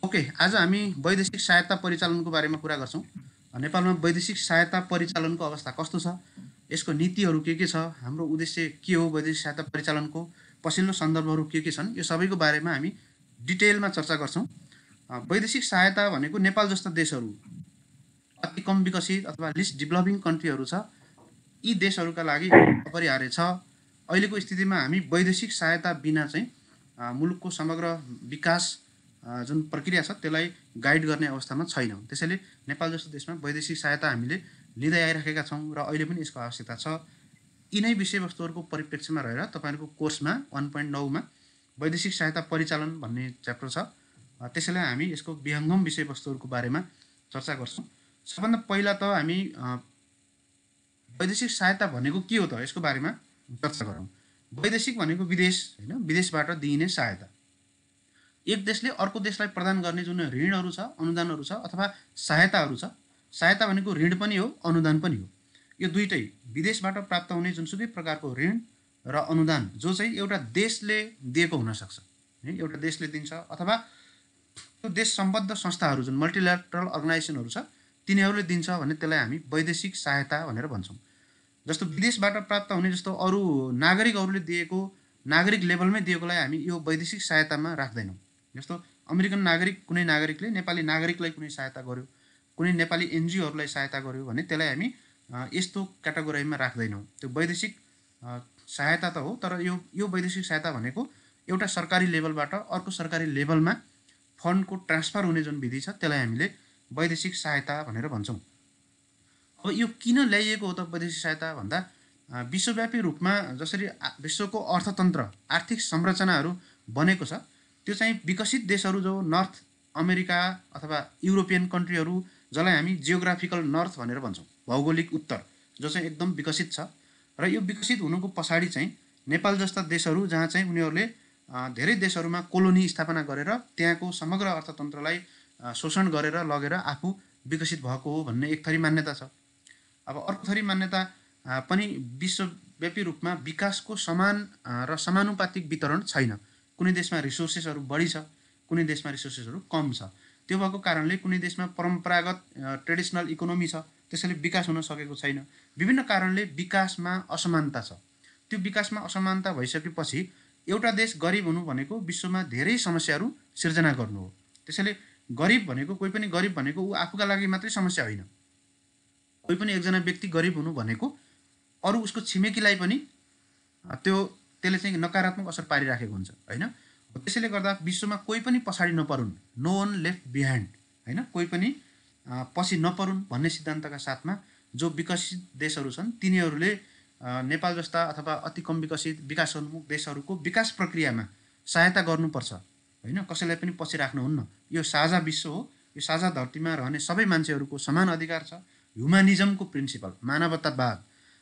Okay, आज हामी वैदेशिक सहायता परिचालनको बारेमा कुरा गर्छौँ। नेपालमा वैदेशिक सहायता परिचालनको अवस्था कस्तो छ? यसको नीतिहरू के छ? हाम्रो उद्देश्य के हो वैदेशिक सहायता परिचालनको? पछिल्लो सन्दर्भहरू के छन्? यो सबैको बारेमा हामी डिटेलमा चर्चा गर्छौँ। वैदेशिक सहायता भनेको नेपाल जस्ता देशहरू, अति कम विकसित अथवा लिस्ट डेभलपिङ कन्ट्रीहरू छ, यी देशहरूका लागि अपरिहार्य छ। अहिलेको स्थितिमा हामी वैदेशिक सहायता बिना चाहिँ मुलुकको समग्र विकास जुन प्रक्रिया छ त्यसलाई गाइड गर्ने अवस्थामा छैनौँ। त्यसैले नेपाल जस्तो देशमा वैदेशिक सहायता हामीले लिँदै आइराखेका छौँ र अहिले पनि यसको आवश्यकता छ। यिनै विषयवस्तुहरूको परिप्रेक्ष्यमा रहेर तपाईँहरूको कोर्समा 1.9मा वैदेशिक सहायता परिचालन भन्ने च्याप्टर छ। त्यसैले हामी यसको विहङ्गम विषयवस्तुहरूको बारेमा चर्चा गर्छौँ। सबभन्दा पहिला त हामी वैदेशिक सहायता भनेको के हो त यसको बारेमा चर्चा गरौँ। वैदेशिक भनेको विदेश होइन, विदेशबाट दिइने सहायता। एक देशले अर्को देशलाई प्रदान गर्ने जुन ऋणहरू छ, अनुदानहरू छ अथवा सहायताहरू छ, सहायता भनेको ऋण पनि हो, अनुदान पनि हो। यो दुईटै विदेशबाट प्राप्त हुने जुनसुकै प्रकारको ऋण र अनुदान जो चाहिँ एउटा देशले दिएको हुनसक्छ, है, एउटा देशले दिन्छ अथवा त्यो देश सम्बद्ध संस्थाहरू जुन मल्टिल्याटरल अर्गनाइजेसनहरू छ तिनीहरूले दिन्छ भने त्यसलाई हामी वैदेशिक सहायता भनेर भन्छौँ। जस्तो विदेशबाट प्राप्त हुने जस्तो अरू नागरिकहरूले दिएको, नागरिक लेभलमै दिएकोलाई हामी यो वैदेशिक सहायतामा राख्दैनौँ। जस्तो अमेरिकन नागरिक कुनै नागरिकले नेपाली नागरिकलाई कुनै सहायता गर्यो, कुनै नेपाली एनजिओहरूलाई सहायता गर्यो भने त्यसलाई हामी यस्तो क्याटेगोरीमा राख्दैनौँ। त्यो वैदेशिक सहायता त हो, तर यो वैदेशिक सहायता भनेको एउटा सरकारी लेभलबाट अर्को सरकारी लेभलमा फन्डको ट्रान्सफर हुने जुन विधि छ त्यसलाई हामीले वैदेशिक सहायता भनेर भन्छौँ। अब यो किन ल्याइएको हो त वैदेशिक सहायता भन्दा विश्वव्यापी रूपमा जसरी विश्वको अर्थतन्त्र, आर्थिक संरचनाहरू बनेको छ त्यो चाहिँ विकसित देशहरू जो नर्थ अमेरिका अथवा युरोपियन कन्ट्रीहरू जसलाई हामी जियोग्राफिकल नर्थ भनेर भन्छौँ, भौगोलिक उत्तर, जो चाहिँ एकदम विकसित छ र यो विकसित हुनुको पछाडि चाहिँ नेपाल जस्ता देशहरू जहाँ चाहिँ उनीहरूले धेरै देशहरूमा कोलोनी स्थापना गरेर त्यहाँको समग्र अर्थतन्त्रलाई शोषण गरेर लगेर आफू विकसित भएको हो भन्ने एक थरी मान्यता छ। अब अर्को थरी मान्यता पनि विश्वव्यापी रूपमा विकासको समान र समानुपातिक वितरण छैन। कुनै देशमा रिसोर्सेसहरू बढी छ, कुनै देशमा रिसोर्सेसहरू कम छ। त्यो भएको कारणले कुनै देशमा परम्परागत ट्रेडिसनल इकोनोमी छ, त्यसैले विकास हुन सकेको छैन। विभिन्न कारणले विकासमा असमानता छ। त्यो विकासमा असमानता भइसकेपछि एउटा देश गरिब हुनु भनेको विश्वमा धेरै समस्याहरू सिर्जना गर्नु हो। त्यसैले गरिब भनेको कोही पनि गरिब भनेको ऊ आफूका लागि मात्रै समस्या होइन। कोही पनि एकजना व्यक्ति गरिब हुनु भनेको अरू उसको छिमेकीलाई पनि त्यसले चाहिँ नकारात्मक असर पारिराखेको हुन्छ होइन। त्यसैले गर्दा विश्वमा कोही पनि पछाडि नपरुन्, नो वन लेफ्ट बिहाइन्ड, होइन, कोही पनि पछि नपरुन् भन्ने सिद्धान्तका साथमा जो विकसित देशहरू छन् तिनीहरूले नेपाल जस्ता अथवा अति कम विकसित विकासोन्मुख देशहरूको विकास प्रक्रियामा सहायता गर्नुपर्छ होइन, कसैलाई पनि पछि राख्नुहुन्न। यो साझा विश्व हो, यो साझा धरतीमा रहने सबै मान्छेहरूको समान अधिकार छ। ह्युमानिजमको प्रिन्सिपल, मानवतावाद,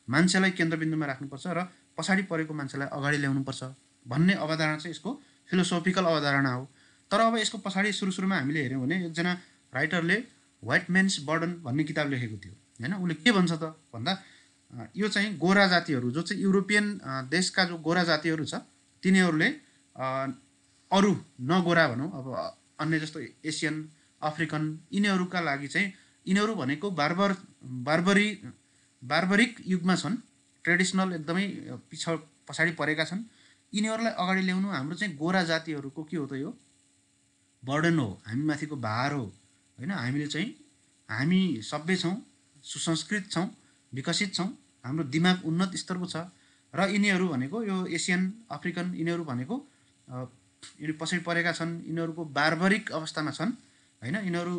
मान्छेलाई केन्द्रबिन्दुमा राख्नुपर्छ र पछाडि परेको मान्छेलाई अगाडि ल्याउनुपर्छ भन्ने अवधारणा चाहिँ यसको फिलोसोफिकल अवधारणा हो। तर अब यसको पछाडि सुरुमा हामीले हेऱ्यौँ भने एकजना राइटरले व्हाइट मेन्स बर्डन भन्ने किताब लेखेको थियो होइन। उसले के भन्छ त भन्दा यो चाहिँ गोरा जातिहरू जो चाहिँ युरोपियन देशका जो गोरा जातिहरू छ तिनीहरूले अरू नगोरा भनौँ, अब अन्य जस्तो एसियन, अफ्रिकन, यिनीहरूका लागि चाहिँ यिनीहरू भनेको बार्बरिक युगमा छन्, ट्रेडिसनल एकदमै पछाडि परेका छन्। यिनीहरूलाई अगाडि ल्याउनु हाम्रो चाहिँ गोरा जातिहरूको के हो त यो बर्डन हो, हामी माथिको भार हो होइन। हामी सभ्य छौँ, सुसंस्कृत छौँ, विकसित छौँ, हाम्रो दिमाग उन्नत स्तरको छ र यिनीहरू भनेको यो एसियन, अफ्रिकन, यिनीहरू भनेको यिनीहरू पछि परेका छन्, यिनीहरूको बार्बरिक अवस्थामा छन् होइन। यिनीहरू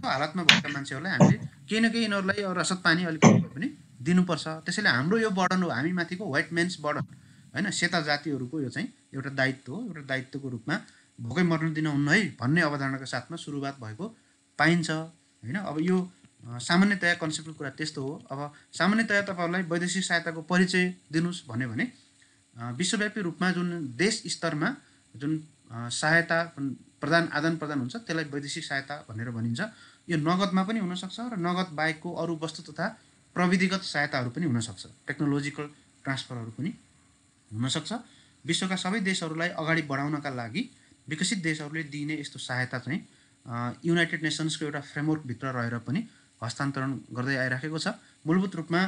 हालतमा भएका मान्छेहरूलाई हामीले केही न केही यिनीहरूलाई रसद पानी अलिक पनि दिनुपर्छ। त्यसैले हाम्रो यो बर्डन हो, हामी माथिको व्हाइट मेन्स बर्डन होइन, सेता जातिहरूको यो चाहिँ एउटा दायित्व हो, एउटा दायित्वको रूपमा भोकै मर्न दिनुहुन्न है भन्ने अवधारणाका साथमा सुरुवात भएको पाइन्छ होइन। अब यो सामान्यतया कन्सेप्टको कुरा त्यस्तो हो। अब सामान्यतया तपाईँहरूलाई वैदेशिक सहायताको परिचय दिनुहोस् भन्यो भने विश्वव्यापी रूपमा जुन देश स्तरमा जुन सहायता आदान प्रदान हुन्छ त्यसलाई वैदेशिक सहायता भनेर भनिन्छ। यो नगदमा पनि हुनसक्छ र नगद बाहेकको अरू वस्तु तथा प्रविधिगत सहायताहरू पनि हुनसक्छ, टेक्नोलोजिकल ट्रान्सफरहरू पनि हुनसक्छ। विश्वका सबै देशहरूलाई अगाडि बढाउनका लागि विकसित देशहरूले दिने यस्तो सहायता चाहिँ युनाइटेड नेसन्सको एउटा फ्रेमवर्कभित्र रहेर पनि हस्तान्तरण गर्दै आइराखेको छ। मूलभूत रूपमा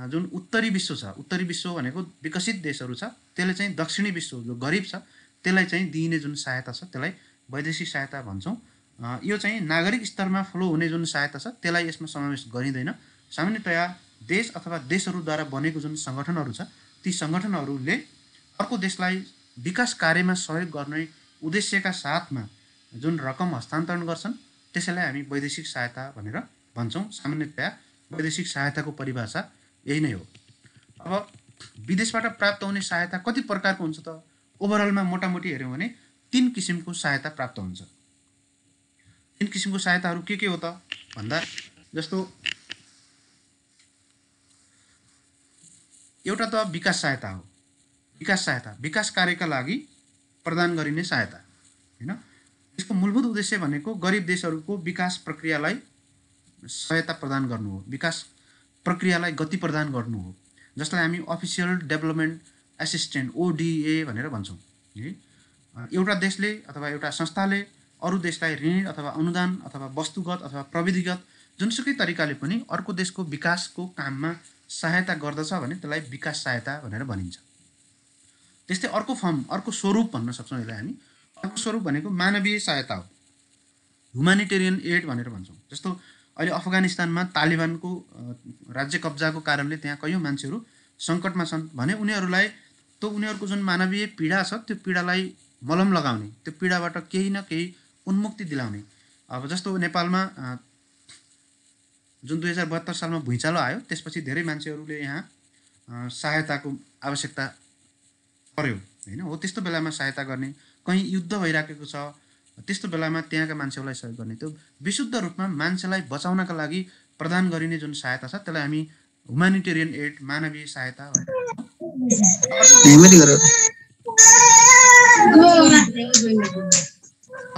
जुन उत्तरी विश्व छ, उत्तरी विश्व भनेको विकसित देशहरू छ, त्यसले चाहिँ दक्षिणी विश्व जो गरिब छ त्यसलाई चाहिँ दिइने जुन सहायता छ त्यसलाई वैदेशिक सहायता भन्छौँ। यो चाहिँ नागरिक स्तरमा फ्लो हुने जुन सहायता छ त्यसलाई यसमा समावेश गरिँदैन। सामान्यतया देश अथवा देशहरूद्वारा बनेको जुन सङ्गठनहरू छ ती सङ्गठनहरूले अर्को देशलाई विकास कार्यमा सहयोग गर्ने उद्देश्यका साथमा जुन रकम हस्तान्तरण गर्छन् त्यसैलाई हामी वैदेशिक सहायता भनेर भन्छौँ। सामान्यतया वैदेशिक सहायताको परिभाषा यही नै हो। अब विदेशबाट प्राप्त हुने सहायता कति प्रकारको हुन्छ त? ओभरअलमा मोटामोटी हेऱ्यौँ भने 3 किसिमको सहायता प्राप्त हुन्छ। 3 किसिमको सहायताहरू के हो त भन्दा जस्तो एउटा त विकास सहायता हो। विकास सहायता विकास कार्यका लागि प्रदान गरिने सहायता हैन। यसको मूलभूत उद्देश्य भनेको गरिब देशहरूको विकास प्रक्रियालाई सहायता प्रदान गर्नु हो, विकास प्रक्रियालाई गति प्रदान गर्नु हो, जसलाई हामी अफिसियल डेभलपमेन्ट एसिस्टेन्ट ODA भनेर भन्छौँ है। एउटा देशले अथवा एउटा संस्थाले अरू देशलाई ऋण अथवा अनुदान अथवा वस्तुगत अथवा प्रविधिगत जुनसुकै तरिकाले पनि अर्को देशको विकासको काममा सहायता गर्दछ भने त्यसलाई विकास सहायता भनेर भनिन्छ। त्यस्तै अर्को फर्म, अर्को स्वरूप भन्न सक्छौँ यसलाई हामी। अर्को स्वरूप भनेको मानवीय सहायता हो, ह्युमानिटेरियन एड भनेर भन्छौँ। जस्तो अहिले अफगानिस्तानमा तालिबानको राज्य कब्जाको कारणले त्यहाँ कयौँ मान्छेहरू सङ्कटमा छन् भने उनीहरूलाई उनीहरूको जुन मानवीय पीडा छ त्यो पीडालाई मलम लगाउने, त्यो पीडाबाट केही न केही उन्मुक्ति दिलाउने। अब जस्तो नेपालमा जुन 2072 सालमा भुइँचालो आयो त्यसपछि धेरै मान्छेहरूले यहाँ सहायताको आवश्यकता पर्यो हैन। हो त्यस्तो बेलामा सहायता गर्ने, कहीँ युद्ध भइराखेको छ त्यस्तो बेलामा त्यहाँका मान्छेहरूलाई सहयोग गर्ने, त्यो विशुद्ध रूपमा मान्छेलाई बचाउनका लागि प्रदान गरिने जुन सहायता छ त्यसलाई हामी ह्युमानिटेरियन एड मानवीय सहायता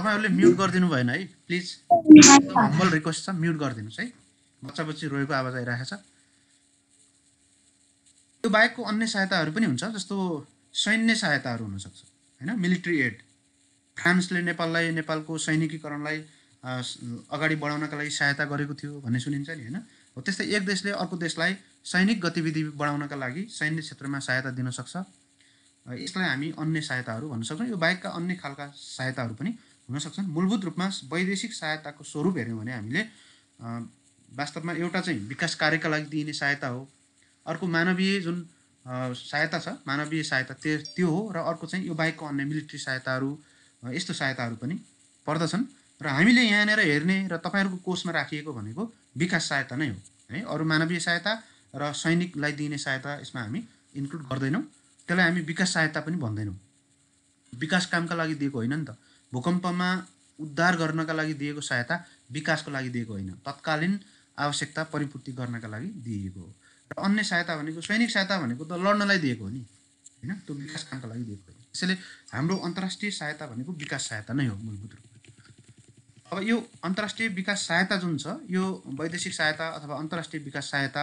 तपाईँहरूले म्युट गरिदिनु भएन है प्लिज, हम्बल रिक्वेस्ट छ म्युट गरिदिनुहोस् है, बच्चा बच्ची रोएको आवाज आइरहेको छ। त्यो बाहेकको अन्य सहायताहरू पनि हुन्छ, जस्तो सैन्य सहायताहरू हुनसक्छ हैन, मिलिट्री एड। फ्रान्सले नेपालको सैनिकीकरणलाई अगाडि बढाउनका लागि सहायता गरेको थियो भन्ने सुनिन्छ नि हैन। हो त्यस्तै एक देशले अर्को देशलाई सैनिक गतिविधि बढाउनका लागि सैन्य क्षेत्रमा सहायता दिन सक्छ। यसलाई हामी अन्य सहायताहरू भन्न सक्छौँ। यो बाहेकका अन्य खालका सहायताहरू पनि हुन सक्छन्। मूलभूत रूपमा वैदेशिक सहायताको स्वरूप हेऱ्यौँ भने हामीले वास्तवमा एउटा चाहिँ विकास कार्यका लागि दिइने सहायता हो, अर्को मानवीय जुन सहायता छ मानवीय सहायता त्यो हो, र अर्को चाहिँ यो बाहेकको अन्य मिलिट्री सहायताहरू यस्तो सहायताहरू पनि पर्दछन्। र हामीले यहाँनिर हेर्ने र तपाईँहरूको कोर्समा राखिएको भनेको विकास सहायता नै हो है। अरू मानवीय सहायता र सैनिकलाई दिइने सहायता यसमा हामी इन्क्लुड गर्दैनौँ, त्यसलाई हामी विकास सहायता पनि भन्दैनौँ। विकास कामका लागि दिएको होइन नि त। भूकम्पमा उद्धार गर्नका लागि दिएको सहायता विकासको लागि दिएको होइन, तत्कालीन आवश्यकता परिपूर्ति गर्नका लागि दिएको हो। र अन्य सहायता भनेको सैनिक सहायता भनेको त लड्नलाई दिएको हो नि हैन, त्यो विकास कामका लागि दिएको होइन। त्यसैले हाम्रो अन्तर्राष्ट्रिय सहायता भनेको विकास सहायता नै हो मूलभूत रूपमा। अब यो अन्तर्राष्ट्रिय विकास सहायता जुन छ, यो वैदेशिक सहायता अथवा अन्तर्राष्ट्रिय विकास सहायता,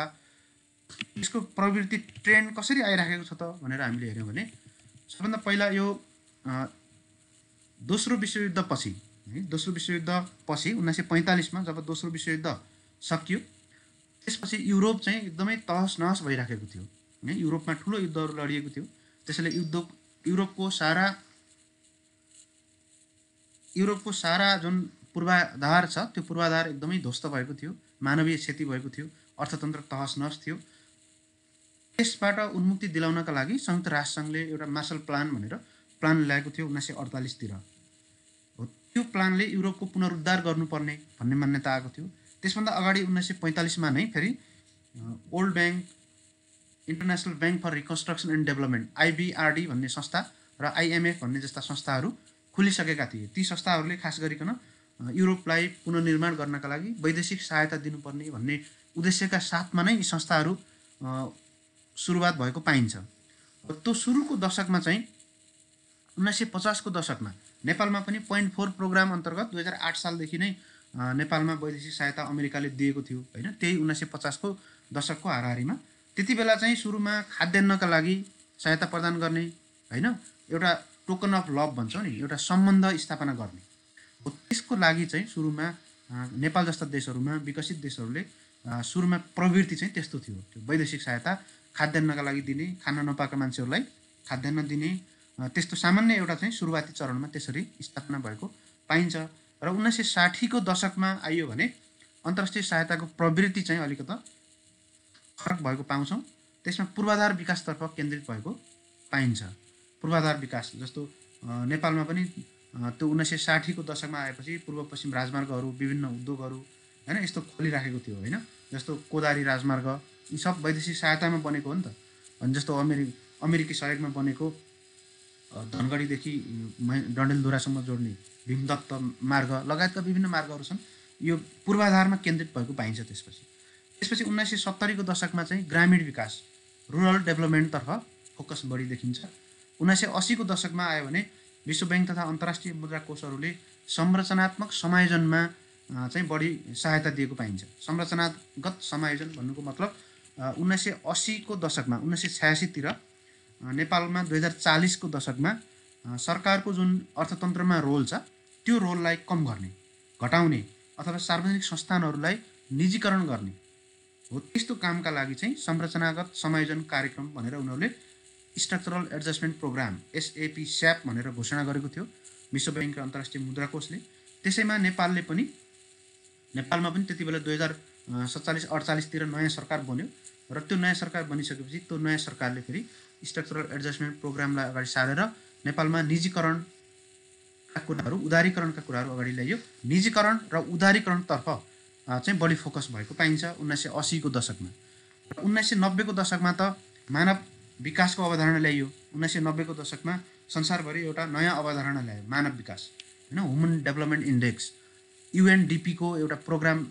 यसको प्रवृत्ति ट्रेन्ड कसरी आइराखेको छ त भनेर हामीले हेऱ्यौँ भने सबभन्दा पहिला यो दोस्रो विश्वयुद्धपछि है, दोस्रो विश्वयुद्धपछि 1945 मा जब दोस्रो विश्वयुद्ध सकियो त्यसपछि युरोप चाहिँ एकदमै तहस नहस भइराखेको थियो है। युरोपमा ठुलो युद्धहरू लडिएको थियो, त्यसैले युरोपको सारा जुन पूर्वाधार छ त्यो पूर्वाधार एकदमै ध्वस्त भएको थियो, मानवीय क्षति भएको थियो, अर्थतन्त्र तहस नहस थियो। त्यसबाट उन्मुक्ति दिलाउनका लागि संयुक्त राष्ट्रसङ्घले एउटा मार्शल प्लान भनेर प्लान ल्याएको थियो 1948 तिर। हो त्यो प्लानले युरोपको पुनरुद्धार गर्नुपर्ने भन्ने मान्यता आएको थियो। त्यसभन्दा अगाडि 1945 मा नै फेरि world bank, international bank for reconstruction and development IBRD भन्ने संस्था र IMF भन्ने जस्ता संस्थाहरू खुलिसकेका थिए। ती संस्थाहरूले खास गरिकन युरोपलाई पुनर्निर्माण गर्नका लागि वैदेशिक सहायता दिनुपर्ने भन्ने उद्देश्यका साथमा नै यी संस्थाहरू सुरुवात भएको पाइन्छ। त्यो सुरुको दशकमा चाहिँ 1950 को दशकमा नेपालमा पनि 0.4 प्रोग्राम अन्तर्गत 2008 सालदेखि नै नेपालमा वैदेशिक सहायता अमेरिकाले दिएको थियो हैन। त्यही 1950 को दशकको हाराहारीमा त्यति बेला चाहिँ सुरुमा खाद्यान्नका लागि सहायता प्रदान गर्ने हैन, एउटा टोकन अफ लभ भन्छौँ नि, एउटा सम्बन्ध स्थापना गर्ने हो। त्यसको लागि चाहिँ सुरुमा नेपाल जस्ता देशहरूमा, विकसित देशहरूले सुरुमा प्रवृत्ति चाहिँ त्यस्तो थियो। त्यो वैदेशिक सहायता खाद्यान्नका लागि दिने, खान नपाएका मान्छेहरूलाई खाद्यान्न दिने, त्यस्तो सामान्य एउटा चाहिँ सुरुवाती चरणमा त्यसरी स्थापना भएको पाइन्छ। र 1960 को दशकमा आइयो भने अन्तर्राष्ट्रिय सहायताको प्रवृत्ति चाहिँ अलिकति फरक भएको पाउँछौँ। त्यसमा पूर्वाधार विकासतर्फ केन्द्रित भएको पाइन्छ। पूर्वाधार विकास जस्तो नेपालमा पनि त्यो 1960 को दशकमा आएपछि पूर्व पश्चिम राजमार्गहरू, विभिन्न उद्योगहरू हैन यस्तो खोलिराखेको थियो हैन। जस्तो कोदारी राजमार्ग, यी सब वैदेशिक सहायतामा बनेको हो नि त। अनि जस्तो अमेरिकी सहयोगमा बनेको धनगढीदेखि डडेलधुरासम्म जोड्ने भीमदत्त मार्ग लगायतका विभिन्न मार्गहरू छन्। यो पूर्वाधारमा केन्द्रित भएको पाइन्छ। त्यसपछि 1970 को दशकमा चाहिँ ग्रामीण विकास, रुरल डेभलपमेन्टतर्फ फोकस बढी देखिन्छ। 1980 को दशकमा आयो भने विश्व बैंक तथा अन्तर्राष्ट्रिय मुद्रा कोषहरूले संरचनात्मक समायोजनमा चाहिँ बढी सहायता दिएको पाइन्छ। संरचनागत समायोजन भन्नुको मतलब 1980 को दशकमा 1986 तिर नेपालमा 2040 को दशकमा सरकारको जुन अर्थतन्त्रमा रोल छ त्यो रोललाई कम गर्ने, घटाउने अथवा सार्वजनिक संस्थानहरूलाई निजीकरण गर्ने हो। त्यस्तो कामका लागि चाहिँ संरचनागत समायोजन कार्यक्रम भनेर उनीहरूले structural adjustment programme SAP SAP भनेर घोषणा गरेको थियो विश्व बैंक र अन्तर्राष्ट्रिय मुद्रा कोषले। त्यसैमा नेपालमा पनि त्यति बेला 2047-48 तिर नयाँ सरकार बन्यो र त्यो नयाँ सरकार बनिसकेपछि त्यो नयाँ सरकारले फेरि स्ट्रक्चरल एडजस्टमेन्ट प्रोग्रामलाई अगाडि सारेर नेपालमा निजीकरणका कुराहरू, उदारीकरणका कुराहरू अगाडि ल्याइयो। निजीकरण र उदारीकरणतर्फ चाहिँ बढी फोकस भएको पाइन्छ 1980 को दशकमा। 1990 को दशकमा त मानव विकासको अवधारणा ल्याइयो। 1990 को दशकमा संसारभरि एउटा नयाँ अवधारणा ल्यायो, मानव विकास हैन। ह्युमन डेभलपमेन्ट इन्डेक्स UNDP को एउटा प्रोग्राम,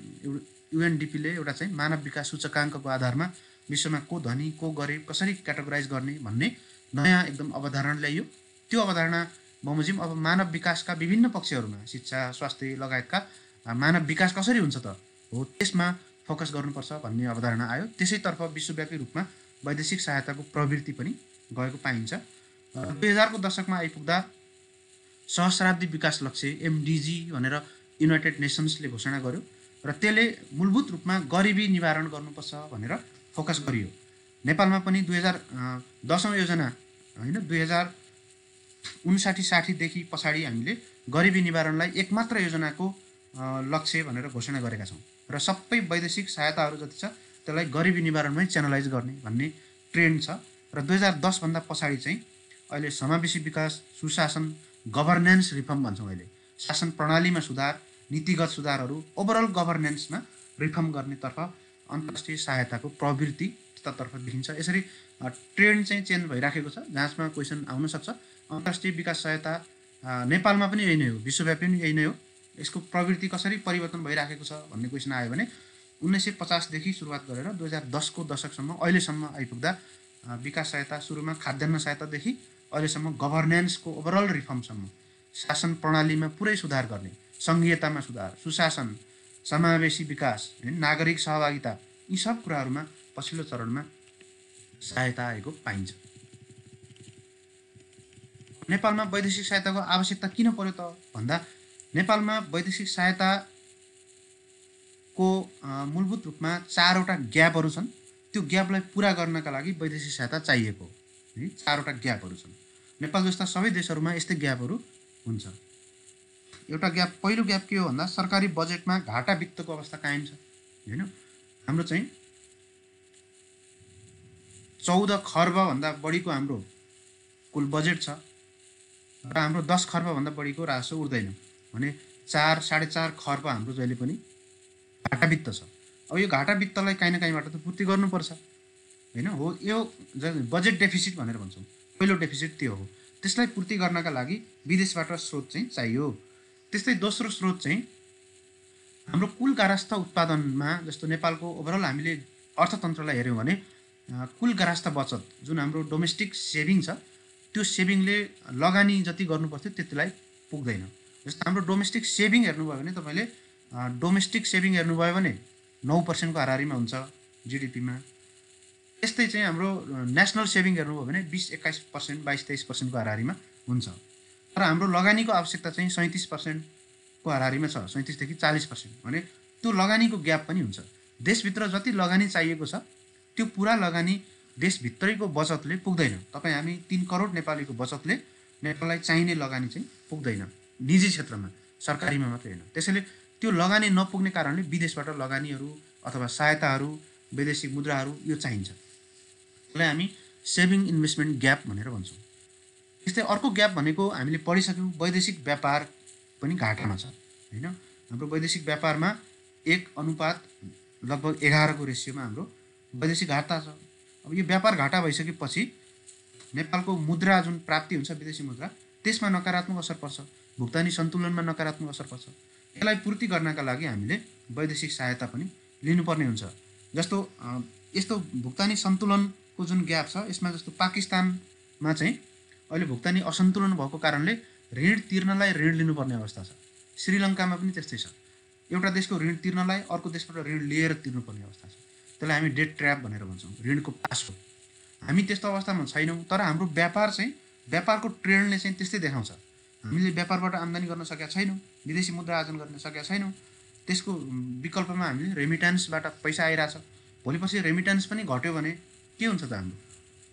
UNDP ले एउटा चाहिँ मानव विकास सूचकाङ्कको आधारमा विश्वमा को धनी, को गरिब, कसरी क्याटेगोराइज गर्ने भन्ने नयाँ एकदम अवधारणा ल्याइयो। त्यो अवधारणा बमोजिम अब मानव विकासका विभिन्न पक्षहरूमा, शिक्षा, स्वास्थ्य लगायतका मानव विकास कसरी हुन्छ त हो त्यसमा फोकस गर्नुपर्छ भन्ने अवधारणा आयो। त्यसैतर्फ विश्वव्यापी रूपमा वैदेशिक सहायताको प्रवृत्ति पनि गएको पाइन्छ। 2000 को दशकमा आइपुग्दा सहस्राब्दी विकास लक्ष्य MDG भनेर युनाइटेड नेसन्सले घोषणा गर्यो र त्यसले मूलभूत रूपमा गरिबी निवारण गर्नुपर्छ भनेर फोकस गरियो। नेपालमा पनि 2010औं योजना हैन 2059-60 देखि पछाडि हामीले गरिबी निवारणलाई एकमात्र योजनाको लक्ष्य भनेर घोषणा गरेका छौँ र सबै वैदेशिक सहायताहरू जति छ त्यसलाई गरिबी निवारणमै च्यानलाइज गर्ने भन्ने ट्रेन्ड छ। र 2010 भन्दा पछाडि चाहिँ अहिले समावेशी विकास, सुशासन, गभर्नेन्स रिफर्म भन्छौँ। अहिले शासन प्रणालीमा सुधार, नीतिगत सुधारहरू, ओभरअल गभर्नेन्समा रिफर्म गर्नेतर्फ अन्तर्राष्ट्रिय सहायताको प्रवृत्ति तर्फ देखिन्छ। यसरी ट्रेन्ड चाहिँ चेन्ज भइराखेको छ। जाँचमा क्वेसन आउन सक्छ अन्तर्राष्ट्रिय विकास सहायता नेपालमा पनि यही नै हो, विश्वव्यापी पनि यही नै हो, यसको प्रवृत्ति कसरी परिवर्तन भइराखेको छ भन्ने क्वेसन आयो भने 1950 देखि सुरुवात गरेर 2010 को दशकसम्म अहिलेसम्म आइपुग्दा विकास सहायता सुरुमा खाद्यान्न सहायतादेखि अहिलेसम्म गभर्नेन्सको ओभरअल रिफर्मसम्म, शासन प्रणालीमा पुरै सुधार गर्ने, सङ्घीयतामा सुधार, सुशासन, समावेशी विकास, नागरिक सहभागिता, यी सब कुराहरूमा पछिल्लो चरणमा सहायता आएको पाइन्छ। नेपालमा वैदेशिक सहायताको आवश्यकता किन पर्यो त भन्दा नेपालमा वैदेशिक सहायताको मूलभूत रूपमा 4 वटा ग्यापहरू छन्। त्यो ग्यापलाई पुरा गर्नका लागि वैदेशिक सहायता चाहिएको हो। 4 वटा ग्यापहरू छन्। नेपाल जस्ता सबै देशहरूमा यस्तै ग्यापहरू हुन्छ। एउटा ग्याप, पहिलो ग्याप के हो भन्दा सरकारी बजेटमा घाटा वित्तको अवस्था कायम छ हैन। हाम्रो चाहिँ 14 खर्ब भन्दा बढीको हाम्रो कुल बजेट छ र हाम्रो 10 खर्ब भन्दा बढीको राजस्व उठ्दैन भने 4-4.5 खर्ब हाम्रो जहिले पनि घाटा वित्त छ। अब यो घाटा वित्तलाई काहीँ न काहीँबाट त पूर्ति गर्नुपर्छ हैन। हो, यो बजेट डेफिसिट भनेर भन्छौँ, पहिलो डेफिसिट त्यो हो। त्यसलाई पूर्ति गर्नका लागि विदेशबाट स्रोत चाहिँ चाहियो। त्यस्तै दोस्रो स्रोत चाहिँ हाम्रो कुल गारस्थ उत्पादनमा, जस्तो नेपालको ओभरअल हामीले अर्थतन्त्रलाई हेऱ्यौँ भने कुल गारस्थ बचत जुन हाम्रो डोमेस्टिक सेभिङ छ त्यो सेभिङले लगानी जति गर्नुपर्थ्यो त्यतिलाई पुग्दैन। जस्तो हाम्रो डोमेस्टिक सेभिङ हेर्नुभयो भने तपाईँले डोमेस्टिक सेभिङ हेर्नुभयो भने 9% को हाराहारीमा हुन्छ GDP-मा। त्यस्तै चाहिँ हाम्रो नेसनल सेभिङ हेर्नुभयो भने 20-21%, 22-23% को हाराहारीमा हुन्छ। तर हाम्रो लगानीको आवश्यकता चाहिँ 37% को हाराहारीमा छ, 37 देखि 40%। भने त्यो लगानीको ग्याप पनि हुन्छ। देशभित्र जति लगानी चाहिएको छ त्यो पुरा लगानी देशभित्रैको बचतले पुग्दैन। तपाईँ हामी 3 करोड नेपालीको बचतले नेपाललाई चाहिने लगानी चाहिँ पुग्दैन, निजी क्षेत्रमा, सरकारीमा मात्रै होइन। त्यसैले त्यो लगानी नपुग्ने कारणले विदेशबाट लगानीहरू अथवा सहायताहरू, वैदेशिक मुद्राहरू यो चाहिन्छ। त्यसलाई हामी सेभिङ इन्भेस्टमेन्ट ग्याप भनेर भन्छौँ। त्यस्तै अर्को ग्याप भनेको हामीले पढिसक्यौँ, वैदेशिक व्यापार पनि घाटामा छ होइन। हाम्रो वैदेशिक व्यापारमा 1 लगभग 11 को रेसियोमा हाम्रो वैदेशिक घाटा छ। अब यो व्यापार घाटा भइसकेपछि नेपालको मुद्रा जुन प्राप्ति हुन्छ विदेशी मुद्रा, त्यसमा नकारात्मक असर पर्छ, भुक्तानी सन्तुलनमा नकारात्मक असर पर्छ। यसलाई पूर्ति गर्नका लागि हामीले वैदेशिक सहायता पनि लिनुपर्ने हुन्छ। जस्तो यस्तो भुक्तानी सन्तुलनको जुन ग्याप छ यसमा जस्तो पाकिस्तानमा चाहिँ अहिले भुक्तानी असन्तुलन भएको कारणले ऋण तिर्नलाई ऋण लिनुपर्ने अवस्था छ। श्रीलङ्कामा पनि त्यस्तै छ, एउटा देशको ऋण तिर्नलाई अर्को देशबाट ऋण लिएर तिर्नुपर्ने अवस्था छ। त्यसलाई हामी डेट ट्र्याप भनेर भन्छौँ, ऋणको पासो। हामी त्यस्तो अवस्थामा छैनौँ, तर हाम्रो व्यापार चाहिँ व्यापारको ट्रेन्डले चाहिँ त्यस्तै देखाउँछ। हामीले व्यापारबाट आम्दानी गर्न सकेका छैनौँ, विदेशी मुद्रा आर्जन गर्न सकेका छैनौँ। त्यसको विकल्पमा हामीले रेमिट्यान्सबाट पैसा आइरहेछ। भोलिपछि रेमिट्यान्स पनि घट्यो भने के हुन्छ त? हाम्रो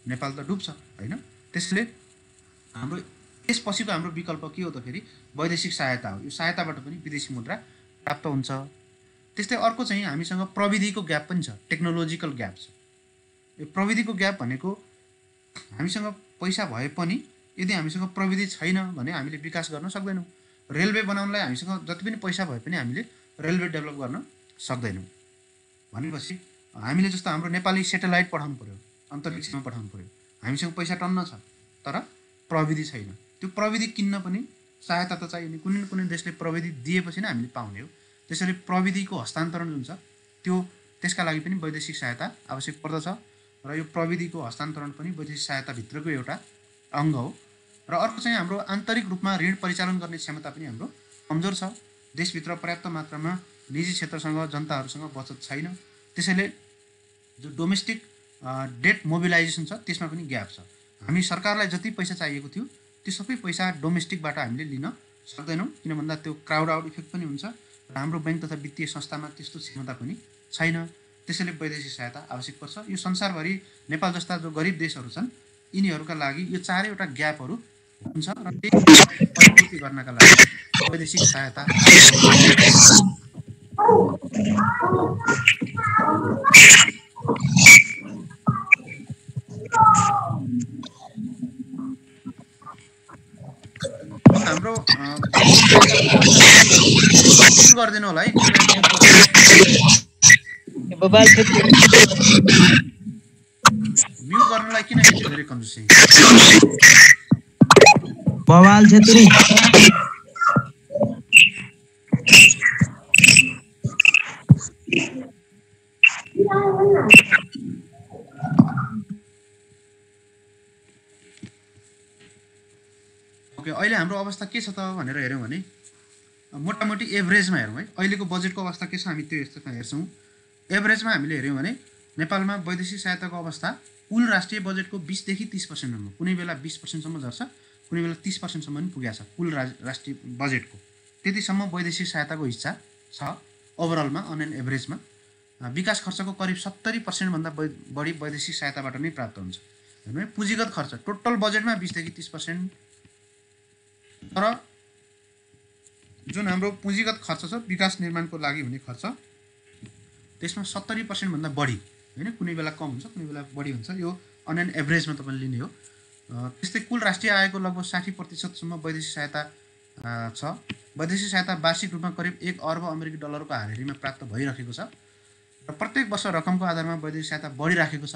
नेपाल त डुब्छ होइन। त्यसले हाम्रो त्यसपछिको हाम्रो विकल्प के हो त? फेरि वैदेशिक सहायता हो। यो सहायताबाट पनि विदेशी मुद्रा प्राप्त हुन्छ। त्यस्तै अर्को चाहिँ हामीसँग प्रविधिको ग्याप पनि छ, टेक्नोलोजिकल ग्याप छ। यो प्रविधिको ग्याप भनेको हामीसँग पैसा भए पनि यदि हामीसँग प्रविधि छैन भने हामीले विकास गर्न सक्दैनौँ। रेलवे बनाउनलाई हामीसँग जति पनि पैसा भए पनि हामीले रेलवे डेभलप गर्न सक्दैनौँ। भनेपछि हामीले जस्तो हाम्रो नेपाली सेटेलाइट पठाउनु पऱ्यो, अन्तरिक्षमा पठाउनु पऱ्यो, हामीसँग पैसा टन्न छ तर प्रविधि छैन। त्यो प्रविधि किन्न पनि सहायता त चाहियो नि। कुनै न कुनै देशले प्रविधि दिएपछि नै हामीले पाउने हो। त्यसैले प्रविधिको हस्तान्तरण जुन छ त्यो त्यसका लागि पनि वैदेशिक सहायता आवश्यक पर्दछ र यो प्रविधिको हस्तान्तरण पनि वैदेशिक सहायताभित्रको एउटा अङ्ग हो। र अर्को चाहिँ हाम्रो आन्तरिक रूपमा ऋण परिचालन गर्ने क्षमता पनि हाम्रो कमजोर छ। देशभित्र पर्याप्त मात्रामा निजी क्षेत्रसँग जनताहरूसँग बचत छैन। त्यसैले जो डोमेस्टिक डेट मोबिलाइजेसन छ त्यसमा पनि ग्याप छ। हामी सरकारलाई जति पैसा चाहिएको थियो त्यो सबै पैसा डोमेस्टिकबाट हामीले लिन सक्दैनौँ, किन भन्दा त्यो क्राउड आउट इफेक्ट पनि हुन्छ र हाम्रो बैंक तथा वित्तीय संस्थामा त्यस्तो क्षमता पनि छैन। त्यसैले वैदेशिक सहायता आवश्यक पर्छ। यो संसारभरि नेपाल जस्ता जो गरिब देशहरू छन् यिनीहरूका लागि यो चारैवटा ग्यापहरू हुन्छ र त्यही परिपूर्ति गर्नका लागि वैदेशिक सहायता हाम्रो गरिदिनु होला है। म्युट गर्नलाई किन यति धेरै कन्जुसी? बवाल छेत्री ओके, अहिले हाम्रो अवस्था के छ त भनेर हेऱ्यौँ भने मोटामोटी एभरेजमा हेरौँ है। अहिलेको बजेटको अवस्था के छ हामी त्यो यस्तोमा हेर्छौँ। एभरेजमा हामीले हेऱ्यौँ भने नेपालमा वैदेशिक सहायताको अवस्था कुल राष्ट्रिय बजेटको 20 देखि 30%सम्म, कुनै बेला 20%सम्म झर्छ, कुनै बेला 30%सम्म पनि पुगेको छ कुल राष्ट्रिय बजेटको। त्यतिसम्म वैदेशिक सहायताको हिस्सा छ ओभरअलमा अन एन एभरेजमा। विकास खर्चको करिब 70% भन्दा बढी वैदेशिक सहायताबाट नै प्राप्त हुन्छ। हेर्नु, पुँजीगत खर्च टोटल बजेटमा 20 देखि 30%, तर जुन हाम्रो पुँजीगत खर्च छ विकास निर्माणको लागि हुने खर्च त्यसमा 70% भन्दा बढी होइन, कुनै बेला कम हुन्छ कुनै बेला बढी हुन्छ। यो अन एन एभरेजमा तपाईँले लिने हो। त्यस्तै कुल राष्ट्रिय आयको लगभग 60%सम्म वैदेशिक सहायता छ। वैदेशिक सहायता वार्षिक रूपमा करिब 1 अर्ब अमेरिकी डलरको हाराहारीमा प्राप्त भइरहेको छ र प्रत्येक वर्ष रकमको आधारमा वैदेशिक सहायता बढिराखेको छ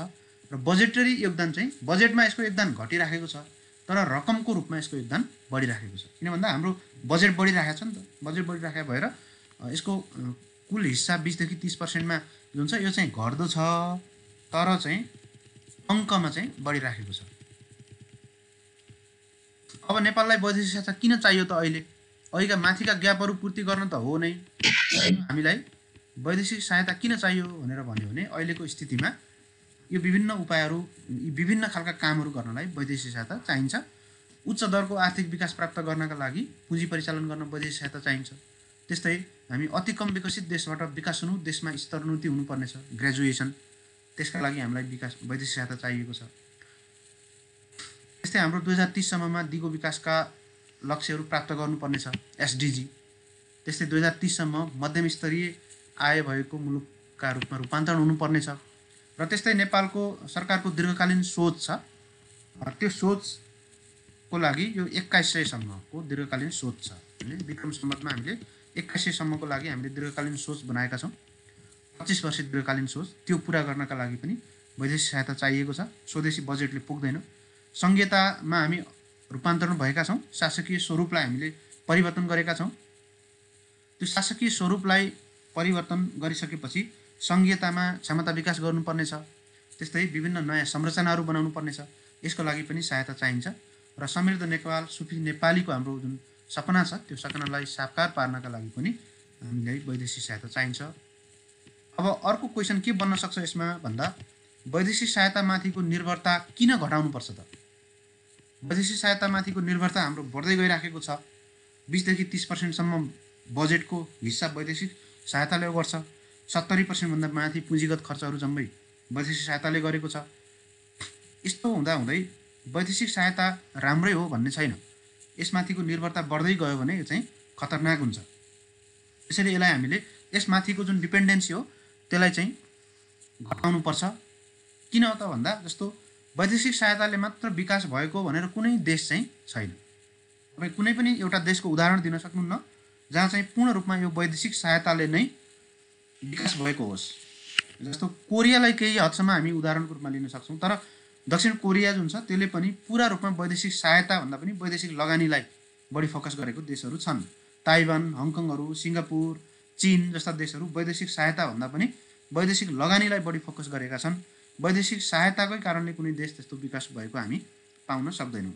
र बजेटरी योगदान चाहिँ बजेटमा यसको योगदान घटिराखेको छ तर रकमको रूपमा यसको योगदान बढिराखेको छ। किन भन्दा हाम्रो बजेट बढिराखेको छ नि त, बजेट बढिराखेको भएर यसको कुल हिस्सा 20 देखि 30%मा जुन छ यो चाहिँ घट्दो छ तर चाहिँ अङ्कमा चाहिँ बढिराखेको छ। अब नेपाललाई वैदेशिक सहायता किन चाहियो त? अहिलेका माथिका ग्यापहरू पूर्ति गर्न त हो नै। हामीलाई वैदेशिक सहायता किन चाहियो भनेर भन्यो भने अहिलेको स्थितिमा यो विभिन्न उपायहरू, विभिन्न खालका कामहरू गर्नलाई वैदेशिक सहायता चाहिन्छ। उच्च दरको आर्थिक विकास प्राप्त गर्नका लागि पुँजी परिचालन गर्न वैदेशिक सहायता चाहिन्छ। त्यस्तै हामी अति कम विकसित देशबाट विकासोन्मुख देशमा स्तरोन्नति हुनुपर्नेछ, ग्रेजुएसन, त्यसका लागि हामीलाई वैदेशिक सहायता चाहिएको छ। त्यस्तै हाम्रो 2030 सम्ममा दिगो विकासका लक्ष्यहरू प्राप्त गर्नुपर्नेछ, एसडिजी। त्यस्तै 2030 सम्म मध्यम स्तरीय आय भएको मुलुकका रूपमा रूपान्तरण हुनुपर्नेछ। र त्यस्तै नेपालको सरकारको दीर्घकालीन सोच छ, त्यो सोचको लागि यो 2100 सम्मको दीर्घकालीन सोच छ। होइन, विक्रम सम्वतमा हामीले 2100 सम्मको लागि हामीले दीर्घकालीन सोच बनाएका छौँ, 25 वर्ष दीर्घकालीन सोच। त्यो पुरा गर्नका लागि पनि वैदेशिक सहायता चाहिएको छ, स्वदेशी बजेटले पुग्दैन। संघीयतामा हामी रूपान्तरण भएका छौँ, शासकीय स्वरूपलाई हामीले परिवर्तन गरेका छौँ। त्यो शासकीय स्वरूपलाई परिवर्तन गरिसकेपछि संघीयतामा क्षमता विकास गर्नुपर्नेछ। त्यस्तै विभिन्न नयाँ संरचनाहरू बनाउनु पर्नेछ, यसको लागि पनि सहायता चाहिन्छ। र समृद्ध नेपाल, सुफी नेपालीको हाम्रो जुन सपना छ, त्यो सपनालाई साकार पार्नका लागि पनि हामीलाई वैदेशिक सहायता चाहिन्छ। अब अर्को क्वेसन के बन्न सक्छ यसमा भन्दा, वैदेशिक सहायतामाथिको निर्भरता किन घटाउनुपर्छ त? वैदेशिक सहायतामाथिको निर्भरता हाम्रो बढ्दै गइराखेको छ। 20 देखि 30% सम्म बजेटको हिस्सा वैदेशिक सहायताले गर्छ। 70% भन्दा माथि पुँजीगत खर्चहरू जम्मै वैदेशिक सहायताले गरेको छ। यस्तो हुँदाहुँदै वैदेशिक सहायता राम्रै हो भन्ने छैन। यसमाथिको निर्भरता बढ्दै गयो भने यो चाहिँ खतरनाक हुन्छ। त्यसैले यसलाई हामीले यसमाथिको जुन डिपेन्डेन्सी हो त्यसलाई चाहिँ घटाउनुपर्छ। किन त भन्दा, जस्तो वैदेशिक सहायताले मात्र विकास भएको भनेर कुनै देश चाहिँ छैन। तपाईँ कुनै पनि एउटा देशको उदाहरण दिन सक्नुहुन्न जहाँ चाहिँ पूर्ण रूपमा यो वैदेशिक सहायताले नै विकास भएको होस्। जस्तो कोरियालाई केही हदसम्म हामी उदाहरणको रूपमा लिन सक्छौँ, तर दक्षिण कोरिया जुन छ त्यसले पनि पुरा रूपमा वैदेशिक सहायता भन्दा पनि वैदेशिक लगानीलाई बढी फोकस गरेको देशहरू छन्। ताइवान, हङकङहरू, सिङ्गापुर, चीन जस्ता देशहरू वैदेशिक सहायता भन्दा पनि वैदेशिक लगानीलाई बढी फोकस गरेका छन्। वैदेशिक सहायताकै कारणले कुनै देश त्यस्तो विकास भएको हामी पाउन सक्दैनौँ।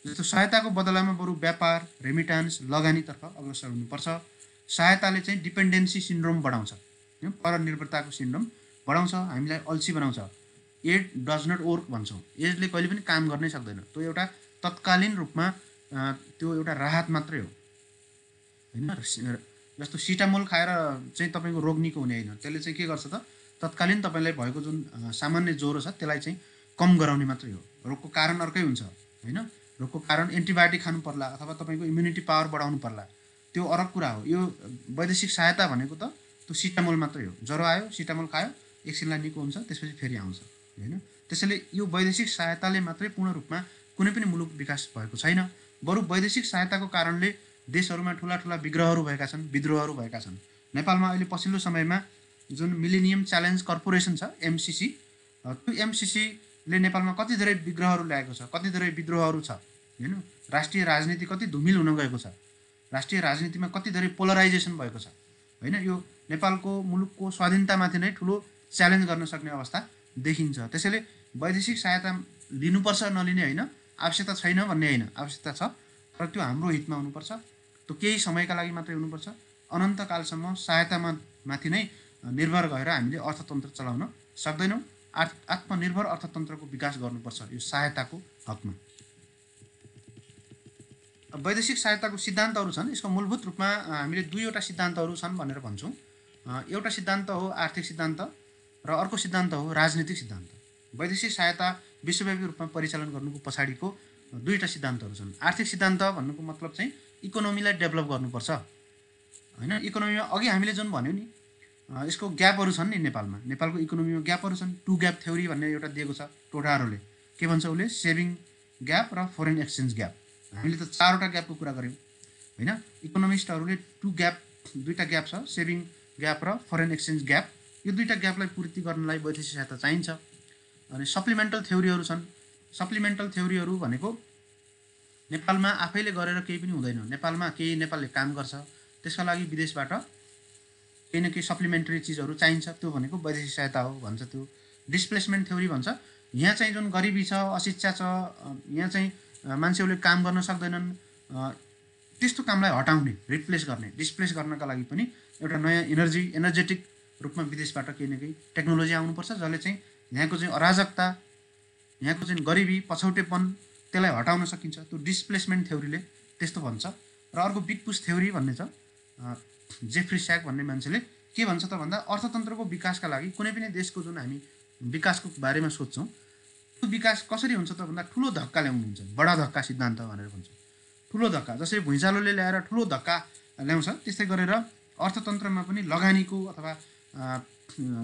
जस्तो सहायताको बदलामा बरु व्यापार, रेमिटान्स, लगानीतर्फ अग्रसर हुनुपर्छ। सहायताले चाहिँ डिपेन्डेन्सी सिन्ड्रोम बढाउँछ, परनिर्भरताको सिन्ड्रोम बढाउँछ, हामीलाई अल्छी बनाउँछ। एड डज नट वर्क भन्छौँ, यसले कहिले पनि काम गर्नै सक्दैन। त्यो एउटा तत्कालीन रूपमा त्यो एउटा राहत मात्रै हो। होइन, जस्तो सिटामोल खाएर चाहिँ तपाईँको रोग निको हुने होइन, त्यसले चाहिँ के गर्छ त, तत्कालीन तपाईँलाई भएको जुन सामान्य ज्वरो छ त्यसलाई चाहिँ कम गराउने मात्रै हो। रोगको कारण अर्कै हुन्छ। होइन, रोगको कारण एन्टिबायोटिक खानु पर्ला अथवा तपाईँको इम्युनिटी पावर बढाउनु पर्ला, त्यो अलग कुरा हो। यो वैदेशिक सहायता भनेको त त्यो सिटामोल मात्रै हो। ज्वरो आयो, सिटामोल खायो, एकछिनलाई निको हुन्छ, त्यसपछि फेरि आउँछ। होइन, त्यसैले यो वैदेशिक सहायताले मात्रै पूर्ण रूपमा कुनै पनि मुलुक विकास भएको छैन। बरु वैदेशिक सहायताको कारणले देशहरूमा ठुला ठुला विग्रहहरू भएका छन्, विद्रोहहरू भएका छन्। नेपालमा अहिले पछिल्लो समयमा जुन मिलेनियम च्यालेन्ज कर्पोरेसन छ, एमसिसी, त्यो एमसिसीले नेपालमा कति धेरै विग्रहहरू ल्याएको छ, कति धेरै विद्रोहहरू छ। होइन, राष्ट्रिय राजनीति कति धुमिल हुन गएको छ, राष्ट्रिय राजनीतिमा कति धेरै पोलराइजेसन भएको छ। होइन, यो नेपालको मुलुकको स्वाधीनतामाथि नै ठुलो च्यालेन्ज गर्न सक्ने अवस्था देखिन्छ। त्यसैले वैदेशिक सहायता लिनुपर्छ नलिने होइन, आवश्यकता छैन भन्ने होइन, आवश्यकता छ, तर त्यो हाम्रो हितमा हुनुपर्छ। त्यो केही समयका लागि मात्रै हुनुपर्छ। अनन्तकालसम्म सहायतामा माथि नै निर्भर भएर हामीले अर्थतन्त्र चलाउन सक्दैनौँ। आत्मनिर्भर अर्थतन्त्रको विकास गर्नुपर्छ यो सहायताको हकमा। वैदेशिक सहायताको सिद्धान्तहरू छन्। यसको मूलभूत रूपमा हामीले दुईवटा सिद्धान्तहरू छन् भनेर भन्छौँ। एउटा सिद्धान्त हो आर्थिक सिद्धान्त र अर्को सिद्धान्त हो राजनीतिक सिद्धान्त। वैदेशिक सहायता विश्वव्यापी रूपमा परिचालन गर्नुको पछाडिको दुईवटा सिद्धान्तहरू छन्। आर्थिक सिद्धान्त भन्नुको मतलब चाहिँ इकोनोमीलाई डेभलप गर्नुपर्छ। होइन, इकोनोमीमा अघि हामीले जुन भन्यौँ नि, यसको ग्यापहरू छन् नि नेपालमा। नेपालको इकोनोमीमा ग्यापहरू छन्। 2 ग्याप थ्योरी भन्ने एउटा दिएको छ टोटाहरूले। के भन्छ उसले? सेभिङ ग्याप र फरेन एक्सचेन्ज ग्याप। हामीले त 4वटा ग्यापको कुरा गऱ्यौँ। होइन, इकोनोमिस्टहरूले 2 ग्याप, दुईवटा ग्याप छ, सेभिङ ग्याप र फरेन एक्सचेन्ज ग्याप। यो दुईवटा ग्यापलाई पूर्ति गर्नलाई वैदेशिक सहायता चाहिन्छ। अनि सप्लिमेन्टल थ्योरीहरू छन्। सप्लिमेन्टल थ्योरीहरू भनेको नेपालमा आफैले गरेर केही पनि हुँदैन, नेपालमा केही नेपालले काम गर्छ, त्यसका लागि विदेशबाट केही न केही सप्लिमेन्टरी चिजहरू चाहिन्छ, त्यो भनेको वैदेशिक सहायता हो भन्छ। त्यो डिस्प्लेसमेन्ट थ्योरी भन्छ। यहाँ चाहिँ जुन गरिबी छ, अशिक्षा छ, यहाँ चाहिँ मान्छेहरूले काम गर्न सक्दैनन्, त्यस्तो कामलाई हटाउने, रिप्लेस गर्ने, डिस्प्लेस गर्नका लागि पनि एउटा नयाँ एनर्जेटिक रूपमा विदेशबाट केही न केही टेक्नोलोजी आउनुपर्छ, जसले चाहिँ यहाँको चाहिँ अराजकता यहाँको चाहिँ गरिबी पछौटेपन त्यसलाई हटाउन सकिन्छ। त्यो डिस्प्लेसमेन्ट थ्योरीले त्यस्तो भन्छ। र अर्को बिग पुस थ्योरी भन्ने छ, जेफ्री स्याक भन्ने मान्छेले के भन्छ त भन्दा अर्थतन्त्रको विकासका लागि कुनै पनि देशको जुन हामी विकासको बारेमा सोध्छौँ त्यो विकास कसरी हुन्छ त भन्दा ठुलो धक्का ल्याउनु हुन्छ, बडा धक्का सिद्धान्त भनेर भन्छ। ठुलो धक्का जसरी भुइँचालोले ल्याएर ठुलो धक्का ल्याउँछ त्यस्तै गरेर अर्थतन्त्रमा पनि लगानीको अथवा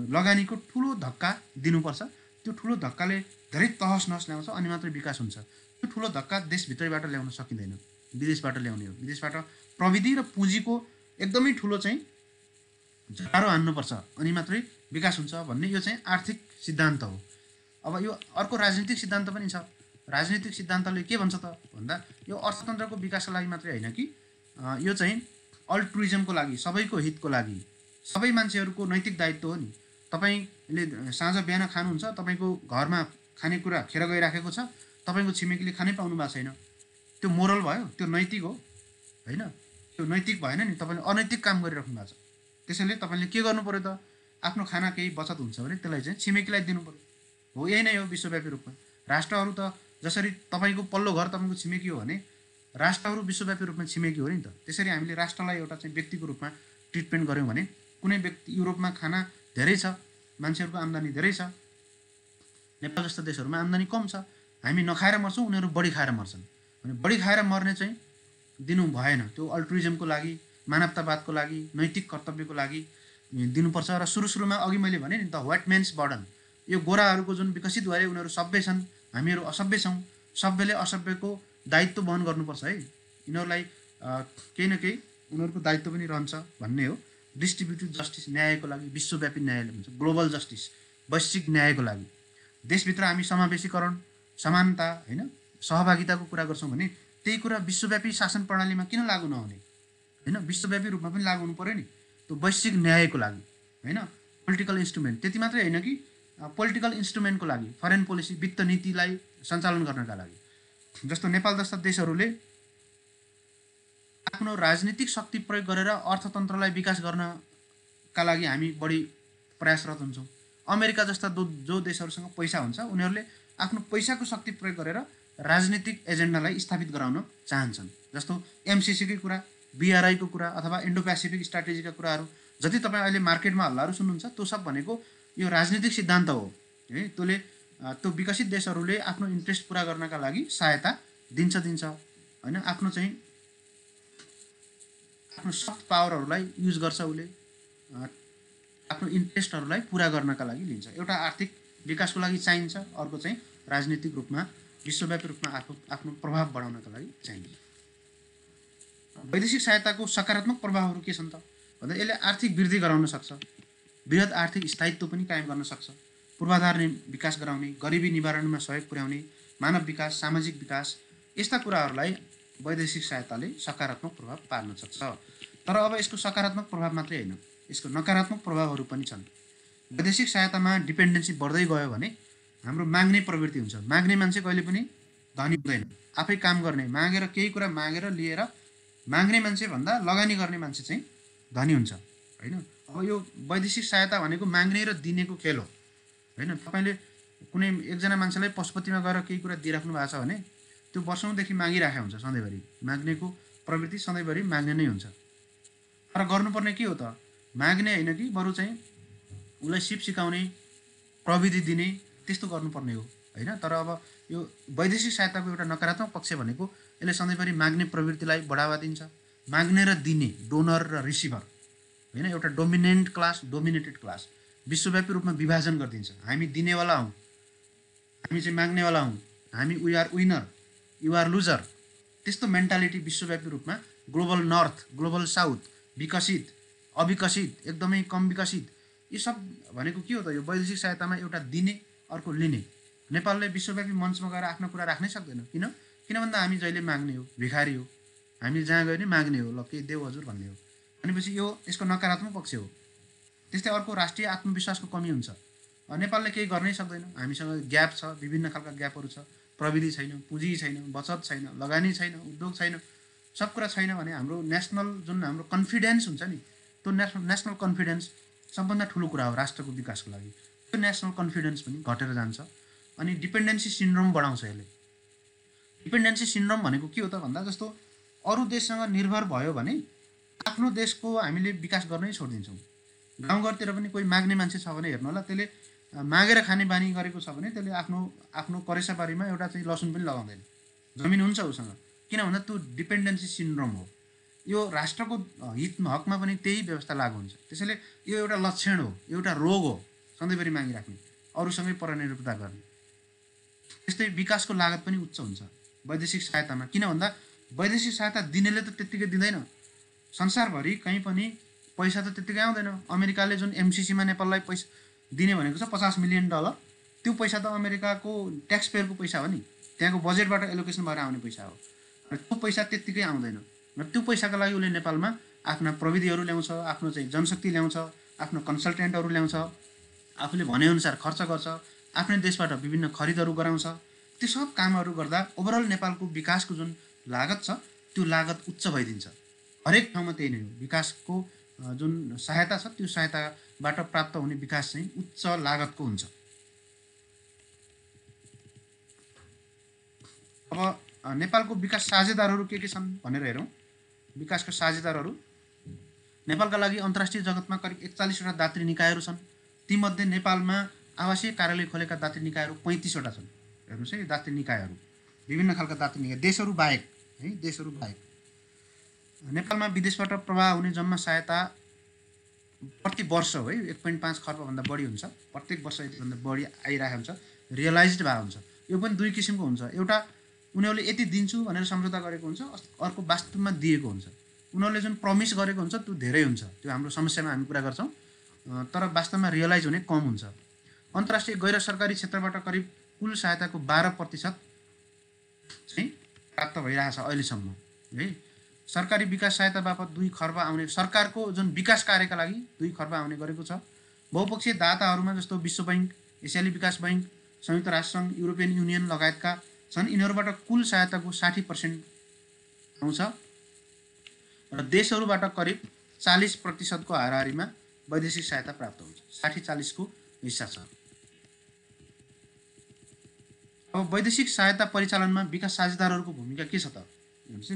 लगानीको ठुलो धक्का दिनुपर्छ। त्यो ठुलो धक्काले धेरै तहस नहस ल्याउँछ अनि मात्रै विकास हुन्छ। त्यो ठुलो धक्का देशभित्रैबाट ल्याउन सकिँदैन, विदेशबाट ल्याउने हो। विदेशबाट प्रविधि र पुँजीको एकदमै ठुलो चाहिँ झटारो हान्नुपर्छ अनि मात्रै विकास हुन्छ भन्ने यो चाहिँ आर्थिक सिद्धान्त हो। अब यो अर्को राजनीतिक सिद्धान्त पनि छ। राजनीतिक सिद्धान्तले के भन्छ त भन्दा यो अर्थतन्त्रको विकासका लागि मात्रै होइन कि यो चाहिँ अल्ट्रुइजमको लागि, सबैको हितको लागि, सबै मान्छेहरूको नैतिक दायित्व हो नि। तपाईँले साँझ बिहान खानुहुन्छ, तपाईँको घरमा खानेकुरा खेर गइराखेको छ, तपाईँको छिमेकीले खानै पाउनु भएको छैन, त्यो मोरल भयो, त्यो नैतिक हो होइन? त्यो नैतिक भएन नि, तपाईँले अनैतिक काम गरिराख्नु भएको छ। त्यसैले तपाईँले के गर्नु पऱ्यो त, आफ्नो खाना केही बचत हुन्छ भने त्यसलाई चाहिँ छिमेकीलाई दिनु पऱ्यो। हो यही नै हो विश्वव्यापी रूपमा। राष्ट्रहरू त जसरी तपाईँको पल्लो घर तपाईँको छिमेकी हो भने राष्ट्रहरू विश्वव्यापी रूपमा छिमेकी हो नि त। त्यसरी हामीले राष्ट्रलाई एउटा चाहिँ व्यक्तिको रूपमा ट्रिटमेन्ट गऱ्यौँ भने कुनै व्यक्ति युरोपमा खाना धेरै छ, मान्छेहरूको आम्दानी धेरै छ, नेपाल जस्ता देशहरूमा आम्दानी कम छ, हामी नखाएर मर्छौँ, उनीहरू बढी खाएर मर्छन् भने बढी खाएर मर्ने चाहिँ दिनु भएन। त्यो अल्ट्रुइजमको लागि, मानवतावादको लागि, नैतिक कर्तव्यको लागि दिनुपर्छ। र सुरुमा अघि मैले भने नि त व्हाइट मेन्स बर्डन, यो गोराहरूको जुन विकसित भए उनीहरू सभ्य छन्, हामीहरू असभ्य छौँ, सभ्यले असभ्यको दायित्व वहन गर्नुपर्छ है। यिनीहरूलाई केही न केही उनीहरूको दायित्व पनि रहन्छ भन्ने हो। डिस्ट्रिब्युटिभ जस्टिस, न्यायको लागि, विश्वव्यापी न्यायले भन्छ, ग्लोबल जस्टिस, वैश्विक न्यायको लागि। देशभित्र हामी समावेशीकरण, समानता होइन, सहभागिताको कुरा गर्छौँ भने त्यही कुरा विश्वव्यापी शासन प्रणालीमा किन लागू नहुने होइन? विश्वव्यापी रूपमा पनि लागू हुनु पऱ्यो नि, त्यो वैश्विक न्यायको लागि होइन। पोलिटिकल इन्स्ट्रुमेन्ट त्यति मात्रै होइन कि पोलिटिकल इन्स्ट्रुमेन्टको लागि, फरेन पोलिसी, वित्त नीतिलाई सञ्चालन गर्नका लागि। जस्तो नेपाल जस्ता देशहरूले आफ्नो राजनीतिक शक्ति प्रयोग गरेर अर्थतन्त्रलाई विकास गर्नका लागि हामी बढी प्रयासरत हुन्छौँ। अमेरिका जस्ता जो देशहरूसँग पैसा हुन्छ उनीहरूले आफ्नो पैसाको शक्ति प्रयोग गरेर राजनीतिक एजेन्डालाई स्थापित गराउन चाहन्छन्। जस्तो एमसिसीकै कुरा, बिआरआईको कुरा अथवा इन्डो पेसिफिक स्ट्राटेजीका कुराहरू जति तपाईँ अहिले मार्केटमा हल्लाहरू सुन्नुहुन्छ त्यो सब भनेको यो राजनीतिक सिद्धान्त हो है। त्यसले त्यो विकसित देशहरूले आफ्नो इन्ट्रेस्ट पुरा गर्नका लागि सहायता दिन्छ होइन। आफ्नो चाहिँ आफ्नो सफ्ट पावरहरूलाई युज गर्छ, उसले आफ्नो इन्ट्रेस्टहरूलाई पुरा गर्नका लागि लिन्छ। एउटा आर्थिक विकासको लागि चाहिन्छ, अर्को चाहिँ राजनीतिक रूपमा विश्वव्यापी रूपमा आफ्नो प्रभाव बढाउनका लागि चाहिन्छ। वैदेशिक सहायताको सकारात्मक प्रभावहरू के छन् त भन्दा यसले आर्थिक वृद्धि गराउन सक्छ, वृहत आर्थिक स्थायित्व पनि कायम गर्न सक्छ, पूर्वाधार विकास गराउने, गरिबी निवारणमा सहयोग पुर्याउने, मानव विकास, सामाजिक विकास, यस्ता कुराहरूलाई वैदेशिक सहायताले सकारात्मक प्रभाव पार्न सक्छ। तर अब यसको सकारात्मक प्रभाव मात्रै होइन, यसको नकारात्मक प्रभावहरू पनि छन्। वैदेशिक सहायतामा डिपेन्डेन्सी बढ्दै गयो भने हाम्रो माग्ने प्रवृत्ति हुन्छ। माग्ने मान्छे कहिले पनि धनी हुँदैन, आफै काम गर्ने, मागेर केही कुरा मागेर लिएर माग्ने मान्छे भन्दा लगानी गर्ने मान्छे चाहिँ धनी हुन्छ होइन। अब यो वैदेशिक सहायता भनेको माग्ने र दिनेको खेल हो होइन। तपाईँले कुनै एकजना मान्छेलाई पशुपतिमा गएर केही कुरा दिइराख्नु भएको छ भने त्यो वर्षौँदेखि मागिराखेको हुन्छ, सधैँभरि माग्नेको प्रवृत्ति सधैँभरि माग्ने नै हुन्छ। तर गर्नुपर्ने के हो त, माग्ने होइन कि बरु चाहिँ उसलाई सिप सिकाउने, प्रविधि दिने, त्यस्तो गर्नुपर्ने हो होइन। तर अब यो वैदेशिक सहायताको एउटा नकारात्मक पक्ष भनेको यसले सधैँभरि माग्ने प्रवृत्तिलाई बढावा दिन्छ। माग्ने र दिने, डोनर र रिसिभर होइन, एउटा डोमिनेन्ट क्लास, डोमिनेटेड क्लास विश्वव्यापी रूपमा विभाजन गरिदिन्छ। हामी दिनेवाला हौँ, हामी चाहिँ माग्नेवाला हौँ, हामी we are winner, you are loser, त्यस्तो मेन्टालिटी विश्वव्यापी रूपमा ग्लोबल नर्थ, ग्लोबल साउथ, विकसित, अविकसित, एकदमै कम विकसित, यो सब भनेको के हो त, यो वैदेशिक सहायतामा एउटा दिने अर्को लिने। नेपालले विश्वव्यापी मञ्चमा गएर आफ्नो कुरा राख्नै सक्दैन। किन भन्दा हामी जहिले माग्ने हो, भिखारी हो, हामी जहाँ गयो भने माग्ने हो, ल केही देऊ हजुर भन्ने हो भनेपछि यो यसको नकारात्मक पक्ष हो। त्यस्तै अर्को राष्ट्रिय आत्मविश्वासको कमी हुन्छ। नेपालले केही गर्नै सक्दैन, हामीसँग ग्याप छ, विभिन्न खालका ग्यापहरू छ, प्रविधि छैन, पुँजी छैन, बचत छैन, लगानी छैन, उद्योग छैन, सब कुरा छैन भने हाम्रो नेसनल जुन हाम्रो कन्फिडेन्स हुन्छ नि, त्यो नेसनल कन्फिडेन्स सबभन्दा ठुलो कुरा हो राष्ट्रको विकासको लागि। त्यो नेसनल कन्फिडेन्स पनि घटेर जान्छ। अनि डिपेन्डेन्सी सिन्ड्रोम बढाउँछ यसले। डिपेन्डेन्सी सिन्ड्रोम भनेको के हो त भन्दा जस्तो अरू देशसँग निर्भर भयो भने आफ्नो देशको हामीले विकास गर्नै छोडिदिन्छौँ। गाउँघरतिर पनि कोही माग्ने मान्छे छ भने हेर्नु होला, त्यसले मागेर खाने बानी गरेको छ भने त्यसले आफ्नो करेसाबारीमा एउटा चाहिँ लसुन पनि लगाउँदैन, जमिन हुन्छ उसँग। किन भन्दा त्यो डिपेन्डेन्सी सिन्ड्रोम हो। यो राष्ट्रको हितमा हकमा पनि त्यही व्यवस्था लागु हुन्छ। त्यसैले यो एउटा लक्षण हो, एउटा रोग हो सधैँभरि मागिराख्ने, अरूसँगै परनिर्भरता गर्ने। त्यस्तै विकासको लागत पनि उच्च हुन्छ वैदेशिक सहायतामा। किन भन्दा वैदेशिक सहायता दिनेले त त्यत्तिकै दिँदैन, संसारभरि कहीँ पनि पैसा त त्यत्तिकै आउँदैन। अमेरिकाले जुन एमसिसीमा नेपाललाई पैसा दिने भनेको छ $50 मिलियन, त्यो पैसा त अमेरिकाको ट्याक्स पेयरको पैसा हो नि, त्यहाँको बजेटबाट एलोकेसन भएर आउने पैसा हो। र त्यो पैसा त्यत्तिकै आउँदैन। र त्यो पैसाको लागि उसले नेपालमा आफ्ना प्रविधिहरू ल्याउँछ, आफ्नो चाहिँ जनशक्ति ल्याउँछ, आफ्नो कन्सल्टेन्टहरू ल्याउँछ, आफूले भनेअनुसार खर्च गर्छ, आफ्नै देशबाट विभिन्न खरिदहरू गराउँछ। त्यो सब कामहरू गर्दा ओभरअल नेपालको विकासको जुन लागत छ त्यो लागत उच्च भइदिन्छ। हरेक ठाउँमा त्यही नै हो, विकासको जुन सहायता छ त्यो सहायताबाट प्राप्त हुने विकास चाहिँ उच्च लागतको हुन्छ। अब नेपालको विकास साझेदारहरू के छन् भनेर हेरौँ। विकासका साझेदारहरू नेपालका लागि अन्तर्राष्ट्रिय जगतमा करिब 41वटा दात्री निकायहरू छन्। तीमध्ये नेपालमा आवासीय कार्यालय खोलेका दात्री निकायहरू 35वटा छन्। हेर्नुहोस् है, दात्री निकायहरू विभिन्न खालका दात्री निकाय, देशहरू बाहेक है, देशहरू बाहेक। नेपालमा विदेशबाट प्रवाह हुने जम्मा सहायता प्रति वर्ष हो है 1.5 खर्बभन्दा बढी हुन्छ। प्रत्येक वर्ष यतिभन्दा बढी आइरहेको हुन्छ, रियलाइज्ड भएको हुन्छ। यो पनि दुई किसिमको हुन्छ। एउटा उनीहरूले यति दिन्छु भनेर सम्झौता गरेको हुन्छ, अर्को वास्तवमा दिएको हुन्छ। उनीहरूले जुन प्रमिस गरेको हुन्छ त्यो धेरै हुन्छ, त्यो हाम्रो समस्यामा हामी कुरा गर्छौँ, तर वास्तवमा रियलाइज हुने कम हुन्छ। अन्तर्राष्ट्रिय गैर सरकारी क्षेत्रबाट करिब कुल सहायताको 12% चाहिँ प्राप्त भइरहेछ अहिलेसम्म है। सरकारी विकास सहायता बापत 2 खर्ब आउने, सरकारको जुन विकास कार्यका लागि 2 खर्ब आउने गरेको छ। बहुपक्षीय दाताहरूमा जस्तो विश्व बैंक, एसियाली विकास बैंक, संयुक्त राष्ट्रसङ्घ, युरोपियन युनियन लगायतका छन्। यिनीहरूबाट कुल सहायताको 60% आउँछ र देशहरूबाट करिब 40% को हाराहारीमा वैदेशिक सहायता प्राप्त हुन्छ। 60-40 को हिस्सा छ। अब वैदेशिक सहायता परिचालनमा विकास साझेदारहरूको भूमिका के छ त?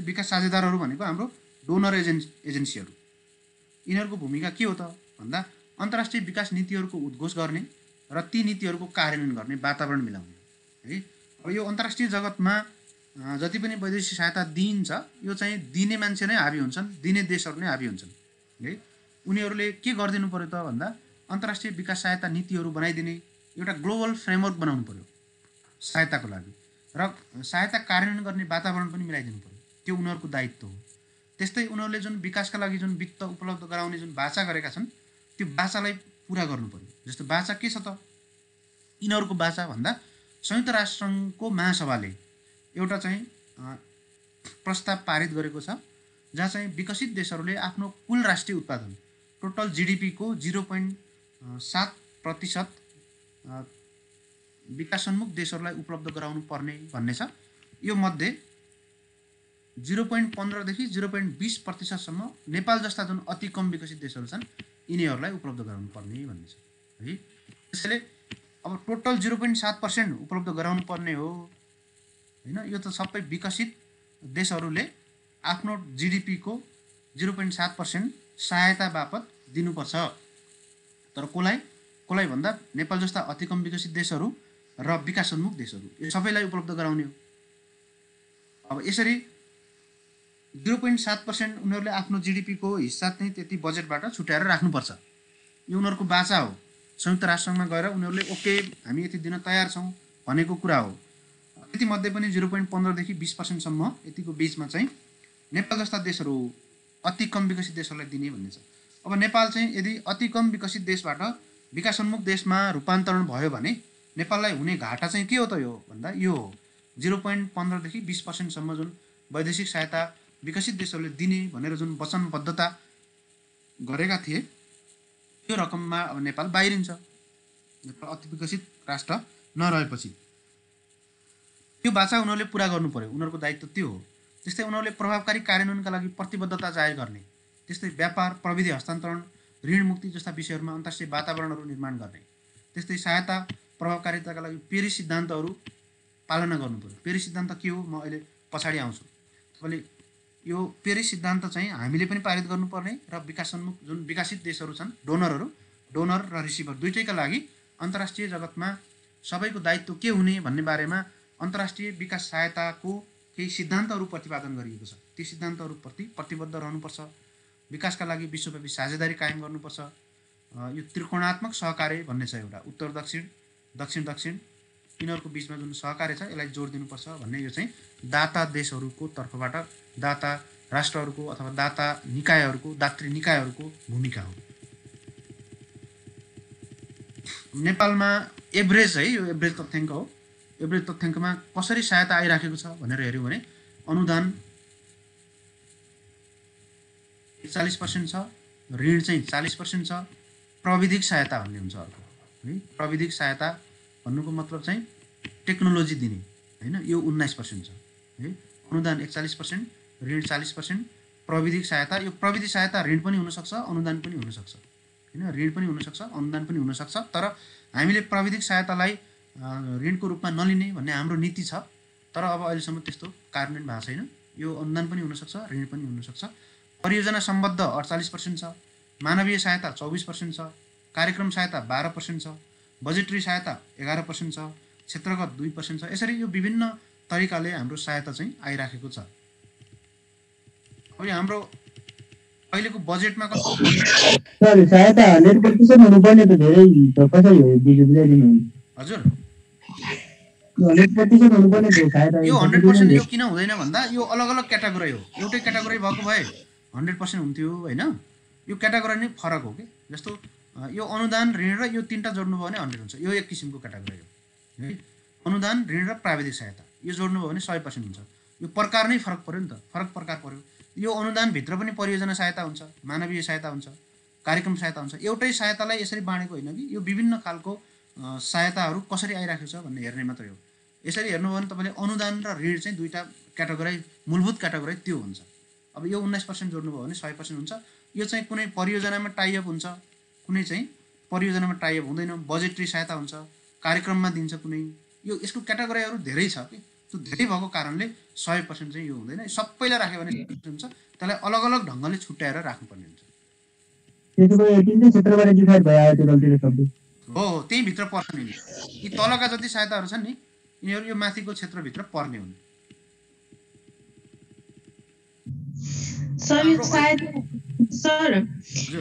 विकास साझेदारहरू भनेको हाम्रो डोनर एजेन्सीहरू। यिनीहरूको भूमिका के हो त भन्दा अन्तर्राष्ट्रिय विकास नीतिहरूको उद्घोष गर्ने र ती नीतिहरूको कार्यान्वयन गर्ने, वातावरण मिलाउने है। अब यो अन्तर्राष्ट्रिय जगतमा जति पनि वैदेशिक सहायता दिइन्छ यो चाहिँ दिने मान्छे नै हाबी हुन्छन्, दिने देशहरू नै हाबी हुन्छन् है। उनीहरूले के गरिदिनु पर्यो त भन्दा अन्तर्राष्ट्रिय विकास सहायता नीतिहरू बनाइदिने, एउटा ग्लोबल फ्रेमवर्क बनाउनु पर्यो सहायताको लागि, र सहायता कार्यान्वयन गर्ने वातावरण पनि मिलाइदिनु पर्यो। त्यो उनीहरूको दायित्व हो। त्यस्तै उनीहरूले जुन विकासका लागि जुन वित्त उपलब्ध गराउने जुन बाचा गरेका छन् त्यो बाचालाई पुरा गर्नु पर्यो। जस्तो बाचा के छ त? यिनीहरूको बाचा भन्दा संयुक्त राष्ट्रसङ्घको महासभाले एउटा चाहिँ प्रस्ताव पारित गरेको छ जहाँ चाहिँ विकसित देशहरूले आफ्नो कुल राष्ट्रिय उत्पादन टोटल GDP को 0.7% विकासोन्मुख देशहरूलाई उपलब्ध गराउनु पर्ने भन्ने छ। यो मध्ये 0.15 देखि 0.20% नेपाल जस्ता जुन अति कम विकसित देशहरू छन् यिनीहरूलाई उपलब्ध गराउनु पर्ने भन्ने छ है। त्यसैले अब टोटल 0.7% उपलब्ध गराउनु पर्ने हो हैन। यो त सबै विकसित देशहरूले आफ्नो GDP को 0.7% सहायता बापत दिनुपर्छ। तर कोलाई भन्दा नेपाल जस्ता अति कम विकसित देशहरू र विकासोन्मुख देशहरू यो सबैलाई उपलब्ध गराउने हो। अब यसरी 0.7% उनीहरूले आफ्नो GDP को हिस्सा चाहिँ त्यति बजेटबाट छुट्याएर राख्नुपर्छ। यो उनीहरूको बाचा हो। संयुक्त राष्ट्रसङ्घमा गएर उनीहरूले ओके हामी यति दिन तयार छौँ भनेको कुरा हो। त्यति मध्ये पनि 0.15 देखि 20% यतिको बिचमा चाहिँ नेपाल जस्ता देशहरू अति कम विकसित देशहरूलाई दिने भन्ने छ। अब नेपाल चाहिँ यदि अति कम विकसित देशबाट विकासोन्मुख देशमा रूपान्तरण भयो भने नेपाललाई हुने घाटा चाहिँ के हो त? यो भन्दा यो हो 0.15 देखि 20% जुन वैदेशिक सहायता विकसित देशहरूले दिने भनेर जुन वचनबद्धता गरेका थिए त्यो रकममा अब नेपाल बाहिरिन्छ। नेपाल अति विकसित राष्ट्र नरहेपछि त्यो बाचा उनीहरूले पुरा गर्नु पर्यो, उनीहरूको दायित्व त्यो हो। त्यस्तै उनीहरूले प्रभावकारी कार्यान्वयनका लागि प्रतिबद्धता जाहेर गर्ने, त्यस्तै व्यापार, प्रविधि हस्तान्तरण, ऋण मुक्ति जस्ता विषयहरूमा अन्तर्राष्ट्रिय वातावरणहरू निर्माण गर्ने, त्यस्तै सहायता प्रभावकारिताका लागि पेरिस सिद्धान्तहरू पालना गर्नु पर्यो। पेरिस सिद्धान्त के हो म अहिले पछाडि आउँछु। तपाईँले यो पेरिस सिद्धान्त चाहिँ हामीले पनि पारित गर्नुपर्ने र विकासोन्मुख जुन विकसित देशहरू छन् डोनर र रिसिभर दुइटैका लागि अन्तर्राष्ट्रिय जगतमा सबैको दायित्व के हुने भन्ने बारेमा अन्तर्राष्ट्रिय विकास सहायताको केही सिद्धान्तहरू प्रतिपादन गरिएको छ। ती सिद्धान्तहरूप्रति प्रतिबद्ध रहनुपर्छ। विकासका लागि विश्वव्यापी साझेदारी कायम गर्नुपर्छ। यो त्रिकोणात्मक सहकार्य भन्ने छ एउटा, उत्तर दक्षिण दक्षिण दक्षिण यिनीहरूको बिचमा जुन सहकार्य छ यसलाई जोड दिनुपर्छ भन्ने यो चाहिँ दाता देशहरूको तर्फबाट दाता राष्ट्रहरूको अथवा दाता निकायहरूको दातृ निकायहरूको भूमिका हो। नेपालमा एभरेज है, यो एभरेज तथ्याङ्क हो। एभरेज तथ्याङ्कमा कसरी सहायता आइराखेको छ भनेर हेऱ्यौँ भने अनुदान 40% छ, ऋण चाहिँ 40% छ, प्रविधिक सहायता भन्ने हुन्छ अर्को है। प्रविधिक सहायता भन्नुको मतलब चाहिँ टेक्नोलोजी दिने हैन, यो 19% छ है। अनुदान 41%, ऋण 40%, प्रविधिक सहायता। यो प्रविधिक सहायता ऋण पनि हुनसक्छ, अनुदान पनि हुनसक्छ हैन, ऋण पनि हुनसक्छ, अनुदान पनि हुनसक्छ। तर हामीले प्रविधिक सहायतालाई ऋणको रूपमा नलिने भन्ने हाम्रो नीति छ। तर अब अहिलेसम्म त्यस्तो कार्यान्वयन भएको छैन। यो अनुदान पनि हुनसक्छ, ऋण पनि हुनसक्छ। परियोजना सम्बद्ध 48% छ, मानवीय सहायता 24% छ, कार्यक्रम सहायता 12% छ, बजेटरी सहायता 11% छ, क्षेत्रगत 2% छ। यसरी यो विभिन्न तरिकाले हाम्रो सहायता चाहिँ आइराखेको छ। अब हाम्रो अहिलेको बजेटमा कस्तो सर सहायता 100% हुनुपर्ने त धेरै कसरी हो बुझिदिनु हजुर 100% हुनुपर्ने थियो सहायता। यो 100% यो किन हुँदैन भन्दा यो अलग अलग क्याटेगोरी हो। एउटै क्याटेगोरी भएको भए 100% हुन्थ्यो हैन। यो क्याटेगोरी नै फरक हो कि। जस्तो यो अनुदान ऋण र यो तीनटा जोड्नुभयो भने 100 हुन्छ। यो एक किसिमको क्याटेगोरी हो है। अनुदान ऋण र प्राविधिक सहायता यो जोड्नुभयो भने 100% हुन्छ। यो प्रकार नै फरक पर्यो नि त, फरक प्रकार पर्यो। यो अनुदान भित्र पनि परियोजना सहायता हुन्छ, मानवीय सहायता हुन्छ, कार्यक्रम सहायता हुन्छ। एउटै सहायतालाई यसरी बाँडेको होइन कि यो विभिन्न खालको सहायताहरू कसरी आइराखेको छ भन्ने हेर्ने मात्रै हो। यसरी हेर्नुभयो भने तपाईँले अनुदान र ऋण चाहिँ दुईटा क्याटेगोरी, मूलभूत क्याटेगोरी त्यो हुन्छ। अब यो 19% जोड्नुभयो भने 100% हुन्छ। यो चाहिँ कुनै परियोजनामा टाइअप हुन्छ, कुनै चाहिँ परियोजनामा टाइअप हुँदैन, बजेटरी सहायता हुन्छ, कार्यक्रममा दिन्छ कुनै। यो यसको क्याटेगोरीहरू धेरै छ कि। त्यो धेरै भएको कारणले 100% चाहिँ यो हुँदैन। सबैलाई राख्यो भने हुन्छ, त्यसलाई अलग अलग ढङ्गले छुट्याएर राख्नुपर्ने हुन्छ। हो हो, त्यही भित्र पर्छ नि। यी तलका जति सहायताहरू छन् नि यिनीहरू यो माथिको क्षेत्रभित्र पर्ने हुन्। सर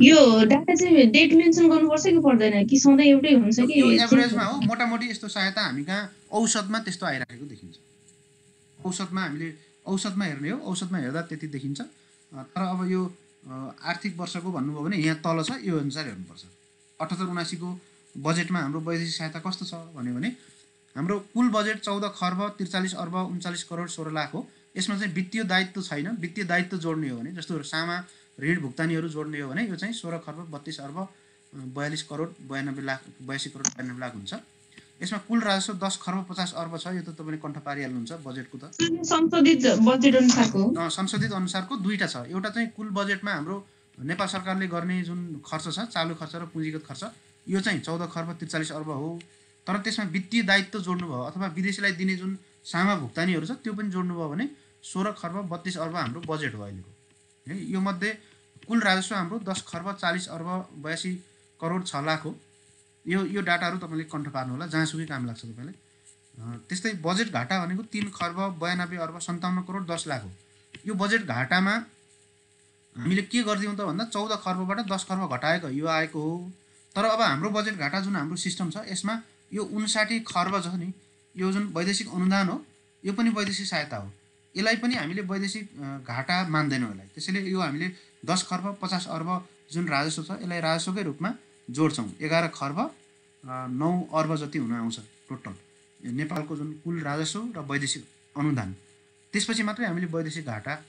यो डाटा चाहिँ डेट मेन्सन गर्नुपर्छ कि पर्दैन कि सधैँ एउटै हुन्छ कि? यो एभरेजमा हो। मोटामोटी यस्तो सहायता हामी कहाँ औसतमा त्यस्तो आइराखेको देखिन्छ। औसतमा हामीले औसतमा हेर्ने हो, औसतमा हेर्दा त्यति देखिन्छ। तर अब यो आर्थिक वर्षको भन्नुभयो भने यहाँ तल छ, यो अनुसार हेर्नुपर्छ। 78-79 को बजेटमा हाम्रो वैदेशिक सहायता कस्तो छ भन्यो भने हाम्रो कुल बजेट 14 खर्ब 43 अर्ब 39 करोड 16 लाख हो। यसमा चाहिँ वित्तीय दायित्व छैन। वित्तीय दायित्व जोड्ने हो भने जस्तो सामा ऋण भुक्तानीहरू जोड्ने हो भने यो चाहिँ 16 खर्ब 32 अर्ब 42 करोड 92 लाख 82 करोड 92 लाख हुन्छ। यसमा कुल राजस्व 10 खर्ब 50 अर्ब छ। यो त तपाईँले कण्ठ पारिहाल्नुहुन्छ बजेटको त। संशोधित बजेट अनुसारको संशोधित अनुसारको दुईटा छ। एउटा चाहिँ कुल बजेटमा हाम्रो नेपाल सरकारले गर्ने जुन खर्च छ, चालु खर्च र पुँजीगत खर्च, यो चाहिँ 14 खर्ब 43 अर्ब हो। तर त्यसमा वित्तीय दायित्व जोड्नुभयो अथवा विदेशीलाई दिने जुन सामा भुक्तानीहरू छ त्यो पनि जोड्नुभयो भने 16 खर्ब 32 अर्ब हाम्रो बजेट हो अहिलेको है। यो मध्ये कुल राजस्व हाम्रो 10 खर्ब 40 अर्ब 82 करोड 6 लाख हो। यो डाटाहरू तपाईँले कण्ठ पार्नु होला, जहाँसुकै काम लाग्छ तपाईँलाई। त्यस्तै बजेट घाटा भनेको 3 खर्ब 92 अर्ब 57 करोड 10 लाख हो। यो बजेट घाटामा हामीले के गरिदिउँ त भन्दा 14 खर्बबाट 10 खर्ब घटाएको यो आएको हो। तर अब हाम्रो बजेट घाटा जुन हाम्रो सिस्टम छ यसमा यो 59 खर्ब छ नि, यो जुन वैदेशिक अनुदान हो यो पनि वैदेशिक सहायता हो। यसलाई पनि हामीले वैदेशिक घाटा मान्दैनौँ यसलाई। त्यसैले यो हामीले 10 खर्ब 50 अर्ब जुन राजस्व छ यसलाई राजस्वकै रूपमा जोड्छौँ। 11 खर्ब 9 अर्ब जति हुन आउँछ टोटल नेपालको जुन कुल राजस्व र वैदेशिक अनुदान। त्यसपछि मात्रै हामीले वैदेशिक घाटा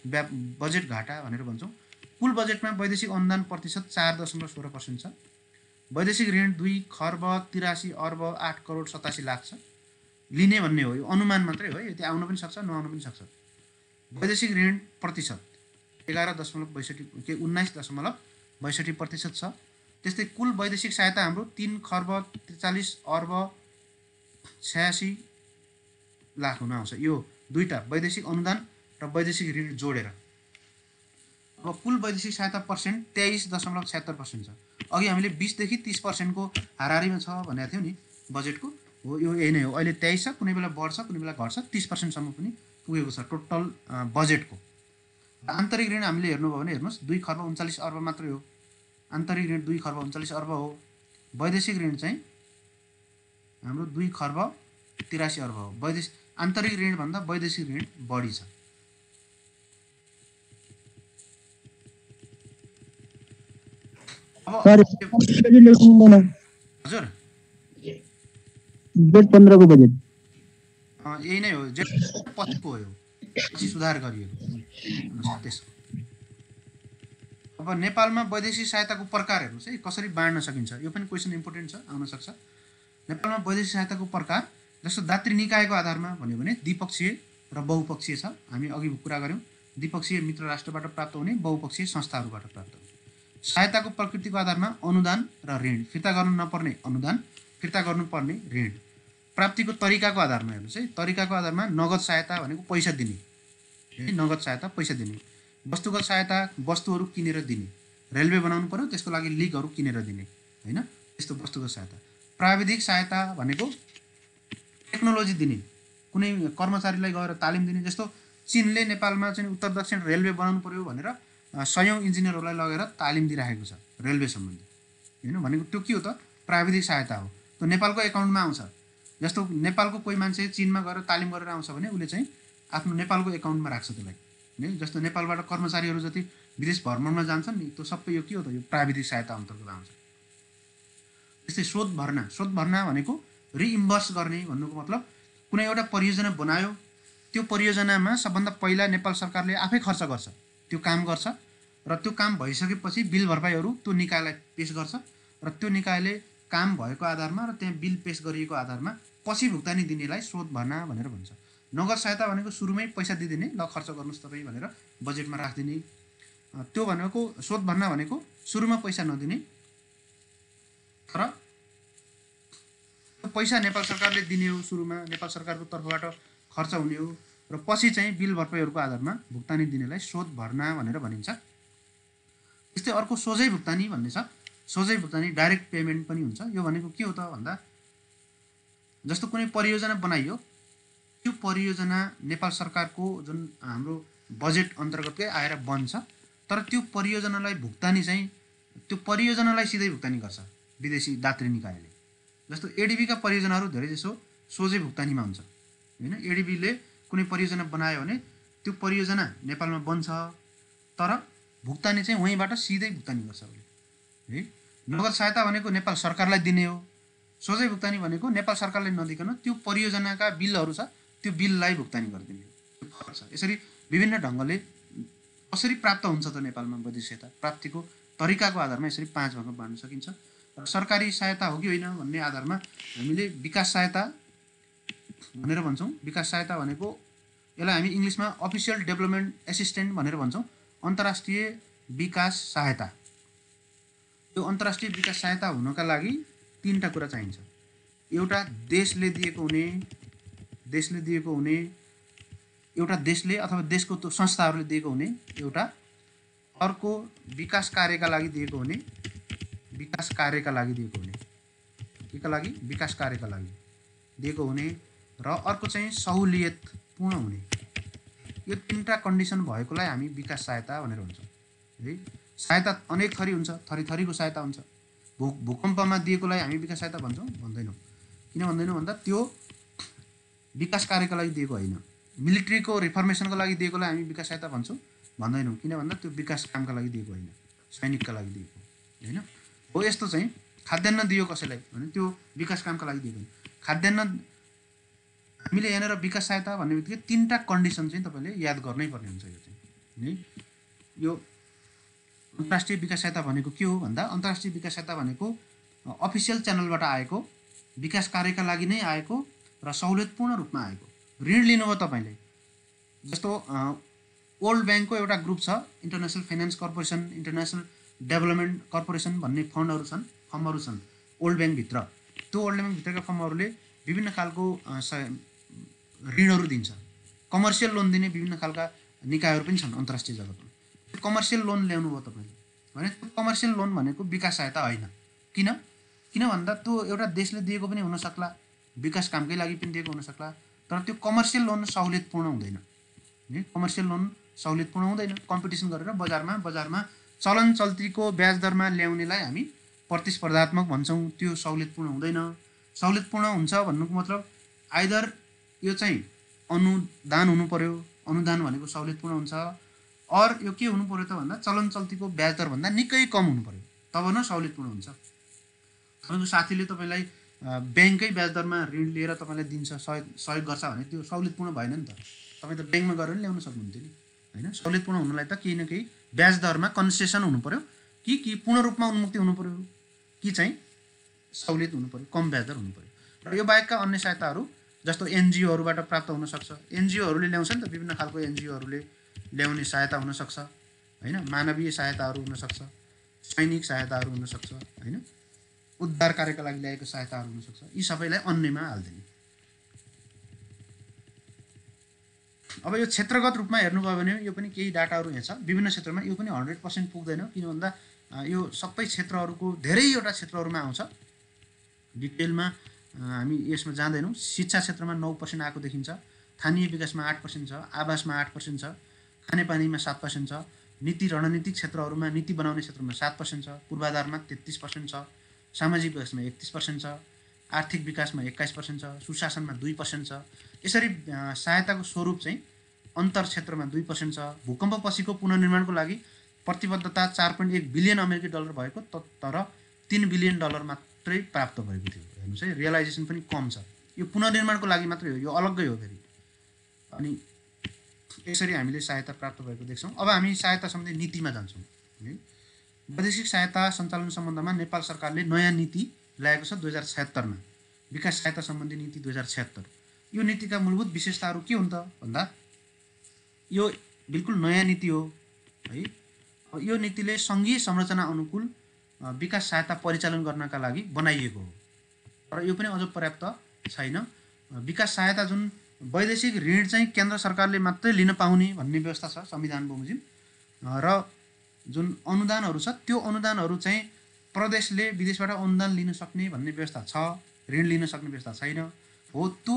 बजेट घाटा भनेर भन्छौँ। कुल बजेटमा वैदेशिक अनुदान प्रतिशत 4.16% छ। वैदेशिक ऋण 2 खर्ब 83 अर्ब 8 करोड 87 लाख छ। लिने भन्ने हो, यो अनुमान मात्रै हो, यति आउन पनि सक्छ नआउन पनि सक्छ। वैदेशिक ऋण प्रतिशत 19.62% छ। त्यस्तै कुल वैदेशिक सहायता हाम्रो 3 खर्ब 43 अर्ब 86 लाख हुन आउँछ यो दुईटा वैदेशिक अनुदान र वैदेशिक ऋण जोडेर। अब कुल वैदेशिक सहायता पर्सेन्ट 23.76% छ। अघि हामीले 20 देखि 30% को हाराहारीमा छ भनेको थियौँ नि बजेटको, हो यो यही नै हो। अहिले 23 छ, कुनै बेला बढ्छ कुनै बेला घट्छ, 30% सम्म पनि पुगेको छ टोटल बजेटको। आन्तरिक ऋण हामीले हेर्नुभयो भने हेर्नुहोस् 2 खर्ब 39 अर्ब मात्रै हो। आन्तरिक ऋण 2 खर्ब 39 अर्ब हो। वैदेशिक ऋण चाहिँ हाम्रो 2 खर्ब 83 अर्ब हो। आन्तरिक ऋण भन्दा वैदेशिक ऋण बढी छ। सर हजुर जेठ 15 को बजेट यही नै हो, जेठ पछिको हो, यो पछि सुधार गरिएको त्यसको। अब नेपालमा वैदेशिक सहायताको प्रकार हेर्नुहोस् है, कसरी बाँड्न सकिन्छ, यो पनि क्वेसन इम्पोर्टेन्ट छ, आउन सक्छ। नेपालमा वैदेशिक सहायताको प्रकार जस्तो दात्री निकायको आधारमा भन्यो भने द्विपक्षीय र बहुपक्षीय छ। हामी अघि कुरा गऱ्यौँ, द्विपक्षीय मित्र राष्ट्रबाट प्राप्त हुने, बहुपक्षीय संस्थाहरूबाट प्राप्त हुने। सहायताको प्रकृतिको आधारमा अनुदान र ऋण, फिर्ता गर्नु नपर्ने अनुदान, फिर्ता गर्नुपर्ने ऋण। प्राप्तिको तरिकाको आधारमा हेर्नुहोस् है, तरिकाको आधारमा नगद सहायता भनेको पैसा दिने, नगद सहायता पैसा दिने। वस्तुगत सहायता वस्तुहरू किनेर दिने, रेलवे बनाउनु पर्यो त्यसको लागि लिगहरू किनेर दिने, होइन, त्यस्तो वस्तुगत सहायता। प्राविधिक सहायता भनेको टेक्नोलोजी दिने, कुनै कर्मचारीलाई गएर तालिम दिने। जस्तो चीनले नेपालमा चाहिँ उत्तर दक्षिण रेलवे बनाउनु पर्यो भनेर 100औं इन्जिनियरहरूलाई लगेर तालिम दिइराखेको छ रेलवे सम्बन्धी, होइन, भनेको त्यो के हो त, प्राविधिक सहायता हो। त्यो नेपालको एकाउन्टमा आउँछ। जस्तो नेपालको कोही मान्छे चीनमा गएर तालिम गरेर आउँछ भने उसले चाहिँ आफ्नो नेपालको एकाउन्टमा राख्छ त्यसलाई, है। जस्तो नेपालबाट कर्मचारीहरू जति विदेश भ्रमणमा जान्छन् नि, त्यो सबै यो के हो त, यो प्राविधिक सहायता अन्तर्गत आउँछ। त्यस्तै शोध भर्ना भनेको रिइम्बर्स गर्ने भन्नुको मतलब कुनै एउटा परियोजना बनायो, त्यो परियोजनामा सबभन्दा पहिला नेपाल सरकारले आफै खर्च गर्छ, त्यो काम गर्छ, र त्यो काम भइसकेपछि बिल भरपाईहरू त्यो निकायलाई पेश गर्छ, र त्यो निकायले काम भएको आधारमा र त्यहाँ बिल पेश गरिएको आधारमा पछि भुक्तानी दिनेलाई शोध भर्ना भनेर भन्छ। नगद सहायता भनेको सुरुमै पैसा दिइदिने, ल खर्च गर्नुहोस् तपाईँ भनेर बजेटमा राखिदिने। त्यो भनेको शोध भर्ना भनेको सुरुमा पैसा नदिने, तर पैसा नेपाल सरकारले दिने हो, सुरुमा नेपाल सरकारको तर्फबाट खर्च हुने हो, र पछि चाहिँ बिल भरपाईहरूको आधारमा भुक्तानी दिनेलाई शोध भर्ना भनेर भनिन्छ। त्यस्तै अर्को सोझै भुक्तानी भन्ने छ। सोझै भुक्तानी डाइरेक्ट पेमेन्ट पनि हुन्छ। यो भनेको के हो त भन्दा जस्तो कुनै परियोजना बनाइयो, त्यो परियोजना नेपाल सरकारको जुन हाम्रो बजेट अन्तर्गतकै आएर बन्छ, तर त्यो परियोजनालाई भुक्तानी चाहिँ त्यो परियोजनालाई सिधै भुक्तानी गर्छ विदेशी दात्री निकायले। जस्तो एडिबीका परियोजनाहरू धेरै जसो सोझै भुक्तानीमा हुन्छ, होइन। एडिबीले कुनै परियोजना बनायो भने त्यो परियोजना नेपालमा बन्छ, तर भुक्तानी चाहिँ वहीँबाट सिधै भुक्तानी गर्छ उसले, है। नगद सहायता भनेको नेपाल सरकारलाई दिने हो। सोझै भुक्तानी भनेको नेपाल सरकारले नदिकन त्यो परियोजनाका बिलहरू छ, त्यो बिललाई भुक्तानी गरिदिने हो। यसरी विभिन्न ढङ्गले कसरी प्राप्त हुन्छ त नेपालमा वैदेशिक सहायता, प्राप्तिको तरिकाको आधारमा यसरी 5 भागमा बाँड्न सकिन्छ। र सरकारी सहायता हो कि होइन भन्ने आधारमा हामीले विकास सहायता भनेर भन्छौँ। विकास सहायता भनेको यसलाई हामी इङ्ग्लिसमा अफिसियल डेभलपमेन्ट एसिस्टेन्ट भनेर भन्छौँ, अन्तर्राष्ट्रिय विकास सहायता। यो अन्तर्राष्ट्रिय विकास सहायता हुनका लागि 3टा कुरा चाहिन्छ। एउटा देशले दिएको हुने, एउटा देशले अथवा देशको त्यो संस्थाहरूले दिएको हुने एउटा, अर्को विकास कार्यका लागि दिएको हुने, विकास कार्यका लागि दिएको हुने, र अर्को चाहिँ सहुलियतपूर्ण हुने। यो 3टा कन्डिसन भएकोलाई हामी विकास सहायता भनेर भन्छौँ, है। सहायता अनेक थरी हुन्छ, थरीको सहायता हुन्छ। भूकम्पमा दिएकोलाई हामी विकास सहायता भन्छौँ, भन्दैनौँ। किन भन्दैनौँ भन्दा त्यो विकास कार्यका लागि दिएको होइन। मिलिट्रीको रिफर्मेसनको लागि दिएकोलाई हामी विकास सहायता भन्छौँ, भन्दैनौँ। किन भन्दा त्यो विकास कामका लागि दिएको होइन, सैनिकका लागि दिएको, होइन। हो यस्तो चाहिँ खाद्यान्न दियो कसैलाई भने त्यो विकास कामका लागि दिएको होइन। खाद्यान्न हामीले यहाँनिर विकास सहायता भन्ने बित्तिकै 3टा कन्डिसन चाहिँ तपाईँले याद गर्नै पर्ने हुन्छ। यो चाहिँ यो अन्तर्राष्ट्रिय विकास सहायता भनेको के हो भन्दा अन्तर्राष्ट्रिय विकास सहायता भनेको अफिसियल च्यानलबाट आएको, विकास कार्यका लागि नै आएको र सहुलियतपूर्ण रूपमा आएको। ऋण लिनुभयो तपाईँले, जस्तो वर्ल्ड ब्याङ्कको एउटा ग्रुप छ, international finance corporation, international development corporation भन्ने फर्महरू छन् वर्ल्ड ब्याङ्कभित्र। त्यो वर्ल्ड ब्याङ्कभित्रका फर्महरूले विभिन्न खालको ऋणहरू दिन्छ। कमर्सियल लोन दिने विभिन्न खालका निकायहरू पनि छन् अन्तर्राष्ट्रिय जगतमा। त्यो कमर्सियल लोन ल्याउनु भयो तपाईँले भने त्यो कमर्सियल लोन भनेको विकास सहायता होइन। किन भन्दा त्यो एउटा देशले दिएको पनि हुनसक्ला, विकास कामकै लागि पनि दिएको हुनसक्ला, तर त्यो कमर्सियल लोन सहुलियतपूर्ण हुँदैन। कमर्सियल लोन सहुलियतपूर्ण हुँदैन। कम्पिटिसन गरेर बजारमा चलन चल्तीको ब्याज दरमा ल्याउनेलाई हामी प्रतिस्पर्धात्मक भन्छौँ, त्यो सहुलियतपूर्ण हुँदैन। सहुलियतपूर्ण हुन्छ भन्नुको मतलब आइदर यो चाहिँ अनुदान हुनु पर्यो, अनुदान भनेको सहुलियतपूर्ण हुन्छ, अर यो के हुनु पर्यो त भन्दा चलन चल्तीको ब्याज दरभन्दा निकै कम हुनु पर्यो, तब न सहुलियतपूर्ण हुन्छ। तपाईँको साथीले तपाईँलाई ब्याङ्ककै ब्याज दरमा ऋण लिएर तपाईँलाई दिन्छ, सहयोग गर्छ भने त्यो सहुलियतपूर्ण भएन नि त। तपाईँ त ब्याङ्कमा गएर पनि ल्याउन सक्नुहुन्थ्यो नि, होइन? सहुलियतपूर्ण हुनुलाई त केही न केही ब्याज दरमा कन्सेसन हुनु पर्यो, कि पूर्ण रूपमा उन्मुक्ति हुनु पर्यो, कि चाहिँ सहुलियत हुनु पर्यो, कम ब्याज दर हुनु पर्यो। र यो बाहेकका अन्य सहायताहरू जस्तो एनजिओहरूबाट प्राप्त हुनसक्छ। एनजिओहरूले ल्याउँछ नि त, विभिन्न खालको एनजिओहरूले ल्याउने सहायता हुनसक्छ, होइन? मानवीय सहायताहरू हुनसक्छ, सैनिक सहायताहरू हुनसक्छ, होइन? उद्धार कार्यका लागि ल्याएको सहायताहरू हुनसक्छ। यी सबैलाई अन्यमा हालिदिने। अब यो क्षेत्रगत रूपमा हेर्नुभयो भने यो पनि केही डाटाहरू यहाँ छ। विभिन्न क्षेत्रमा यो पनि 100% पुग्दैन, किन भन्दा यो सबै क्षेत्रहरूको धेरैवटा क्षेत्रहरूमा आउँछ। डिटेलमा हामी यसमा जाँदैनौँ। शिक्षा क्षेत्रमा 9% आएको देखिन्छ, स्थानीय विकासमा 8% छ, आवासमा 8% छ, खानेपानीमा 7% छ, नीति रणनीतिक क्षेत्रहरूमा नीति बनाउने क्षेत्रमा 7% छ, पूर्वाधारमा 33% छ, सामाजिक विकासमा 31% छ, आर्थिक विकासमा 21% छ, सुशासनमा 2% छ। यसरी सहायताको स्वरूप चाहिँ अन्तर क्षेत्रमा 2% छ। भूकम्पपछिको पुनर्निर्माणको लागि प्रतिबद्धता 4.1 बिलियन अमेरिकी डलर भएको, तर 3 बिलियन डलर मात्रै प्राप्त भएको थियो। हेर्नुहोस् है, रियलाइजेसन पनि कम छ। यो पुनर्निर्माणको लागि मात्रै हो, यो अलग्गै हो फेरि। अनि यसरी हामीले सहायता प्राप्त भएको देख्छौँ। अब हामी सहायता सम्बन्धी नीतिमा जान्छौँ। वैदेशिक सहायता सञ्चालन सम्बन्धमा नेपाल सरकारले नयाँ नीति ल्याएको छ 2076 मा, विकास सहायता सम्बन्धी नीति 2076। यो नीतिका मूलभूत विशेषताहरू के हुन् त भन्दा यो बिल्कुल नयाँ नीति हो, है? यो नीतिले सङ्घीय संरचना अनुकूल विकास सहायता परिचालन गर्नका लागि बनाइएको हो, तर यो पनि अझ पर्याप्त छैन। विकास सहायता जुन वैदेशिक ऋण चाहिँ केन्द्र सरकारले मात्रै लिन पाउने भन्ने व्यवस्था छ संविधान बमोजिम, र जुन अनुदानहरू छ त्यो अनुदानहरू चाहिँ प्रदेशले विदेशबाट अनुदान लिन सक्ने भन्ने व्यवस्था छ, ऋण लिन सक्ने व्यवस्था छैन हो त्यो।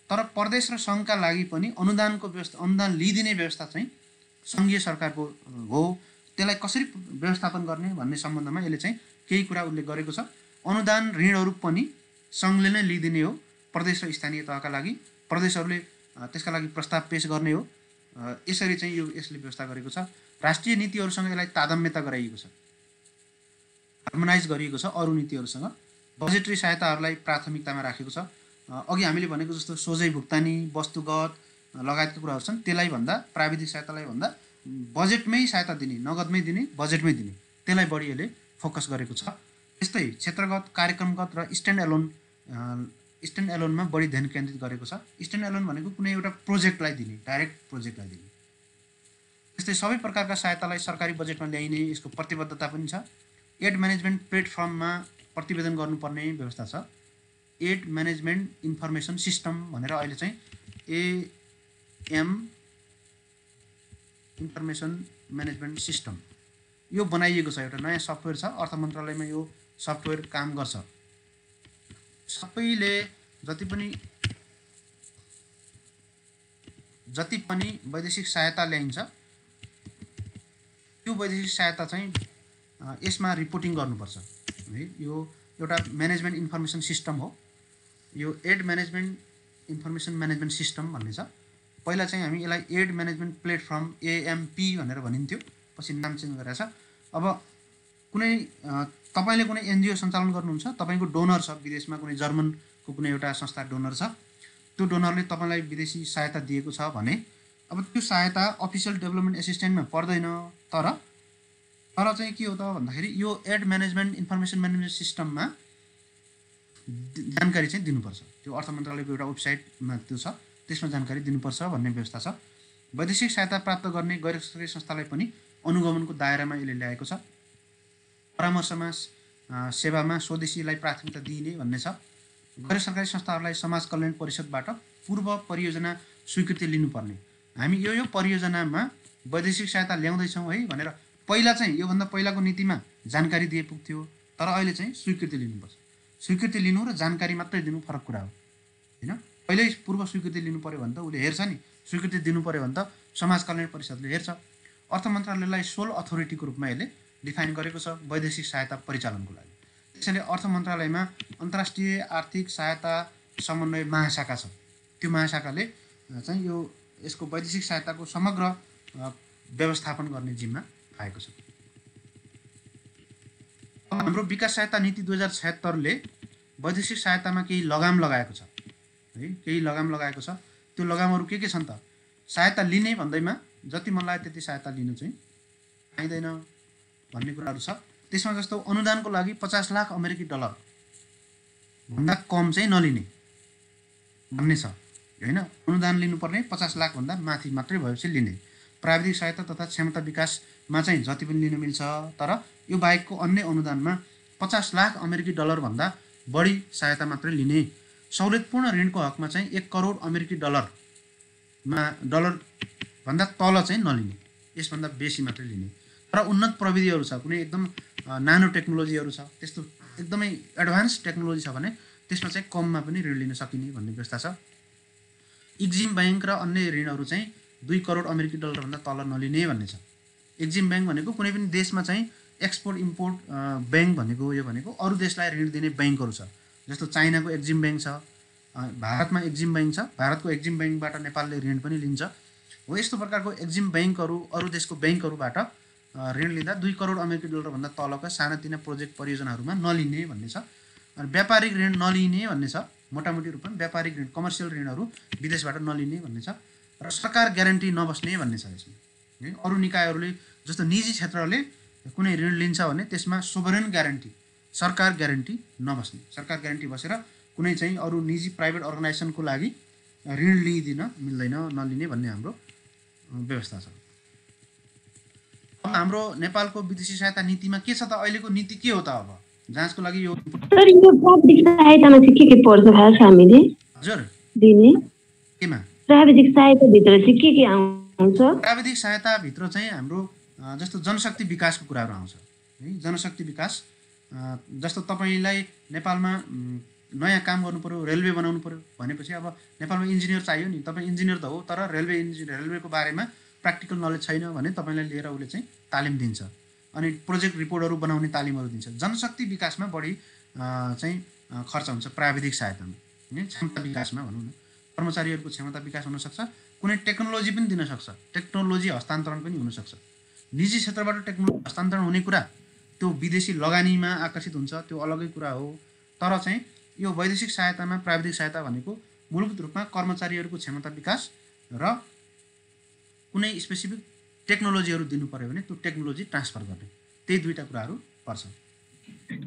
तर प्रदेश र सङ्घका लागि पनि अनुदानको व्यवस्था, अनुदान लिइदिने व्यवस्था चाहिँ सङ्घीय सरकारको हो। त्यसलाई कसरी व्यवस्थापन गर्ने भन्ने सम्बन्धमा यसले चाहिँ केही कुरा उल्लेख गरेको छ। अनुदान ऋणहरू पनि सङ्घले नै लिइदिने हो प्रदेश र स्थानीय तहका लागि, प्रदेशहरूले त्यसका लागि प्रस्ताव पेश गर्ने हो। यसरी चाहिँ यसले व्यवस्था गरेको छ। राष्ट्रिय नीतिहरूसँग यसलाई तादाम्यता गराइएको छ, हार्मोनाइज गरिएको छ अरू नीतिहरूसँग। बजेटरी सहायताहरूलाई प्राथमिकतामा राखेको छ। अघि हामीले भनेको जस्तो सोझै भुक्तानी, वस्तुगत लगायतका कुराहरू छन्, त्यसलाई भन्दा प्राविधिक सहायतालाई भन्दा बजेटमै सहायता दिने, नगदमै दिने, बजेटमै दिने, त्यसलाई बढी यसले फोकस गरेको छ। त्यस्तै क्षेत्रगत, कार्यक्रमगत र स्ट्यान्ड एलोनमा बढी ध्यान केन्द्रित गरेको छ। स्ट्यान्ड एलोन भनेको कुनै एउटा प्रोजेक्टलाई दिने, डाइरेक्ट प्रोजेक्टलाई दिने। त्यस्तै सबै प्रकारका सहायतालाई सरकारी बजेटमा ल्याइने यसको प्रतिबद्धता पनि छ। एड म्यानेजमेन्ट प्लेटफर्ममा प्रतिवेदन गर्नुपर्ने व्यवस्था छ। एड म्यानेजमेन्ट इन्फर्मेसन सिस्टम भनेर अहिले चाहिँ एएम इन्फर्मेसन म्यानेजमेन्ट सिस्टम यो बनाइएको छ। एउटा नयाँ सफ्टवेयर छ, अर्थ मन्त्रालयमा यो सफ्टवेयर काम गर्छ। सबैले जति पनि वैदेशिक सहायता ल्याइन्छ त्यो वैदेशिक सहायता चाहिँ यसमा रिपोर्टिङ गर्नुपर्छ, है? यो एउटा म्यानेजमेन्ट इन्फर्मेसन सिस्टम हो। यो aid management information management system भन्ने छ। पहिला चाहिँ हामी यसलाई एड म्यानेजमेन्ट प्लेटफर्म एएमपी भनेर भनिन्थ्यो, पछि नाम चेन्ज गरेको छ। अब कुनै तपाईँले कुनै एनजिओ सञ्चालन गर्नुहुन्छ, तपाईँको डोनर छ विदेशमा, कुनै जर्मनको कुनै एउटा संस्था डोनर छ, त्यो डोनरले तपाईँलाई विदेशी सहायता दिएको छ भने अब त्यो सहायता अफिसियल डेभलपमेन्ट एसिस्टेन्टमा पर्दैन। तर चाहिँ के हो त भन्दाखेरि यो एड म्यानेजमेन्ट इन्फर्मेसन म्यानेजमेन्ट सिस्टममा जानकारी चाहिँ दिनुपर्छ। त्यो अर्थ मन्त्रालयको एउटा वेबसाइटमा त्यो छ, त्यसमा जानकारी दिनुपर्छ भन्ने व्यवस्था छ। वैदेशिक सहायता प्राप्त गर्ने गैर सरकारी संस्थालाई पनि अनुगमनको दायरामा यसले ल्याएको छ। परामर्शमा सेवामा स्वदेशीलाई प्राथमिकता दिइने भन्ने छ। गैर सरकारी संस्थाहरूलाई समाज कल्याण परिषदबाट पूर्व परियोजना स्वीकृति लिनुपर्ने। हामी यो परियोजनामा वैदेशिक सहायता ल्याउँदैछौँ है भनेर पहिला चाहिँ योभन्दा पहिलाको नीतिमा जानकारी दिए पुग्थ्यो, तर अहिले चाहिँ स्वीकृति लिनुपर्छ। स्वीकृति लिनु र जानकारी मात्रै दिनु फरक कुरा हो होइन। पहिल्यै पूर्व स्वीकृति लिनु पऱ्यो भने त उसले हेर्छ नि, स्वीकृति दिनु पऱ्यो भने त समाज कल्याण परिषदले हेर्छ। अर्थ मन्त्रालयलाई सोल अथोरिटीको रूपमा यसले डिफाइन गरेको छ वैदेशिक सहायता परिचालनको लागि। त्यसैले अर्थ मन्त्रालयमा अन्तर्राष्ट्रिय आर्थिक सहायता समन्वय महाशाखा छ। त्यो महाशाखाले चाहिँ यसको वैदेशिक सहायताको समग्र व्यवस्थापन गर्ने जिम्मा पाएको छ। हाम्रो विकास सहायता नीति 2076ले वैदेशिक सहायतामा केही लगाम लगाएको छ है, केही लगाम लगाएको छ। त्यो लगामहरू के छन् त? सहायता लिने भन्दैमा जति मन लाग्यो त्यति सहायता लिनु चाहिँ पाइँदैन भन्ने कुराहरू छ। त्यसमा जस्तो अनुदानको लागि 50 लाख अमेरिकी डलर भन्दा कम चाहिँ नलिने भन्ने छ होइन। अनुदान लिनुपर्ने 50 लाख भन्दा माथि मात्रै भएपछि लिने। प्राविधिक सहायता तथा क्षमता विकासमा चाहिँ जति पनि लिन मिल्छ, तर यो बाहेकको अन्य अनुदानमा 50 लाख अमेरिकी डलर भन्दा बढी सहायता मात्रै लिने। सहुलियतपूर्ण ऋणको हकमा चाहिँ 1 करोड अमेरिकी डलर भन्दा तल चाहिँ नलिने, यसभन्दा बेसी मात्रै लिने। र उन्नत प्रविधिहरू छ, कुनै एकदम नानो टेक्नोलोजीहरू छ, त्यस्तो एकदमै एडभान्स टेक्नोलोजी छ भने त्यसमा चाहिँ कममा पनि ऋण लिन सकिने भन्ने व्यवस्था छ। एक्जिम ब्याङ्क र अन्य ऋणहरू चाहिँ 2 करोड अमेरिकी डलर भन्दा तल नलिने भन्ने छ। एक्जिम ब्याङ्क भनेको कुनै पनि देशमा चाहिँ एक्सपोर्ट इम्पोर्ट ब्याङ्क भनेको यो भनेको अरू देशलाई ऋण दिने ब्याङ्कहरू छ। जस्तो चाइनाको एक्जिम ब्याङ्क छ, भारतमा एक्जिम ब्याङ्क छ, भारतको एक्जिम ब्याङ्कबाट नेपालले ऋण पनि लिन्छ हो। यस्तो प्रकारको एक्जिम ब्याङ्कहरू अरू देशको ब्याङ्कहरूबाट ऋण लिँदा 2 करोड अमेरिकी डलर भन्दा तलका सानातिना प्रोजेक्ट परियोजनाहरूमा नलिने भन्ने छ। अनि व्यापारिक ऋण नलिने भन्ने छ। मोटामोटी रूपमा व्यापारिक ऋण कमर्सियल ऋणहरू विदेशबाट नलिने भन्ने छ। र सरकार ग्यारेन्टी नबस्ने भन्ने छ यसमा। अरू निकायहरूले जस्तो निजी क्षेत्रले कुनै ऋण लिन्छ भने त्यसमा सोभरेन ग्यारेन्टी, सरकार ग्यारेन्टी नबस्ने। सरकार ग्यारेन्टी बसेर कुनै चाहिँ अरू निजी प्राइभेट अर्गनाइजेसनको लागि ऋण लिइदिन मिल्दैन, नलिने भन्ने हाम्रो व्यवस्था छ। अब हाम्रो नेपालको विदेशी सहायता नीतिमा के छ त? अहिलेको नीति के हो त? अब जाँचको लागि यो सर यो प्राविधिक सहायतामा चाहिँ के पर्छ खास हामीले हजुर दिने? केमा प्राविधिक सहायता भित्र चाहिँ के आउँछ? प्राविधिक सहायता भित्र चाहिँ हाम्रो जस्तो जनशक्ति विकासको कुराहरू आउँछ है। जनशक्ति विकास जस्तो तपाईलाई नेपालमा नयाँ काम गर्नु पर्यो, रेलवे बनाउनु पर्यो भनेपछि अब नेपालमा इन्जिनियर चाहियो नि। तपाईँ इन्जिनियर त हो, तर रेलवेको बारेमा प्र्याक्टिकल नलेज छैन भने तपाईँलाई लिएर उसले चाहिँ तालिम दिन्छ अनि प्रोजेक्ट रिपोर्टहरू बनाउने तालिमहरू दिन्छ। जनशक्ति विकासमा बढी चाहिँ खर्च हुन्छ प्राविधिक सहायतामा है। क्षमता विकासमा भनौँ न, कर्मचारीहरूको क्षमता विकास हुनसक्छ, कुनै टेक्नोलोजी पनि दिन सक्छ, टेक्नोलोजी हस्तान्तरण पनि हुनसक्छ। निजी क्षेत्रबाट टेक्नोलोजी हस्तान्तरण हुने कुरा त्यो विदेशी लगानीमा आकर्षित हुन्छ, त्यो अलगै कुरा हो। तर चाहिँ यो वैदेशिक सहायतामा प्राविधिक सहायता भनेको मूलभूत रूपमा कर्मचारीहरूको क्षमता विकास र कुनै स्पेसिफिक टेक्नोलोजीहरू दिनु पर्यो भने त्यो टेक्नोलोजी ट्रान्सफर गर्ने, त्यही दुईटा कुराहरू पर्छ।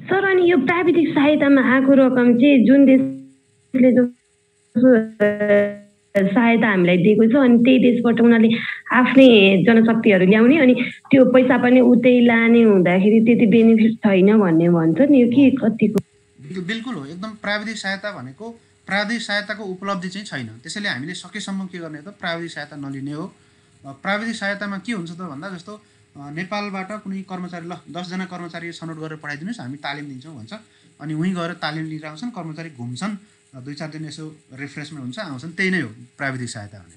सर अनि यो प्राविधिक सहायतामा आएको रकम चाहिँ जुन देशले जो सहायता हामीलाई दिएको छ अनि त्यही देशबाट उनीहरूले आफ्नै जनशक्तिहरू ल्याउने अनि त्यो पैसा पनि उतै लाने हुँदाखेरि त्यति बेनिफिट छैन भन्ने भन्छ नि, यो के कतिको? बिल्कुल हो, एकदम प्राविधिक सहायता भनेको प्राविधिक सहायताको उपलब्धि चाहिँ छैन। त्यसैले हामीले सकेसम्म के गर्ने त प्राविधिक सहायता नलिने हो। प्राविधिक सहायतामा के हुन्छ त भन्दा जस्तो नेपालबाट कुनै कर्मचारी 10 जना कर्मचारी छनौट गरेर पठाइदिनुहोस्, हामी तालिम दिन्छौँ भन्छ अनि उहीँ गएर तालिम लिएर आउँछन्, कर्मचारी घुम्छन्, 2-4 दिन यसो रिफ्रेसमेन्ट हुन्छ, आउँछन्। त्यही नै हो प्राविधिक सहायता भने।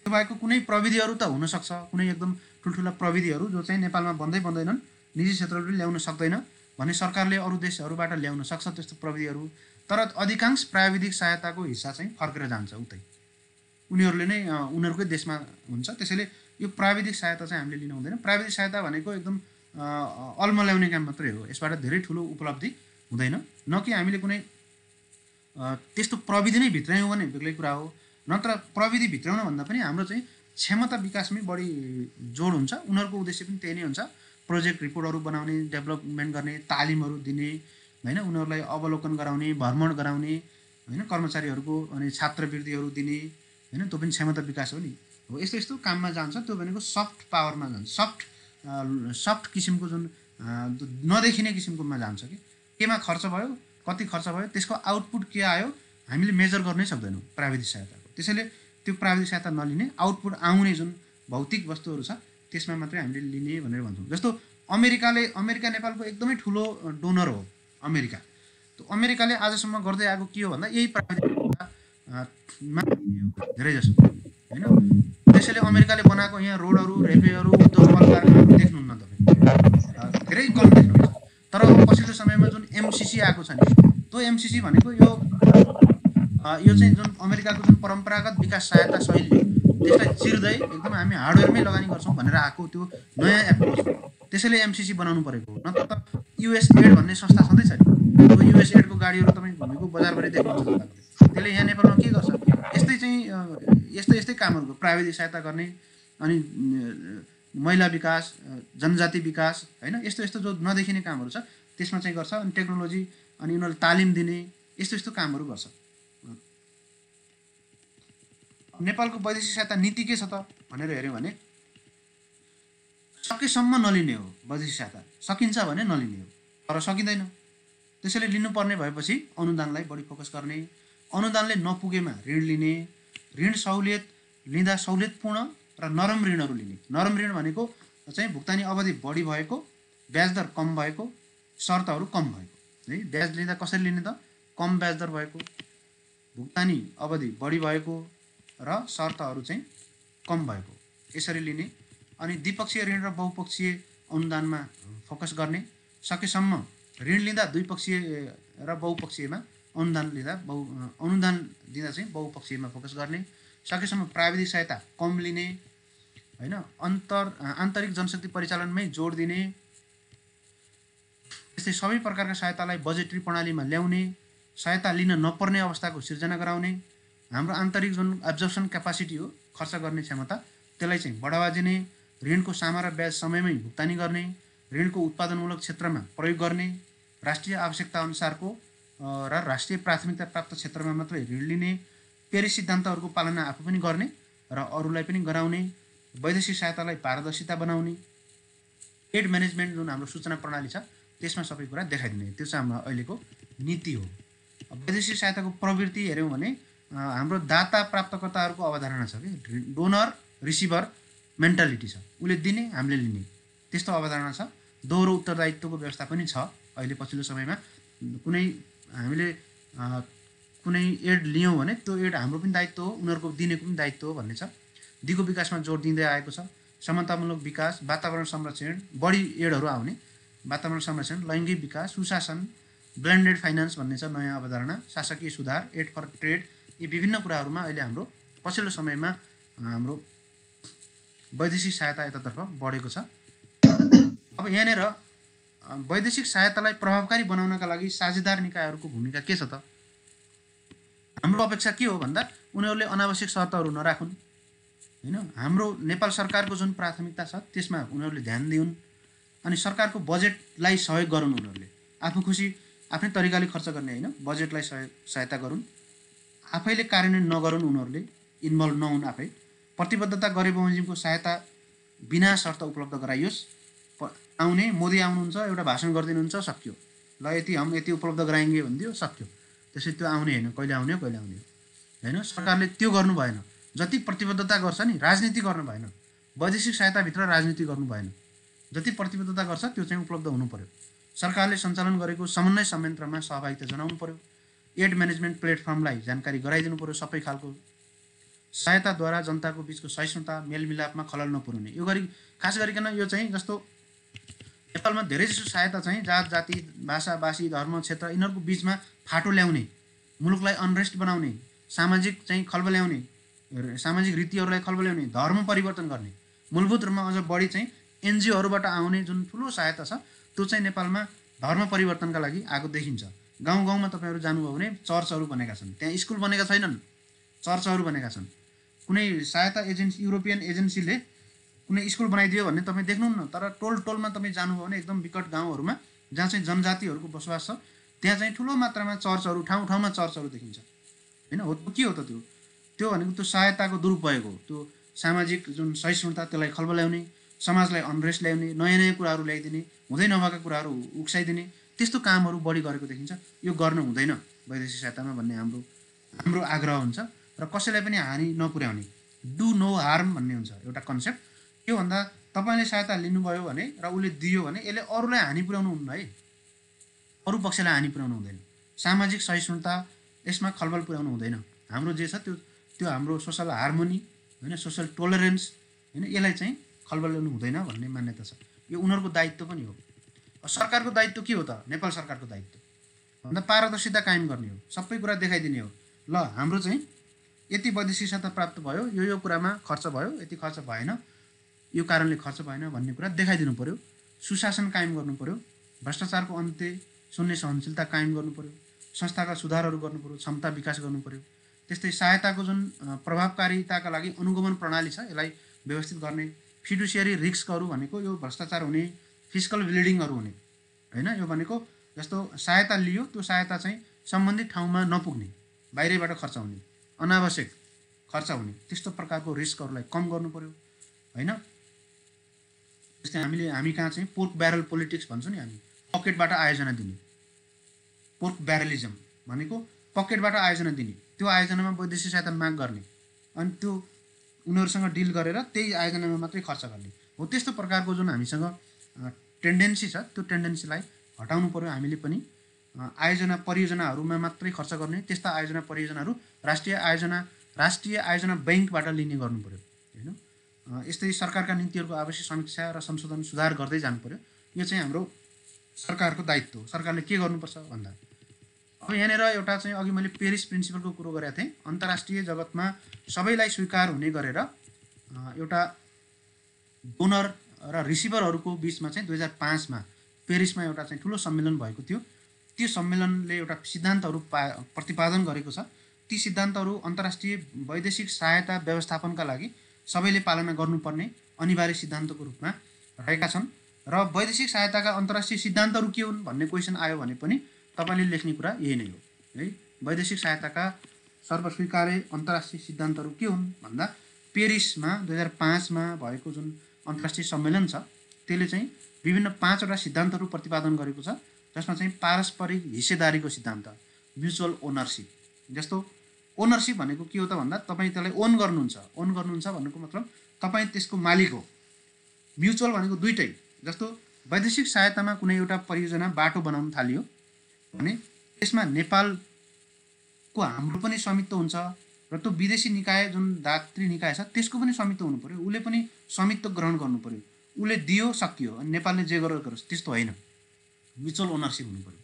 त्यो बाहेकको कुनै प्रविधिहरू त हुनसक्छ, कुनै एकदम ठुल्ठुला प्रविधिहरू जो चाहिँ नेपालमा बन्दैनन्, निजी क्षेत्रले ल्याउन सक्दैन भने सरकारले अरू देशहरूबाट ल्याउन सक्छ त्यस्तो प्रविधिहरू। तर अधिकांश प्राविधिक सहायताको हिस्सा चाहिँ फर्केर जान्छ उतै, उनीहरूले नै उनीहरूकै देशमा हुन्छ। त्यसैले यो प्राविधिक सहायता चाहिँ हामीले लिनु हुँदैन। प्राविधिक सहायता भनेको एकदम अल्मल्याउने काम मात्रै हो, यसबाट धेरै ठुलो उपलब्धि हुँदैन। न कि हामीले कुनै त्यस्तो प्रविधि नै भित्रायौँ भने बेग्लै कुरा हो, नत्र प्रविधि भित्राउन भन्दा पनि हाम्रो चाहिँ क्षमता विकासमै बढी जोड हुन्छ। उनीहरूको उद्देश्य पनि त्यही नै हुन्छ, प्रोजेक्ट रिपोर्टहरू बनाउने, डेभलपमेन्ट गर्ने, तालिमहरू दिने होइन, उनीहरूलाई अवलोकन गराउने, भ्रमण गराउने होइन, कर्मचारीहरूको अनि छात्रवृत्तिहरू दिने होइन, त्यो पनि क्षमता विकास हो नि। हो यस्तो यस्तो काममा जान्छ। त्यो भनेको सफ्ट पावरमा जान्छ, सफ्ट किसिमको जुन नदेखिने किसिमकोमा जान्छ कि केमा खर्च भयो कति खर्च भयो, त्यसको आउटपुट के आयो हामीले मेजर गर्नै सक्दैनौँ प्राविधिक सहायताको। त्यसैले त्यो प्राविधिक सहायता नलिने, आउटपुट आउने जुन भौतिक वस्तुहरू छ त्यसमा मात्रै हामीले लिने भनेर भन्छौँ। जस्तो अमेरिका नेपालको एकदमै ठुलो डोनर हो अमेरिका। त्यो अमेरिकाले आजसम्म गर्दै आएको के हो भन्दा यही प्राविधिक सहायतामा धेरै जसो होइन। त्यसैले अमेरिकाले बनाएको यहाँ रोडहरू, रेलवेहरू, उद्योग कल कारखानाहरू देख्नुहुन्न तपाईँ, धेरै कम देख्नुहुन्छ। तर अब पछिल्लो समयमा जुन एमसिसी आएको छ नि, त्यो एमसिसी भनेको यो चाहिँ जुन अमेरिकाको जुन परम्परागत विकास सहायता शैली हो त्यसलाई चिर्दै एकदम हामी हार्डवेयरमै लगानी गर्छौँ भनेर आएको त्यो नयाँ एप्रोच हो। त्यसैले एमसिसी बनाउनु परेको हो। नत्र त युएसएड भन्ने संस्था छँदैछ नि, त्यो युएसएडको गाडीहरू तपाईँ घुमेको बजारभरि देख्नुहुन्छ। त्यसले यहाँ नेपालमा के गर्छ, यस्तै चाहिँ यस्तै कामहरूको प्राविधिक सहायता गर्ने, अनि महिला विकास, जनजाति विकास होइन, यस्तो जो नदेखिने कामहरू छ त्यसमा चाहिँ गर्छ। अनि टेक्नोलोजी, अनि उनीहरूले तालिम दिने, यस्तो कामहरू गर्छ। नेपालको वैदेशिक सहायता नीति के छ त भनेर हेऱ्यौँ भने सकेसम्म नलिने हो। वैदेशिक सहायता सकिन्छ भने नलिने हो, तर सकिँदैन। त्यसैले लिनुपर्ने भएपछि अनुदानलाई बढी फोकस गर्ने, अनुदानले नपुगेमा ऋण लिने, ऋण सहुलियत लिँदा सहुलियतपूर्ण र नरम ऋणहरू लिने। नरम ऋण भनेको चाहिँ भुक्तानी अवधि बढी भएको, ब्याज दर कम भएको, शर्तहरू कम भएको है। ब्याज लिँदा कसरी लिने त, कम ब्याज दर भएको, भुक्तानी अवधि बढी भएको र शर्तहरू चाहिँ कम भएको, यसरी लिने। अनि द्विपक्षीय ऋण र बहुपक्षीय अनुदानमा फोकस गर्ने। सकेसम्म ऋण लिँदा द्विपक्षीय र बहुपक्षीयमा, अनुदान दिँदा चाहिँ बहुपक्षीयमा फोकस गर्ने। सकेसम्म प्राविधिक सहायता कम लिने होइन। आन्तरिक जनशक्ति परिचालनमै जोड दिने। त्यस्तै सबै प्रकारका सहायतालाई बजेटरी प्रणालीमा ल्याउने, सहायता लिन नपर्ने अवस्थाको सिर्जना गराउने। हाम्रो आन्तरिक जुन एब्जर्प्सन क्यापासिटी हो, खर्च गर्ने क्षमता, त्यसलाई चाहिँ बढावा दिने। ऋणको सामा र ब्याज समयमै भुक्तानी गर्ने, ऋणको उत्पादनमूलक क्षेत्रमा प्रयोग गर्ने, राष्ट्रिय आवश्यकता अनुसारको र राष्ट्रिय प्राथमिकता प्राप्त क्षेत्रमा मात्रै ऋण लिने, पेरिस सिद्धान्तहरूको पालना आफू पनि गर्ने र अरूलाई पनि गराउने, वैदेशिक सहायतालाई पारदर्शिता बनाउने, एड म्यानेजमेन्ट जुन हाम्रो सूचना प्रणाली छ त्यसमा सबै कुरा देखाइदिने। त्यो चाहिँ हाम्रो अहिलेको नीति हो। वैदेशिक सहायताको प्रवृत्ति हेऱ्यौँ भने हाम्रो दाता प्राप्तकर्ताहरूको अवधारणा छ कि डोनर रिसिभर मेन्टालिटी छ, उसले दिने हामीले लिने, त्यस्तो अवधारणा छ। दोहोरो उत्तरदायित्वको व्यवस्था पनि छ। अहिले पछिल्लो समयमा हामीले कुनै एड लियौँ भने त्यो एड हाम्रो पनि दायित्व हो, उनीहरूको दिनेको पनि दायित्व हो भन्ने छ। दिगो विकासमा जोड दिँदै आएको छ। समतामूलक विकास, वातावरण संरक्षण, बढी एडहरू आउने, वातावरण संरक्षण, लैङ्गिक विकास, सुशासन, ब्लेन्डेड फाइनेन्स भन्ने छ नयाँ अवधारणा, शासकीय सुधार, एड फर ट्रेड, यी विभिन्न कुराहरूमा अहिले हाम्रो पछिल्लो समयमा हाम्रो वैदेशिक सहायता यतातर्फ बढेको छ। अब यहाँनिर वैदेशिक सहायतालाई प्रभावकारी बनाउनका लागि साझेदार निकायहरूको भूमिका के छ त? हाम्रो अपेक्षा के हो भन्दा उनीहरूले अनावश्यक शर्तहरू नराखुन् होइन। हाम्रो नेपाल सरकारको जुन प्राथमिकता छ त्यसमा उनीहरूले ध्यान दिउन्, अनि सरकारको बजेटलाई सहयोग गरून्। उनीहरूले आफू खुसी आफ्नै तरिकाले खर्च गर्ने होइन, बजेटलाई सहायता गरून्। आफैले कार्यान्वयन नगरून्, उनीहरूले इन्भल्भ नहुन् आफै। प्रतिबद्धता गरे बमोजिमको सहायता बिना शर्त उपलब्ध गराइयोस्। आउने मोदी आउनुहुन्छ, एउटा भाषण गरिदिनुहुन्छ, सक्यो, ल यति उपलब्ध गराइङ्गे भनिदियो, सक्यो। त्यसै त्यो आउने होइन, कहिले आउने हो होइन। सरकारले त्यो गर्नु भएन। जति प्रतिबद्धता गर्छ नि, राजनीति गर्नु भएन। वैदेशिक सहायताभित्र राजनीति गर्नु भएन। जति प्रतिबद्धता गर्छ त्यो चाहिँ उपलब्ध हुनु पर्यो। सरकारले सञ्चालन गरेको समन्वय संयन्त्रमा सहभागिता जनाउनु पर्यो। एड म्यानेजमेन्ट प्लेटफर्मलाई जानकारी गराइदिनु पर्यो। सबै खालको सहायताद्वारा जनताको बिचको सहिष्णुता मेलमिलापमा खलल नपुर्ने। यो खास गरिकन यो चाहिँ जस्तो नेपालमा धेरैजसो सहायता चाहिँ जात जाति भाषा भाषी धर्म क्षेत्र यिनीहरूको बिचमा फाटो ल्याउने, मुलुकलाई अनरेस्ट बनाउने, सामाजिक चाहिँ खलबल्याउने, सामाजिक रीतिहरूलाई खलबल्याउने, धर्म परिवर्तन गर्ने, मूलभूत रूपमा अझ बढी चाहिँ एनजिओहरूबाट आउने जुन ठुलो सहायता छ त्यो चाहिँ नेपालमा धर्म परिवर्तनका लागि आएको देखिन्छ। गाउँ गाउँमा तपाईँहरू जानुभयो भने चर्चहरू बनेका छन्, त्यहाँ स्कुल बनेका छैनन्, चर्चहरू बनेका छन्। कुनै सहायता एजेन्सी, युरोपियन एजेन्सीले कुनै स्कुल बनाइदियो भन्ने तपाईँ देख्नुहुन्न। तर टोलमा तपाईँ जानुभयो भने एकदम विकट गाउँहरूमा जहाँ चाहिँ जनजातिहरूको बसोबास छ त्यहाँ चाहिँ ठुलो मात्रामा चर्चहरू, ठाउँ ठाउँमा चर्चहरू देखिन्छ होइन। हो के हो त त्यो भनेको त्यो सहायताको दुरुपयोग हो। त्यो सामाजिक जुन सहिष्णुता त्यसलाई खलबल्याउने, समाजलाई अनरेस्ट ल्याउने, नयाँ नयाँ कुराहरू ल्याइदिने, हुँदै नभएका कुराहरू उक्साइदिने, त्यस्तो कामहरू बढी गरेको देखिन्छ। यो गर्नु हुँदैन वैदेशिक सहायतामा भन्ने हाम्रो आग्रह हुन्छ र कसैलाई पनि हानि नपुर्याउने, डु नो हार्म भन्ने हुन्छ एउटा कन्सेप्ट। के भन्दा तपाईँले सहायता लिनुभयो भने र उसले दियो भने यसले अरूलाई हानि पुर्याउनु हुन्न है, अरू पक्षलाई हानि पुर्याउनु हुँदैन। सामाजिक सहिष्णुता यसमा खलबल पुर्याउनु हुँदैन। हाम्रो जे छ त्यो हाम्रो सोसल हार्मोनी होइन, सोसल टोलरेन्स होइन, यसलाई चाहिँ खलबल ल्याउनु हुँदैन भन्ने मान्यता छ। यो उनीहरूको दायित्व पनि हो। सरकारको दायित्व के हो त? नेपाल सरकारको दायित्व भन्दा पारदर्शिता कायम गर्ने हो, सबै कुरा देखाइदिने हो। ल हाम्रो चाहिँ यति वैदेशिक सहायता प्राप्त भयो, यो कुरामा खर्च भयो, यति खर्च भएन, यो कारणले खर्च भएन भन्ने कुरा देखाइदिनु पर्यो। सुशासन कायम गर्नु पर्यो, भ्रष्टाचारको अन्त्य, शून्य सहनशीलता कायम गर्नु पर्यो, संस्थाका सुधारहरू गर्नु पर्यो, क्षमता विकास गर्नु पर्यो। त्यस्तै सहायताको जुन प्रभावकारिताका लागि अनुगमन प्रणाली छ यसलाई व्यवस्थित गर्ने, फिडुसियरी रिस्कहरू भनेको यो भ्रष्टाचार हुने, फिस्कल ब्लिडिङहरू हुने होइन। यो भनेको जस्तो सहायता लियो, त्यो सहायता चाहिँ सम्बन्धित ठाउँमा नपुग्ने, बाहिरैबाट खर्च हुने, अनावश्यक खर्च हुने, त्यस्तो प्रकारको रिस्कहरूलाई कम गर्नु पर्यो होइन। जस्तै हामी कहाँ चाहिँ पोर्क ब्यारल पोलिटिक्स भन्छौँ नि हामी, पकेटबाट आयोजना दिने, पोर्क ब्यारलिजम भनेको पकेटबाट आयोजना दिने, त्यो आयोजनामा वैदेशिक सहायता माग गर्ने अनि त्यो उनीहरूसँग डिल गरेर त्यही आयोजनामा मात्रै खर्च गर्ने हो। त्यस्तो प्रकारको जुन हामीसँग टेन्डेन्सी छ त्यो टेन्डेन्सीलाई हटाउनु पर्यो हामीले पनि। आयोजना परियोजनाहरूमा मात्रै खर्च गर्ने, त्यस्ता आयोजना परियोजनाहरू राष्ट्रिय आयोजना बैङ्कबाट लिने गर्नु पर्यो होइन। यस्तै सरकारका नीतिहरूको आवश्यक समीक्षा र संशोधन सुधार गर्दै जानु पर्यो। यो चाहिँ हाम्रो सरकारको दायित्व हो। सरकारले के गर्नुपर्छ भन्दा अब यहाँनिर एउटा चाहिँ अघि मैले पेरिस प्रिन्सिपलको कुरो गरेको थिएँ। अन्तर्राष्ट्रिय जगतमा सबैलाई स्वीकार हुने गरेर एउटा डोनर र रिसिभरहरूको बिचमा चाहिँ 2005मा पेरिसमा एउटा चाहिँ ठुलो सम्मेलन भएको थियो। त्यो सम्मेलनले एउटा सिद्धान्तहरू प्रतिपादन गरेको छ। ती सिद्धान्तहरू अन्तर्राष्ट्रिय वैदेशिक सहायता व्यवस्थापनका लागि सबैले पालना गर्नुपर्ने अनिवार्य सिद्धान्तको रूपमा रहेका छन्। र वैदेशिक सहायताका अन्तर्राष्ट्रिय सिद्धान्तहरू के हुन् भन्ने क्वेसन आयो भने पनि तपाईँले लेख्ने कुरा यही नै हो है। वैदेशिक सहायताका सर्वस्वीकार्य अन्तर्राष्ट्रिय सिद्धान्तहरू के हुन् भन्दा पेरिसमा 2005मा भएको जुन अन्तर्राष्ट्रिय सम्मेलन छ त्यसले चाहिँ विभिन्न 5वटा सिद्धान्तहरू प्रतिपादन गरेको छ, जसमा चाहिँ पारस्परिक हिस्सेदारीको सिद्धान्त, म्युचुअल ओनरसिप। जस्तो ओनरसिप भनेको के हो त भन्दा तपाईँ त्यसलाई ओन गर्नुहुन्छ भन्नुको मतलब तपाईँ त्यसको मालिक हो। म्युचुअल भनेको दुइटै, जस्तो वैदेशिक सहायतामा कुनै एउटा परियोजना बाटो बनाउन थालियो भने त्यसमा नेपालको हाम्रो पनि स्वामित्व हुन्छ र त्यो विदेशी निकाय जुन दात्री निकाय छ त्यसको पनि स्वामित्व हुनु पर्यो। उसले पनि स्वामित्व ग्रहण गर्नु पर्यो। उसले दियो सकियो अनि नेपालले जे गरोस्, त्यस्तो होइन, म्युचुअल ओनरसिप हुनु पर्यो।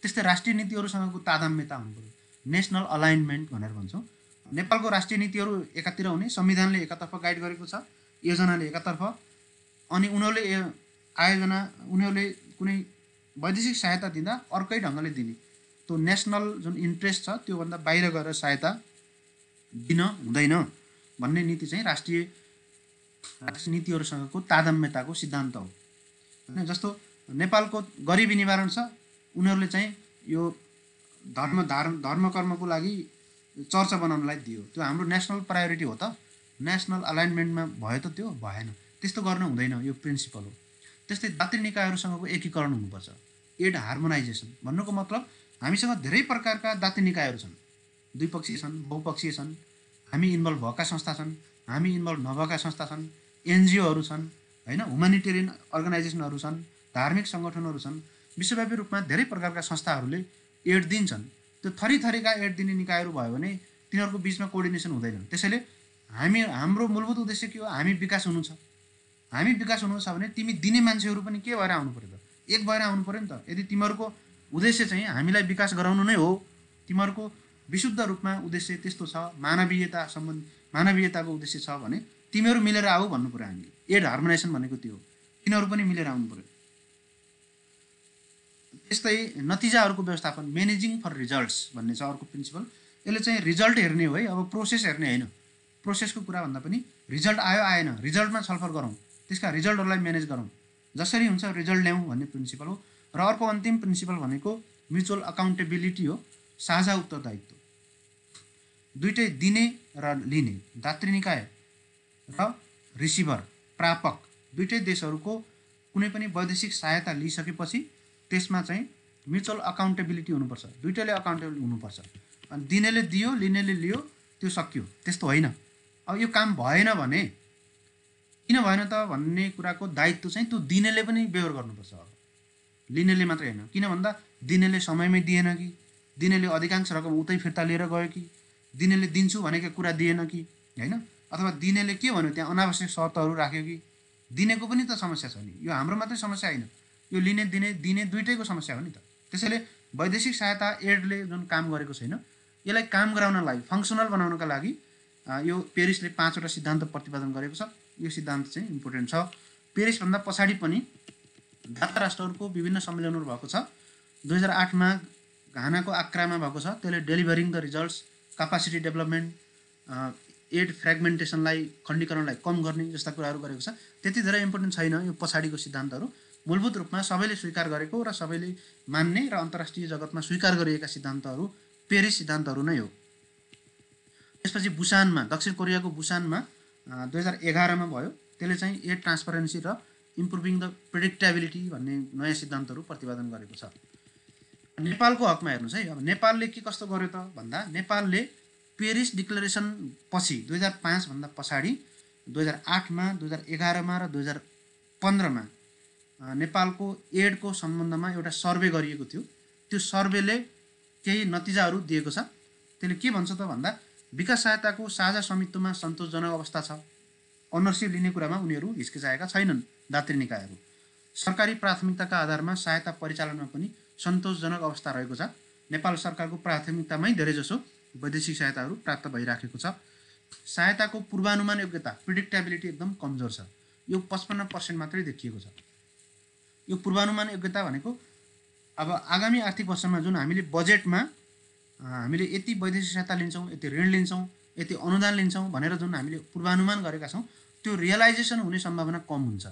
त्यस्तै राष्ट्रिय नीतिहरूसँगको तादाम्यता हुनु पर्यो, नेसनल अलाइनमेन्ट भनेर भन्छौँ। नेपालको राष्ट्रिय नीतिहरू एकातिर हुने, संविधानले एकातर्फ गाइड गरेको छ, योजनाले एकातर्फ, अनि उनीहरूले कुनै वैदेशिक सहायता दिँदा अर्कै ढङ्गले दिने, त्यो नेसनल जुन इन्ट्रेस्ट छ त्योभन्दा बाहिर गएर सहायता दिन हुँदैन भन्ने नीति चाहिँ राष्ट्रिय नीतिहरूसँगको तादाम्यताको सिद्धान्त हो होइन। जस्तो नेपालको गरिबी निवारण छ, उनीहरूले चाहिँ यो धर्म कर्मको लागि चर्च बनाउनलाई दियो, त्यो हाम्रो नेसनल प्रायोरिटी हो त? नेसनल अलाइनमेन्टमा भयो त? त्यो भएन, त्यस्तो गर्न हुँदैन, यो प्रिन्सिपल हो। त्यस्तै दात्री निकायहरूसँगको एकीकरण हुनुपर्छ, एड हार्मोनाइजेसन भन्नुको मतलब हामीसँग धेरै प्रकारका दात्री निकायहरू छन्, द्विपक्षीय छन्, बहुपक्षीय छन्, हामी इन्भल्भ भएका संस्था छन्, हामी इन्भल्भ नभएका संस्था छन्, एनजिओहरू छन् होइन, ह्युमानिटेरियन अर्गनाइजेसनहरू छन्, धार्मिक सङ्गठनहरू छन्। विश्वव्यापी रूपमा धेरै प्रकारका संस्थाहरूले एड दिन्छन्। त्यो थरीका एड दिने निकायहरू भयो भने तिनीहरूको बिचमा कोअर्डिनेसन हुँदैन। त्यसैले हाम्रो मूलभूत उद्देश्य के हो? हामी विकास हुनु छ भने तिमी दिने मान्छेहरू पनि के भएर आउनु पर्यो त? एक भएर आउनु पर्यो नि त। यदि तिमीहरूको उद्देश्य चाहिँ हामीलाई विकास गराउनु नै हो, तिमीहरूको विशुद्ध रूपमा उद्देश्य त्यस्तो छ, मानवीयताको उद्देश्य छ भने तिमीहरू मिलेर आऊ भन्नु पर्यो हामीले। एड हार्मोनाइजेसन भनेको त्यो हो, तिनीहरू पनि मिलेर आउनु पर्यो। त्यस्तै नतिजाहरूको व्यवस्थापन, म्यानेजिङ फर रिजल्ट्स भन्ने छ अर्को प्रिन्सिपल। यसले चाहिँ रिजल्ट हेर्ने हो है, अब प्रोसेस हेर्ने होइन। प्रोसेसको कुरा भन्दा पनि रिजल्ट आयो आएन, रिजल्टमा छलफल गरौँ, त्यसका रिजल्टहरूलाई म्यानेज गरौँ, जसरी हुन्छ रिजल्ट ल्याउँ भन्ने प्रिन्सिपल हो। र अर्को अन्तिम प्रिन्सिपल भनेको म्युचुअल अकाउन्टेबिलिटी हो, साझा उत्तरदायित्व। दुइटै दिने र लिने, दात्री निकाय र रिसिभर प्रापक दुइटै देशहरूको कुनै पनि वैदेशिक सहायता लिइसकेपछि त्यसमा चाहिँ म्युचुअल अकाउन्टेबिलिटी हुनुपर्छ, दुइटैले अकाउन्टेबल हुनुपर्छ। अनि दिनेले दियो, लिनेले लियो, त्यो सक्यो। त्यस्तो होइन। अब यो काम भएन भने किन भएन त भन्ने कुराको दायित्व चाहिँ त्यो दिनेले पनि बेहोर गर्नुपर्छ। अब लिनेले मात्रै होइन, किन भन्दा दिनेले समयमै दिएन कि, दिनेले अधिकांश रकम उतै फिर्ता लिएर गयो कि, दिनेले दिन्छु भनेको कुरा दिएन कि, होइन, अथवा दिनेले के भन्यो त्यहाँ अनावश्यक शर्तहरू राख्यो कि, दिनेको पनि त समस्या छ नि। यो हाम्रो मात्रै समस्या होइन, यो लिने दिने दुइटैको समस्या हो नि त। त्यसैले वैदेशिक सहायता एडले जुन काम गरेको छैन, यसलाई काम गराउनलाई फङ्सनल बनाउनका लागि यो पेरिसले 5वटा सिद्धान्त प्रतिपादन गरेको छ। यो सिद्धान्त चाहिँ इम्पोर्टेन्ट छ। पेरिसभन्दा पछाडि पनि दाता राष्ट्रहरूको विभिन्न सम्मेलनहरू भएको छ। 2008मा घानाको आक्रामा भएको छ, त्यसले delivering the results, capacity development, and फ्रेगमेन्टेसनलाई, खण्डीकरणलाई कम गर्ने जस्ता कुराहरू गरेको छ। त्यति धेरै इम्पोर्टेन्ट छैन यो पछाडिको सिद्धान्तहरू। मूलभूत रूपमा सबैले स्वीकार गरेको र सबैले मान्ने र अन्तर्राष्ट्रिय जगतमा स्वीकार गरिएका सिद्धान्तहरू पेरिस सिद्धान्तहरू नै हो। त्यसपछि बुसानमा, दक्षिण कोरियाको बुसानमा 2011मा भयो। त्यसले चाहिँ एड ट्रान्सपरेन्सी र इम्प्रुभिङ द प्रेडिक्टेबिलिटी भन्ने नयाँ सिद्धान्तहरू प्रतिपादन गरेको छ। नेपालको हकमा हेर्नुहोस् है। अब नेपालले के कस्तो गर्यो त भन्दा, नेपालले पेरिस डिक्लेरेसन पछि 2005 भन्दा पछाडि 2008मा, 2011मा र 2015मा नेपालको एडको सम्बन्धमा एउटा सर्वे गरिएको थियो। त्यो सर्वेले केही नतिजाहरू दिएको छ। त्यसले के भन्छ त भन्दा, विकास सहायताको साझा स्वामित्वमा सन्तोषजनक अवस्था छ। ओनरसिप लिने कुरामा उनीहरू हिचकिचाएका छैनन् दात्री निकायहरू। सरकारी प्राथमिकताका आधारमा सहायता परिचालनमा पनि सन्तोषजनक अवस्था रहेको छ। नेपाल सरकारको प्राथमिकतामै धेरैजसो वैदेशिक सहायताहरू प्राप्त भइराखेको छ। सहायताको पूर्वानुमान योग्यता, प्रिडिक्टेबिलिटी एकदम कमजोर छ। यो 55% मात्रै देखिएको छ। यो पूर्वानुमान योग्यता भनेको अब आगामी आर्थिक वर्षमा जुन हामीले बजेटमा हामीले यति वैदेशिक सहायता लिन्छौँ, यति ऋण लिन्छौँ, यति अनुदान लिन्छौँ भनेर जुन हामीले पूर्वानुमान गरेका छौँ, त्यो रियलाइजेसन हुने सम्भावना कम हुन्छ,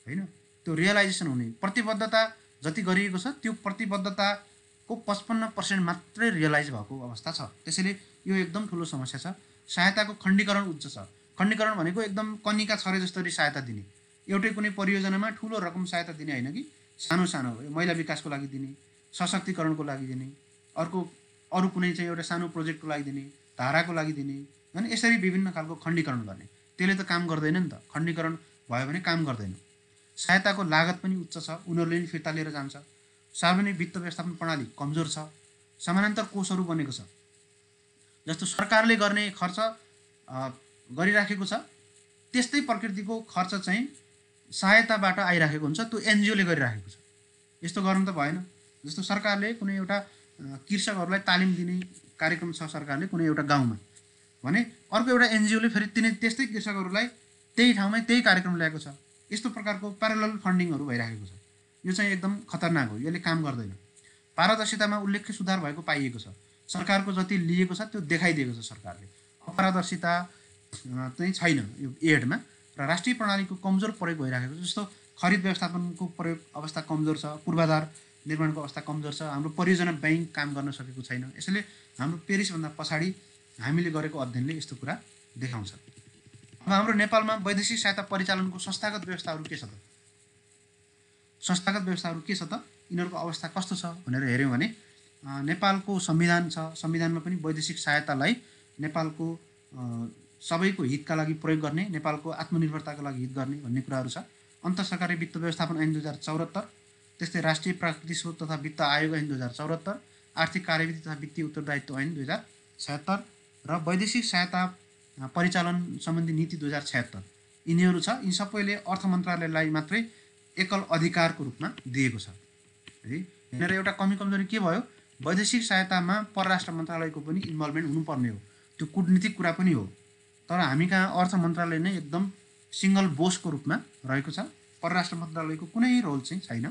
होइन। त्यो रियलाइजेसन हुने प्रतिबद्धता जति गरिएको छ त्यो प्रतिबद्धताको 55% मात्रै रियलाइज भएको अवस्था छ। त्यसैले यो एकदम ठुलो समस्या छ। सहायताको खण्डीकरण उच्च छ। खण्डीकरण भनेको एकदम कनिका छरे जस्तरी सहायता दिने, एउटै कुनै परियोजनामा ठुलो रकम सहायता दिने होइन कि, सानो सानो महिला विकासको लागि दिने, सशक्तिकरणको लागि दिने, अरू कुनै चाहिँ एउटा सानो प्रोजेक्टको लागि दिने, धाराको लागि दिने, होइन। यसरी विभिन्न खालको खण्डीकरण गर्ने, त्यसले त काम गर्दैन नि त। खण्डीकरण भयो भने काम गर्दैन। सहायताको लागत पनि उच्च छ, उनीहरूले नि फिर्ता लिएर जान्छ। सार्वजनिक वित्त व्यवस्थापन प्रणाली कमजोर छ। समानान्तर कोषहरू बनेको छ। जस्तो सरकारले गर्ने खर्च गरिराखेको छ, त्यस्तै प्रकृतिको खर्च चाहिँ सहायताबाट आइराखेको हुन्छ, त्यो एनजिओले गरिराखेको छ। यस्तो गर्नु त भएन। जस्तो सरकारले कुनै एउटा कृषकहरूलाई तालिम दिने कार्यक्रम छ सरकारले कुनै एउटा गाउँमा भने, अर्को एउटा एनजिओले फेरि त्यस्तै कृषकहरूलाई त्यही ठाउँमै त्यही कार्यक्रम ल्याएको छ। यस्तो प्रकारको प्यारलल फन्डिङहरू भइराखेको छ। यो चाहिँ एकदम खतरनाक हो। यसले काम गर्दैन। पारदर्शितामा उल्लेख्य सुधार भएको पाइएको छ। सरकारको जति लिएको छ त्यो देखाइदिएको छ सरकारले। अपारदर्शिता चाहिँ छैन यो एडमा, र राष्ट्रिय प्रणालीको कमजोर प्रयोग भइराखेको छ। जस्तो खरिद व्यवस्थापनको प्रयोग अवस्था कमजोर छ, पूर्वाधार निर्माणको अवस्था कमजोर छ, हाम्रो परियोजना ब्याङ्क काम गर्न सकेको छैन। यसैले हाम्रो पेरिसभन्दा पछाडि हामीले गरेको अध्ययनले यस्तो कुरा देखाउँछ। अब हाम्रो नेपालमा वैदेशिक सहायता परिचालनको संस्थागत व्यवस्थाहरू के छ त? संस्थागत व्यवस्थाहरू के छ त? यिनीहरूको अवस्था कस्तो छ भनेर हेऱ्यौँ भने नेपालको संविधान छ। संविधानमा पनि वैदेशिक सहायतालाई नेपालको सबैको हितका लागि प्रयोग गर्ने, नेपालको आत्मनिर्भरताको लागि हित गर्ने भन्ने कुराहरू छ। अन्तर्सरकारी वित्त व्यवस्थापन ऐन 2074, त्यस्तै राष्ट्रिय प्राकृतिक स्रोत तथा वित्त आयोग ऐन 2074, आर्थिक कार्यविधि तथा वित्तीय उत्तरदायित्व ऐन 2076 र वैदेशिक सहायता परिचालन सम्बन्धी नीति 2076 यिनीहरू छ। यी सबैले अर्थ मन्त्रालयलाई मात्रै एकल अधिकारको रूपमा दिएको छ है। यिनीहरू एउटा कमी कमजोरी के भयो? वैदेशिक सहायतामा परराष्ट्र मन्त्रालयको पनि इन्भल्भमेन्ट हुनुपर्ने हो, त्यो कूटनीतिक कुरा पनि हो। तर हामी कहाँ अर्थ मन्त्रालय नै एकदम सिङ्गल बोसको रूपमा रहेको छ। परराष्ट्र मन्त्रालयको कुनै रोल चाहिँ छैन।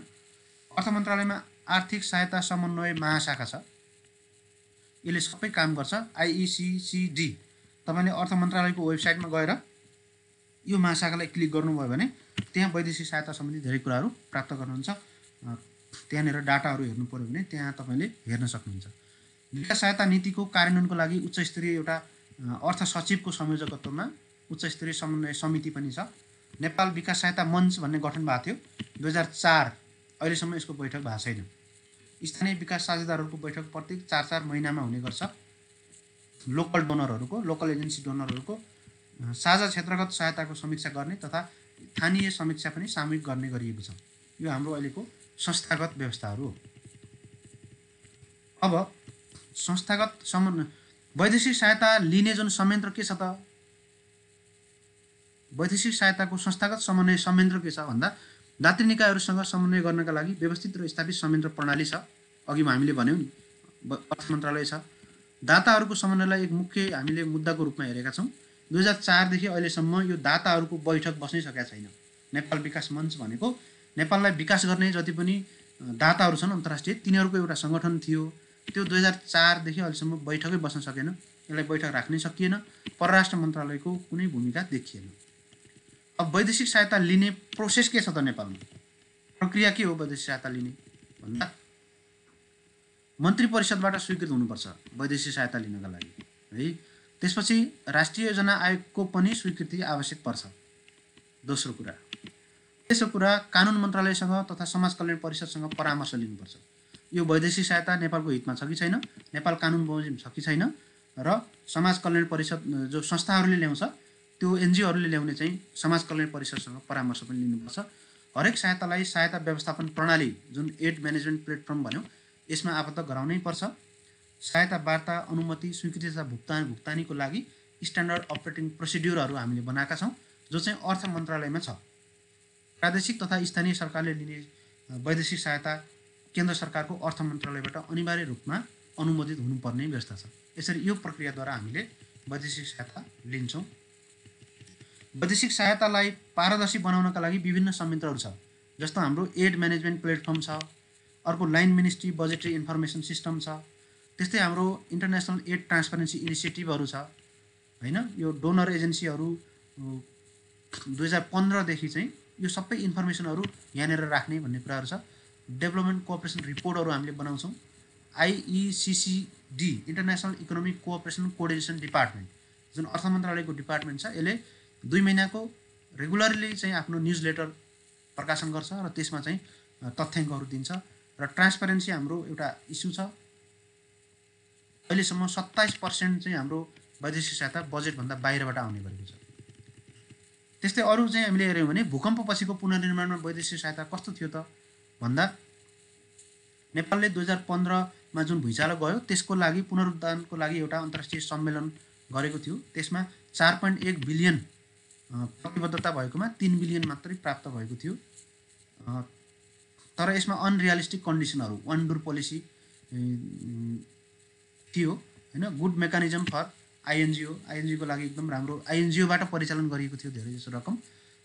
अर्थ मन्त्रालयमा आर्थिक सहायता समन्वय महाशाखा छ, यसले सबै काम गर्छ। IECCD तपाईँले अर्थ मन्त्रालयको वेबसाइटमा गएर यो महाशाखालाई क्लिक गर्नुभयो भने त्यहाँ वैदेशिक सहायता सम्बन्धी धेरै कुराहरू प्राप्त गर्नुहुन्छ। त्यहाँनिर डाटाहरू हेर्नु पऱ्यो भने त्यहाँ तपाईँले हेर्न सक्नुहुन्छ। विकास सहायता नीतिको कार्यान्वयनको लागि उच्च स्तरीय एउटा अर्थ सचिवको संयोजकत्वमा उच्च स्तरीय समन्वय समिति पनि छ। नेपाल विकास सहायता मञ्च भन्ने गठन भएको थियो 2004, अहिलेसम्म यसको बैठक भएको छैन। स्थानीय विकास साझेदारहरूको बैठक प्रत्येक 4 महिनामा हुने गर्छ। लोकल डोनरहरूको, लोकल एजेन्सी डोनरहरूको साझा क्षेत्रगत सहायताको समीक्षा गर्ने तथा स्थानीय समीक्षा पनि सामूहिक गर्ने गरिएको छ। यो हाम्रो अहिलेको संस्थागत व्यवस्थाहरू हो। अब संस्थागत वैदेशिक सहायता लिने जुन संयन्त्र के छ त, वैदेशिक सहायताको संस्थागत समन्वय संयन्त्र के छ भन्दा दात्री निकायहरूसँग समन्वय गर्नका लागि व्यवस्थित र स्थापित संयन्त्र प्रणाली छ। अघि हामीले भन्यौँ नि, अर्थ मन्त्रालय छ। दाताहरूको समन्वयलाई एक मुख्य हामीले मुद्दाको रूपमा हेरेका छौँ। 2004 देखि अहिलेसम्म यो दाताहरूको बैठक बस्नै सकेका छैन। नेपाल विकास मञ्च भनेको नेपाललाई विकास गर्ने जति पनि दाताहरू छन् अन्तर्राष्ट्रिय, तिनीहरूको एउटा सङ्गठन थियो। त्यो 2004 देखि अहिलेसम्म बैठकै बस्न सकेन। यसलाई बैठक राख्नै सकिएन। परराष्ट्र मन्त्रालयको कुनै भूमिका देखिएन। अब वैदेशिक सहायता लिने प्रोसेस के छ त नेपालमा? प्रक्रिया के हो वैदेशिक सहायता लिने भन्दा मन्त्री परिषदबाट स्वीकृत हुनुपर्छ वैदेशिक सहायता लिनका लागि है। त्यसपछि राष्ट्रिय योजना आयोगको पनि स्वीकृति आवश्यक पर्छ। दोस्रो कुरा, तेस्रो कुरा, कानुन मन्त्रालयसँग तथा समाज कल्याण परिषदसँग परामर्श लिनुपर्छ। यो वैदेशिक सहायता नेपालको हितमा छ कि छैन, नेपाल कानुन बमोजिम छ कि छैन, र समाज कल्याण परिषद जो संस्थाहरूले ल्याउँछ त्यो एनजिओहरूले ल्याउने चाहिँ समाज कल्याण परिषदसँग परामर्श पनि लिनुपर्छ। हरेक सहायतालाई सहायता व्यवस्थापन प्रणाली जुन एड म्यानेजमेन्ट प्लेटफर्म भन्यौँ यसमा आबद्ध गराउनै पर्छ। सहायता वार्ता, अनुमति, स्वीकृति तथा भुक्तानीको लागि स्ट्यान्डर्ड अपरेटिङ प्रोसिड्युरहरू हामीले बनाएका छौँ जो चाहिँ अर्थ मन्त्रालयमा छ। प्रादेशिक तथा स्थानीय सरकारले लिने वैदेशिक सहायता केन्द्र सरकारको अर्थ मन्त्रालयबाट अनिवार्य रूपमा अनुमोदित हुनुपर्ने व्यवस्था छ। यसरी यो प्रक्रियाद्वारा हामीले वैदेशिक सहायता लिन्छौँ। वैदेशिक सहायतालाई पारदर्शी बनाउनका लागि विभिन्न संयन्त्रहरू छ। जस्तो हाम्रो एड म्यानेजमेन्ट प्लेटफर्म छ, अर्को line ministry budgetary information system छ, त्यस्तै हाम्रो इन्टरनेसनल एड ट्रान्सपरेन्सी इनिसिएटिभहरू छ होइन। यो डोनर एजेन्सीहरू 2015 देखि चाहिँ यो सबै इन्फर्मेसनहरू यहाँनिर राख्ने भन्ने कुराहरू छ। डेभलपमेन्ट कोअपरेसन रिपोर्टहरू हामीले बनाउँछौँ। IECCD international economic cooperation coordination department जुन अर्थ मन्त्रालयको डिपार्टमेन्ट छ, यसले 2 महिनाको रेगुलरली चाहिँ आफ्नो न्युज लेटर प्रकाशन गर्छ र त्यसमा चाहिँ तथ्याङ्कहरू दिन्छ। र ट्रान्सपरेन्सी हाम्रो एउटा इस्यु छ। अहिलेसम्म 27% चाहिँ हाम्रो वैदेशिक सहायता बजेटभन्दा बाहिरबाट आउने गरेको छ। त्यस्तै अरू चाहिँ हामीले हेऱ्यौँ भने भूकम्पपछिको पुनर्निर्माणमा वैदेशिक सहायता कस्तो थियो त भन्दा नेपालले 2015मा जुन भुइँचालो गयो त्यसको लागि पुनरुद्धानको लागि एउटा अन्तर्राष्ट्रिय सम्मेलन गरेको थियो। त्यसमा 4.1 बिलियन प्रतिबद्धता भएकोमा 3 बिलियन मात्रै प्राप्त भएको थियो। तर यसमा अनरियलिस्टिक कन्डिसनहरू, वान डोर पोलिसी थियो होइन। गुड मेकानिजम फर आइएनजिओको लागि एकदम राम्रो, आइएनजिओबाट परिचालन गरिएको थियो धेरै जसो रकम,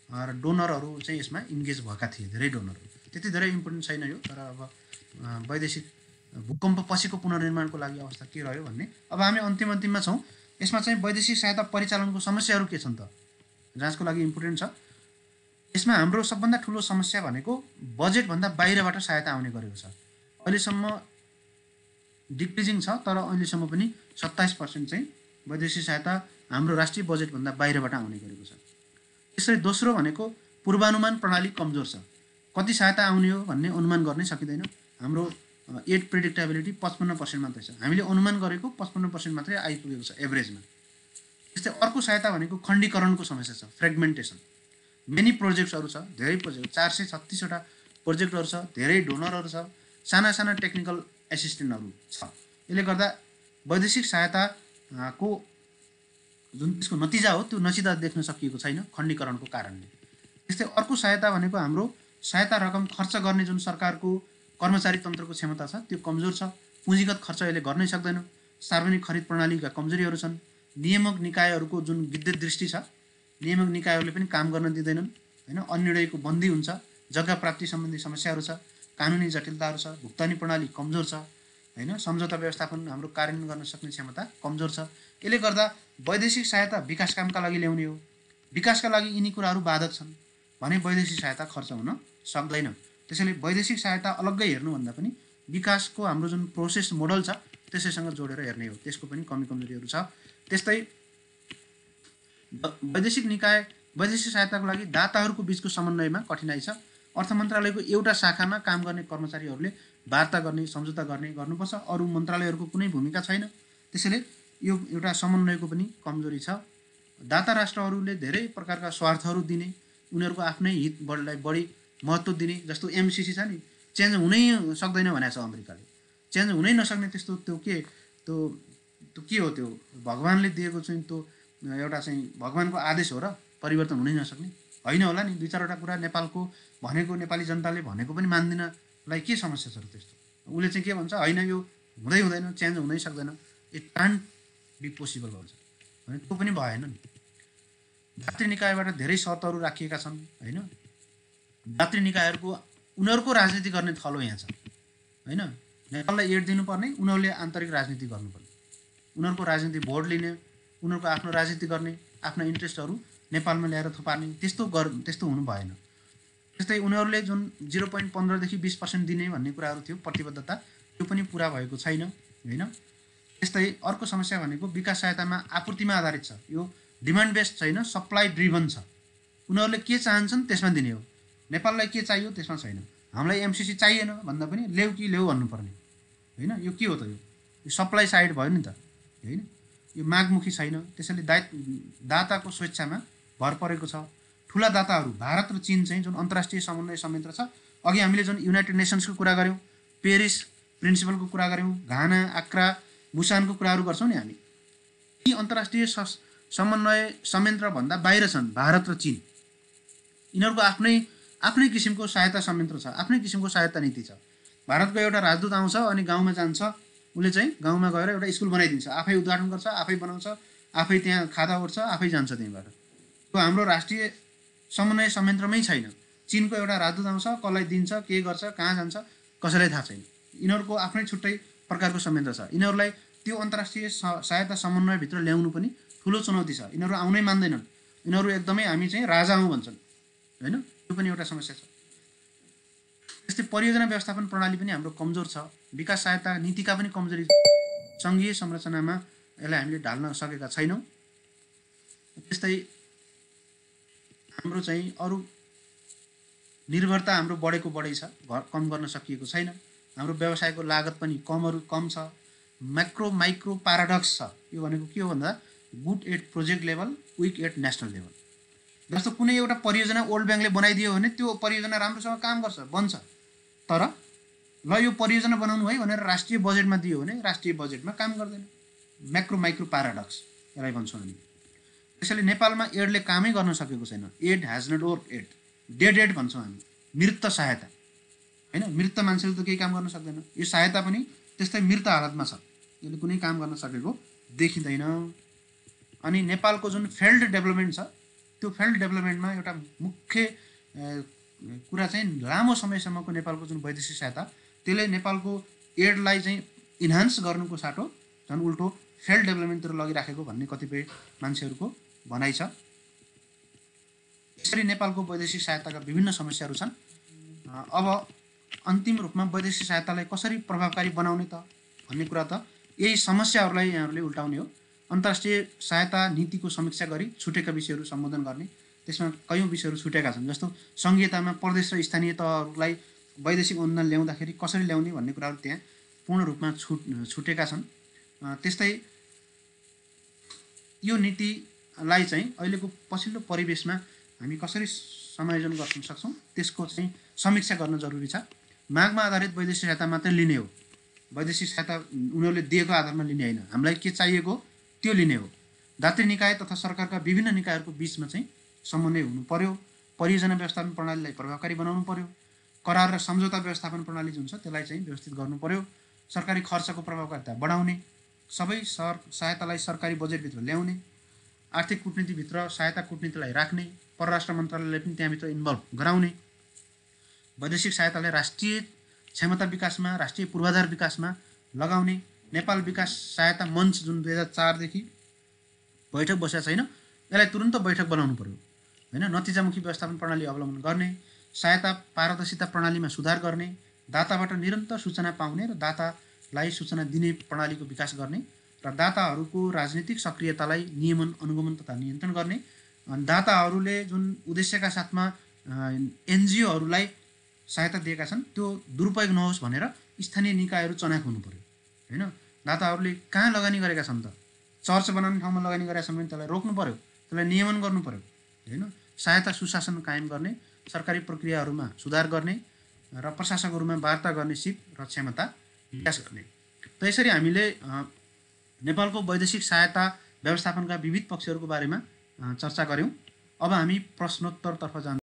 र डोनरहरू चाहिँ यसमा इन्गेज भएका थिए, धेरै डोनरहरू। त्यति धेरै इम्पोर्टेन्ट छैन यो। तर अब वैदेशिक भूकम्पपछिको पुनर्निर्माणको लागि अवस्था के रह्यो भन्ने, अब हामी अन्तिममा छौँ। यसमा चाहिँ वैदेशिक सहायता परिचालनको समस्याहरू के छन् त जाँचको लागि इम्पोर्टेन्ट छ। यसमा हाम्रो सबभन्दा ठुलो समस्या भनेको बजेटभन्दा बाहिरबाट सहायता आउने गरेको छ। अहिलेसम्म डिक्रिजिङ छ, तर अहिलेसम्म पनि 27% चाहिँ वैदेशिक सहायता हाम्रो राष्ट्रिय बजेटभन्दा बाहिरबाट आउने गरेको छ। त्यसरी दोस्रो भनेको पूर्वानुमान प्रणाली कमजोर छ। कति सहायता आउने हो भन्ने अनुमान गर्नै सकिँदैन। हाम्रो एड प्रेडिक्टेबिलिटी 55% मात्रै छ। हामीले अनुमान गरेको 55% मात्रै आइपुगेको छ एभरेजमा। त्यस्तै अर्को सहायता भनेको खण्डीकरणको समस्या छ, फ्रेगमेन्टेसन। मेनी प्रोजेक्ट्सहरू छ, धेरै प्रोजेक्ट, 436वटा प्रोजेक्टहरू छ, धेरै डोनरहरू छ, साना साना टेक्निकल एसिस्टेन्टहरू छ। यसले गर्दा वैदेशिक सहायताको जुन त्यसको नतिजा हो त्यो नतिजा देख्न सकिएको छैन खण्डीकरणको कारणले। त्यस्तै अर्को सहायता भनेको हाम्रो सहायता रकम खर्च गर्ने जुन सरकारको कर्मचारी तन्त्रको क्षमता छ त्यो कमजोर छ। पुँजीगत खर्च यसले गर्नै सक्दैन। सार्वजनिक खरिद प्रणालीका कमजोरीहरू छन्। नियामक निकायहरूको जुन विद्युत दृष्टि छ, नियामक निकायहरूले पनि काम गर्न दिँदैनन् होइन। अनिर्णयको बन्दी हुन्छ, जग्गा प्राप्ति सम्बन्धी समस्याहरू छ, कानुनी जटिलताहरू छ, भुक्तानी प्रणाली कमजोर छ होइन। सम्झौता व्यवस्थापन हाम्रो कार्यान्वयन गर्न सक्ने क्षमता कमजोर छ। यसले गर्दा वैदेशिक सहायता विकास कामका लागि ल्याउने हो, विकासका लागि यिनी कुराहरू बाधक छन् भने वैदेशिक सहायता खर्च हुन सक्दैन। त्यसैले वैदेशिक सहायता अलग्गै हेर्नुभन्दा पनि विकासको हाम्रो जुन प्रोसेस मोडल छ त्यसैसँग जोडेर हेर्ने हो, त्यसको पनि कमजोरीहरू छ। त्यस्तै वैदेशिक सहायताको लागि दाताहरूको बिचको समन्वयमा कठिनाइ छ। अर्थ मन्त्रालयको एउटा शाखामा काम गर्ने कर्मचारीहरूले वार्ता गर्ने सम्झौता गर्नुपर्छ। अरू मन्त्रालयहरूको कुनै भूमिका छैन। त्यसैले यो एउटा समन्वयको पनि कमजोरी छ। दाता राष्ट्रहरूले धेरै प्रकारका स्वार्थहरू दिने, उनीहरूको आफ्नै हितलाई बढी महत्त्व दिने, जस्तो एमसिसी छ नि, चेन्ज हुनै सक्दैन भनेको छ अमेरिकाले। चेन्ज हुनै नसक्ने त्यस्तो त्यो के हो, त्यो भगवान्ले दिएको चाहिँ त्यो एउटा चाहिँ भगवान्को आदेश हो र परिवर्तन हुनै नसक्ने होइन होला नि। 2-4वटा कुरा नेपालको भनेको, नेपाली जनताले भनेको पनि मान्दिनलाई के समस्या छ र त्यस्तो? उसले चाहिँ के भन्छ, होइन यो हुँदैन, चेन्ज हुनै सक्दैन, इट कान्ट बी पोसिबल भन्छ भने त्यो पनि भएन नि। दात्री निकायबाट धेरै शर्तहरू राखिएका छन् होइन। दात्री निकायहरूको उनीहरूको राजनीति गर्ने थलो यहाँ छ होइन। नेपाललाई एड दिनुपर्ने, उनीहरूले आन्तरिक राजनीति गर्नुपर्ने, उनीहरूको राजनीति भोट लिने, उनीहरूको आफ्नो राजनीति गर्ने, आफ्ना इन्ट्रेस्टहरू नेपालमा ल्याएर थुपार्ने, त्यस्तो हुनु भएन। त्यस्तै उनीहरूले जुन 0.15 देखि 20% दिने भन्ने कुराहरू थियो प्रतिबद्धता, त्यो पनि पुरा भएको छैन होइन। त्यस्तै अर्को समस्या भनेको विकास सहायतामा आपूर्तिमा आधारित छ, यो डिमान्ड बेस्ड छैन, सप्लाई ड्रिभन छ। उनीहरूले के चाहन्छन् त्यसमा दिने हो, नेपाललाई के चाहियो त्यसमा छैन। हामीलाई एमसिसी चाहिएन भन्दा पनि ल्याऊ कि ल्याऊ भन्नुपर्ने होइन। यो के हो त, यो सप्लाई साइड भयो नि त होइन, यो मागमुखी छैन। त्यसैले दाताको स्वेच्छामा भर परेको छ। ठुला दाताहरू भारत र चीन चाहिँ जुन अन्तर्राष्ट्रिय समन्वय संयन्त्र छ, अघि हामीले जुन युनाइटेड नेसन्सको कुरा गऱ्यौँ, पेरिस प्रिन्सिपलको कुरा गऱ्यौँ, घाना, आक्रा, बुसानको कुराहरू गर्छौँ नि हामी, यी अन्तर्राष्ट्रिय समन्वय संयन्त्रभन्दा बाहिर छन् भारत र चीन। यिनीहरूको आफ्नै किसिमको सहायता संयन्त्र छ, आफ्नै किसिमको सहायता नीति छ। भारतको एउटा राजदूत आउँछ अनि गाउँमा जान्छ, उसले चाहिँ गाउँमा गएर एउटा स्कुल बनाइदिन्छ, आफै उद्घाटन गर्छ, आफै बनाउँछ, आफै त्यहाँ खाता उठ्छ, आफै जान्छ त्यहीँबाट। त्यो हाम्रो राष्ट्रिय समन्वय संयन्त्रमै छैन। चीनको एउटा राजदूत आउँछ, कसलाई दिन्छ, के गर्छ, कहाँ जान्छ, कसैलाई थाहा छैन। यिनीहरूको आफ्नै छुट्टै प्रकारको संयन्त्र छ। यिनीहरूलाई त्यो अन्तर्राष्ट्रिय सहायता समन्वयभित्र ल्याउनु पनि ठुलो चुनौती छ। यिनीहरू आउनै मान्दैनन्, यिनीहरू एकदमै हामी चाहिँ राजा हौँ भन्छन् होइन। त्यो पनि एउटा समस्या छ। त्यस्तै परियोजना व्यवस्थापन प्रणाली पनि हाम्रो कमजोर छ। विकास सहायता नीतिका पनि कमजोरी, सङ्घीय संरचनामा यसलाई हामीले ढाल्न सकेका छैनौँ। त्यस्तै हाम्रो चाहिँ अरू निर्भरता हाम्रो बढै छ, कम गर्न सकिएको छैन। हाम्रो व्यवसायको लागत पनि कम छ। म्याक्रो माइक्रो प्याराडक्स छ। यो भनेको के हो भन्दा good at project level, weak at national level. जस्तो कुनै एउटा परियोजना वर्ल्ड ब्याङ्कले बनाइदियो भने त्यो परियोजना राम्रोसँग काम गर्छ, बन्छ, तर ल यो परियोजना बनाउनु है भनेर राष्ट्रिय बजेटमा दियो भने राष्ट्रिय बजेटमा काम गर्दैन। म्याक्रो माइक्रो प्याराडक्स यसलाई भन्छौँ हामी। त्यसैले नेपालमा एडले कामै गर्न सकेको छैन। Aid has not work aid, dead aid भन्छौँ हामी, मृत सहायता होइन। मृत मान्छेले त केही काम गर्न सक्दैन, यो सहायता पनि त्यस्तै मृत हालतमा छ, यसले कुनै काम गर्न सकेको देखिँदैन। अनि नेपालको जुन फेल्ड डेभलपमेन्ट छ, त्यो फेल्ड डेभलपमेन्टमा एउटा मुख्य कुरा चाहिँ लामो समयसम्मको नेपालको जुन वैदेशिक सहायता, त्यसले नेपालको एडलाई चाहिँ इन्हान्स गर्नुको साटो झन् उल्टो फेल्ड डेभलपमेन्टतिर लगिराखेको भन्ने कतिपय मान्छेहरूको भनाइ छ। यसरी नेपालको वैदेशिक सहायताका विभिन्न समस्याहरू छन्। अब अन्तिम रूपमा वैदेशिक सहायतालाई कसरी प्रभावकारी बनाउने त भन्ने कुरा त यही समस्याहरूलाई यहाँहरूले उल्टाउने हो। अन्तर्राष्ट्रिय सहायता नीतिको समीक्षा गरी छुटेका विषयहरू सम्बोधन गर्ने, त्यसमा कयौँ विषयहरू छुटेका छन्। जस्तो सङ्घीयतामा प्रदेश र स्थानीय तहहरूलाई वैदेशिक अनुदान ल्याउँदाखेरि कसरी ल्याउने भन्ने कुराहरू त्यहाँ पूर्ण रूपमा छुटेका छन्। त्यस्तै यो नीतिलाई चाहिँ अहिलेको पछिल्लो परिवेशमा हामी कसरी समायोजन गर्न सक्छौँ त्यसको चाहिँ समीक्षा गर्न जरुरी छ। मागमा आधारित वैदेशिक सहायता मात्रै लिने हो, वैदेशिक सहायता उनीहरूले दिएको आधारमा लिने होइन, हामीलाई के चाहिएको त्यो लिने हो। दात्री निकाय तथा सरकारका विभिन्न निकायहरूको बिचमा चाहिँ समन्वय हुनु पर्यो। परियोजना व्यवस्थापन प्रणालीलाई प्रभावकारी बनाउनु पर्यो। करार र सम्झौता व्यवस्थापन प्रणाली जुन छ त्यसलाई चाहिँ व्यवस्थित गर्नु पर्यो। सरकारी खर्चको प्रभावकारिता बढाउने, सबै सहायतालाई सरकारी बजेटभित्र ल्याउने, आर्थिक कूटनीतिभित्र सहायता कूटनीतिलाई राख्ने, परराष्ट्र मन्त्रालयलाई पनि त्यहाँभित्र इन्भल्भ गराउने, वैदेशिक सहायतालाई राष्ट्रिय क्षमता विकासमा, राष्ट्रिय पूर्वाधार विकासमा लगाउने। नेपाल विकास सहायता मञ्च जुन 2004 देखि बैठक बसेको छैन, यसलाई तुरन्त बैठक बनाउनु पर्यो होइन। नतिजामुखी व्यवस्थापन प्रणाली अवलम्बन गर्ने, सहायता पारदर्शिता प्रणालीमा सुधार गर्ने, दाताबाट निरन्तर सूचना पाउने र दातालाई सूचना दिने प्रणालीको विकास गर्ने, र दाताहरूको राजनीतिक सक्रियतालाई नियमन, अनुगमन तथा नियन्त्रण गर्ने। दाताहरूले जुन उद्देश्यका साथमा एनजिओहरूलाई सहायता दिएका छन् त्यो दुरुपयोग नहोस् भनेर स्थानीय निकायहरू चनाख हुनु पर्यो होइन। दाताहरूले कहाँ लगानी गरेका छन् त, चर्च बनाउने ठाउँमा लगानी गरेका छन् भने त्यसलाई रोक्नु पर्यो, त्यसलाई नियमन गर्नु पर्यो होइन। सहायता सुशासन कायम गर्ने, सरकारी प्रक्रियाहरूमा सुधार गर्ने र प्रशासकहरूमा वार्ता गर्ने सिप र क्षमता विकास गर्ने। त यसरी हामीले नेपालको वैदेशिक सहायता व्यवस्थापनका विविध पक्षहरूको बारेमा चर्चा गऱ्यौँ। अब हामी प्रश्नोत्तरतर्फ जान्छौँ।